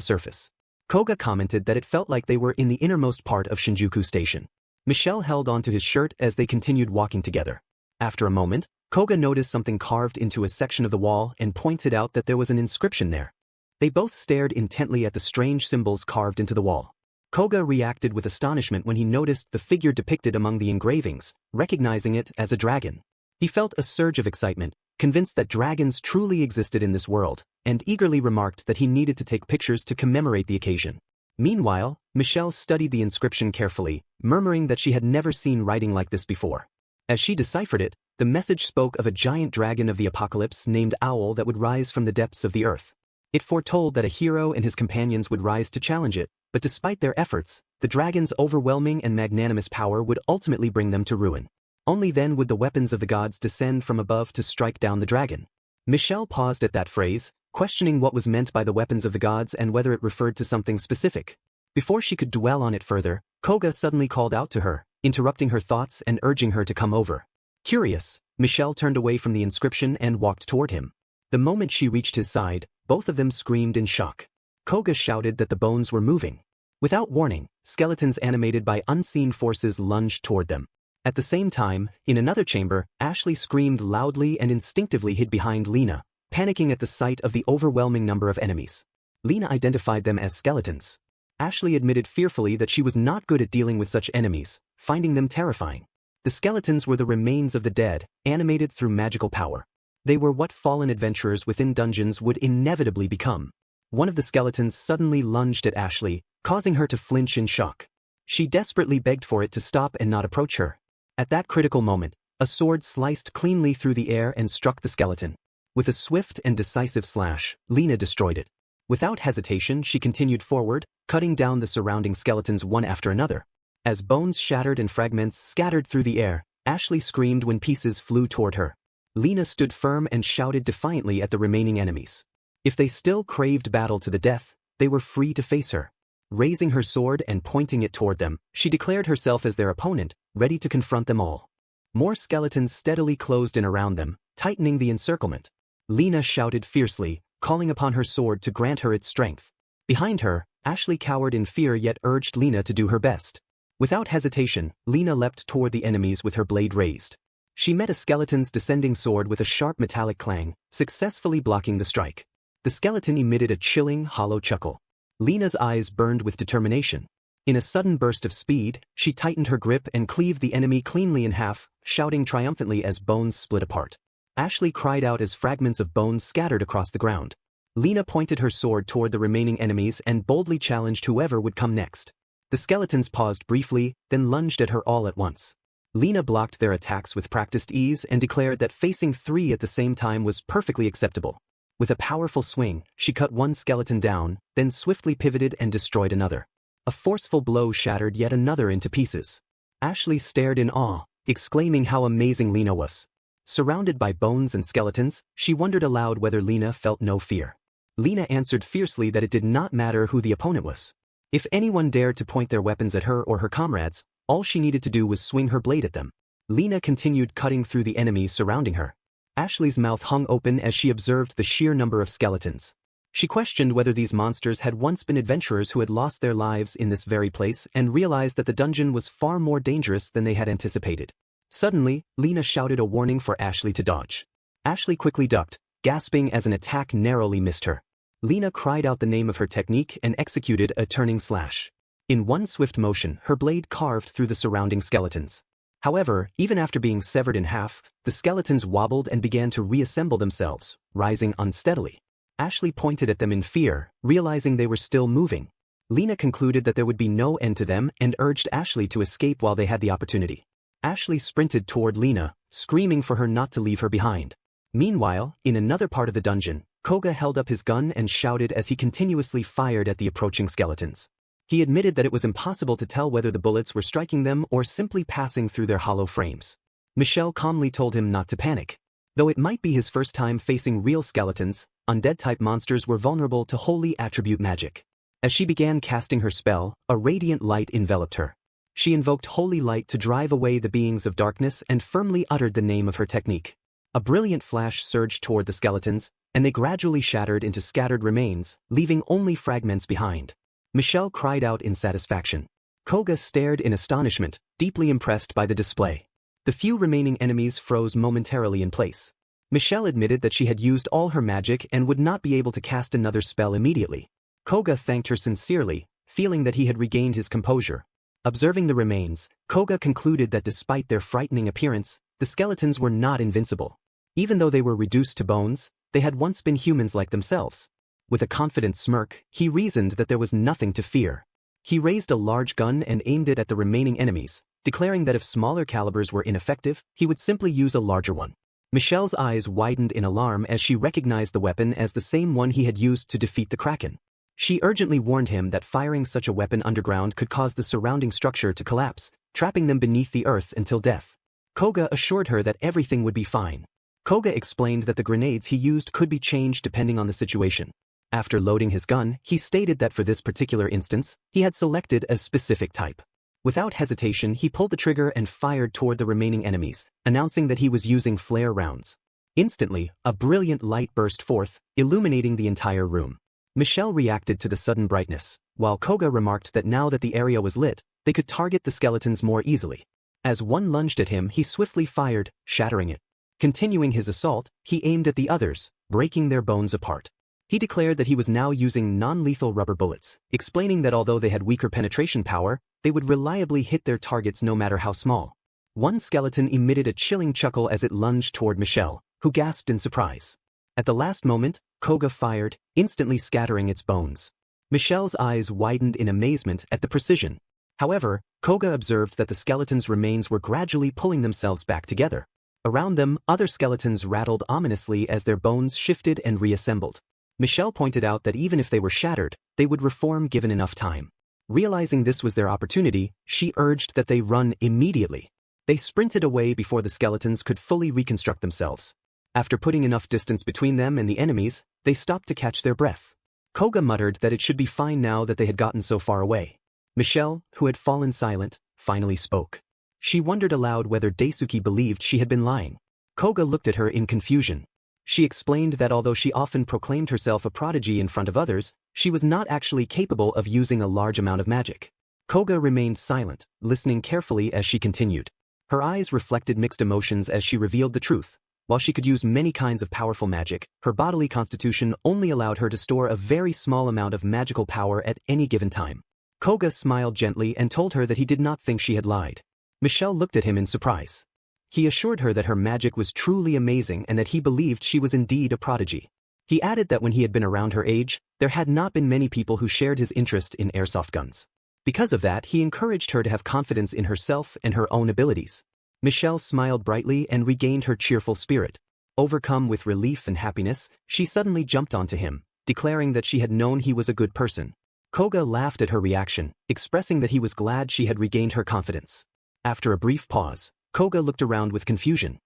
surface. Koga commented that it felt like they were in the innermost part of Shinjuku Station. Michelle held onto his shirt as they continued walking together. After a moment, Koga noticed something carved into a section of the wall and pointed out that there was an inscription there. They both stared intently at the strange symbols carved into the wall. Koga reacted with astonishment when he noticed the figure depicted among the engravings, recognizing it as a dragon. He felt a surge of excitement, convinced that dragons truly existed in this world, and eagerly remarked that he needed to take pictures to commemorate the occasion. Meanwhile, Michelle studied the inscription carefully, murmuring that she had never seen writing like this before. As she deciphered it, the message spoke of a giant dragon of the apocalypse named Owl that would rise from the depths of the earth. It foretold that a hero and his companions would rise to challenge it, but despite their efforts, the dragon's overwhelming and magnanimous power would ultimately bring them to ruin. Only then would the weapons of the gods descend from above to strike down the dragon. Michelle paused at that phrase, questioning what was meant by the weapons of the gods and whether it referred to something specific. Before she could dwell on it further, Koga suddenly called out to her, interrupting her thoughts and urging her to come over. Curious, Michelle turned away from the inscription and walked toward him. The moment she reached his side, both of them screamed in shock. Koga shouted that the bones were moving. Without warning, skeletons animated by unseen forces lunged toward them. At the same time, in another chamber, Ashley screamed loudly and instinctively hid behind Lena, panicking at the sight of the overwhelming number of enemies. Lena identified them as skeletons. Ashley admitted fearfully that she was not good at dealing with such enemies, finding them terrifying. The skeletons were the remains of the dead, animated through magical power. They were what fallen adventurers within dungeons would inevitably become. One of the skeletons suddenly lunged at Ashley, causing her to flinch in shock. She desperately begged for it to stop and not approach her. At that critical moment, a sword sliced cleanly through the air and struck the skeleton. With a swift and decisive slash, Lena destroyed it. Without hesitation, she continued forward, cutting down the surrounding skeletons one after another. As bones shattered and fragments scattered through the air, Ashley screamed when pieces flew toward her. Lena stood firm and shouted defiantly at the remaining enemies. If they still craved battle to the death, they were free to face her. Raising her sword and pointing it toward them, she declared herself as their opponent, ready to confront them all. More skeletons steadily closed in around them, tightening the encirclement. Lena shouted fiercely, calling upon her sword to grant her its strength. Behind her, Ashley cowered in fear yet urged Lena to do her best. Without hesitation, Lena leapt toward the enemies with her blade raised. She met a skeleton's descending sword with a sharp metallic clang, successfully blocking the strike. The skeleton emitted a chilling, hollow chuckle. Lena's eyes burned with determination. In a sudden burst of speed, she tightened her grip and cleaved the enemy cleanly in half, shouting triumphantly as bones split apart. Ashley cried out as fragments of bones scattered across the ground. Lena pointed her sword toward the remaining enemies and boldly challenged whoever would come next. The skeletons paused briefly, then lunged at her all at once. Lena blocked their attacks with practiced ease and declared that facing three at the same time was perfectly acceptable. With a powerful swing, she cut one skeleton down, then swiftly pivoted and destroyed another. A forceful blow shattered yet another into pieces. Ashley stared in awe, exclaiming how amazing Lena was. Surrounded by bones and skeletons, she wondered aloud whether Lena felt no fear. Lena answered fiercely that it did not matter who the opponent was. If anyone dared to point their weapons at her or her comrades, all she needed to do was swing her blade at them. Lena continued cutting through the enemies surrounding her. Ashley's mouth hung open as she observed the sheer number of skeletons. She questioned whether these monsters had once been adventurers who had lost their lives in this very place and realized that the dungeon was far more dangerous than they had anticipated. Suddenly, Lena shouted a warning for Ashley to dodge. Ashley quickly ducked, gasping as an attack narrowly missed her. Lena cried out the name of her technique and executed a turning slash. In one swift motion, her blade carved through the surrounding skeletons. However, even after being severed in half, the skeletons wobbled and began to reassemble themselves, rising unsteadily. Ashley pointed at them in fear, realizing they were still moving. Lena concluded that there would be no end to them and urged Ashley to escape while they had the opportunity. Ashley sprinted toward Lena, screaming for her not to leave her behind. Meanwhile, in another part of the dungeon, Koga held up his gun and shouted as he continuously fired at the approaching skeletons. He admitted that it was impossible to tell whether the bullets were striking them or simply passing through their hollow frames. Michelle calmly told him not to panic. Though it might be his first time facing real skeletons, undead-type monsters were vulnerable to holy attribute magic. As she began casting her spell, a radiant light enveloped her. She invoked holy light to drive away the beings of darkness and firmly uttered the name of her technique. A brilliant flash surged toward the skeletons, and they gradually shattered into scattered remains, leaving only fragments behind. Michelle cried out in satisfaction. Koga stared in astonishment, deeply impressed by the display. The few remaining enemies froze momentarily in place. Michelle admitted that she had used all her magic and would not be able to cast another spell immediately. Koga thanked her sincerely, feeling that he had regained his composure. Observing the remains, Koga concluded that despite their frightening appearance, the skeletons were not invincible. Even though they were reduced to bones, they had once been humans like themselves. With a confident smirk, he reasoned that there was nothing to fear. He raised a large gun and aimed it at the remaining enemies, declaring that if smaller calibers were ineffective, he would simply use a larger one. Michelle's eyes widened in alarm as she recognized the weapon as the same one he had used to defeat the Kraken. She urgently warned him that firing such a weapon underground could cause the surrounding structure to collapse, trapping them beneath the earth until death. Koga assured her that everything would be fine. Koga explained that the grenades he used could be changed depending on the situation. After loading his gun, he stated that for this particular instance, he had selected a specific type. Without hesitation, he pulled the trigger and fired toward the remaining enemies, announcing that he was using flare rounds. Instantly, a brilliant light burst forth, illuminating the entire room. Michelle reacted to the sudden brightness, while Koga remarked that now that the area was lit, they could target the skeletons more easily. As one lunged at him, he swiftly fired, shattering it. Continuing his assault, he aimed at the others, breaking their bones apart. He declared that he was now using non-lethal rubber bullets, explaining that although they had weaker penetration power, they would reliably hit their targets no matter how small. One skeleton emitted a chilling chuckle as it lunged toward Michelle, who gasped in surprise. At the last moment, Koga fired, instantly scattering its bones. Michelle's eyes widened in amazement at the precision. However, Koga observed that the skeleton's remains were gradually pulling themselves back together. Around them, other skeletons rattled ominously as their bones shifted and reassembled. Michelle pointed out that even if they were shattered, they would reform given enough time. Realizing this was their opportunity, she urged that they run immediately. They sprinted away before the skeletons could fully reconstruct themselves. After putting enough distance between them and the enemies, they stopped to catch their breath. Koga muttered that it should be fine now that they had gotten so far away. Michelle, who had fallen silent, finally spoke. She wondered aloud whether Daisuke believed she had been lying. Koga looked at her in confusion. She explained that although she often proclaimed herself a prodigy in front of others, she was not actually capable of using a large amount of magic. Koga remained silent, listening carefully as she continued. Her eyes reflected mixed emotions as she revealed the truth. While she could use many kinds of powerful magic, her bodily constitution only allowed her to store a very small amount of magical power at any given time. Koga smiled gently and told her that he did not think she had lied. Michelle looked at him in surprise. He assured her that her magic was truly amazing and that he believed she was indeed a prodigy. He added that when he had been around her age, there had not been many people who shared his interest in airsoft guns. Because of that, he encouraged her to have confidence in herself and her own abilities. Michelle smiled brightly and regained her cheerful spirit. Overcome with relief and happiness, she suddenly jumped onto him, declaring that she had known he was a good person. Koga laughed at her reaction, expressing that he was glad she had regained her confidence. After a brief pause, Koga looked around with confusion.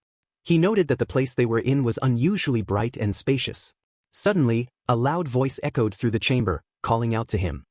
He noted that the place they were in was unusually bright and spacious. Suddenly, a loud voice echoed through the chamber, calling out to him.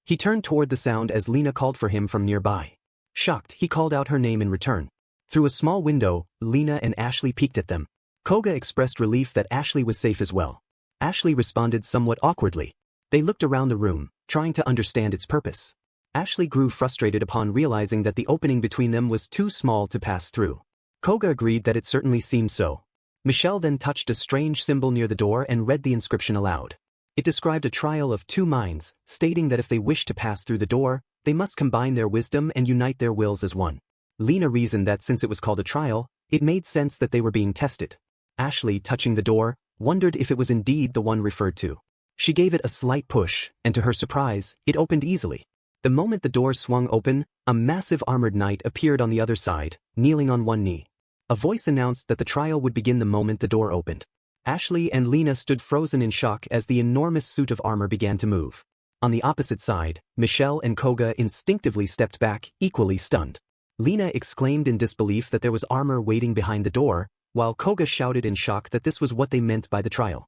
He turned toward the sound as Lena called for him from nearby. Shocked, he called out her name in return. Through a small window, Lena and Ashley peeked at them. Koga expressed relief that Ashley was safe as well. Ashley responded somewhat awkwardly. They looked around the room, trying to understand its purpose. Ashley grew frustrated upon realizing that the opening between them was too small to pass through. Koga agreed that it certainly seemed so. Michelle then touched a strange symbol near the door and read the inscription aloud. It described a trial of two minds, stating that if they wished to pass through the door, they must combine their wisdom and unite their wills as one. Lena reasoned that since it was called a trial, it made sense that they were being tested. Ashley, touching the door, wondered if it was indeed the one referred to. She gave it a slight push, and to her surprise, it opened easily. The moment the door swung open, a massive armored knight appeared on the other side, kneeling on one knee. A voice announced that the trial would begin the moment the door opened. Ashley and Lena stood frozen in shock as the enormous suit of armor began to move. On the opposite side, Michelle and Koga instinctively stepped back, equally stunned. Lena exclaimed in disbelief that there was armor waiting behind the door, while Koga shouted in shock that this was what they meant by the trial.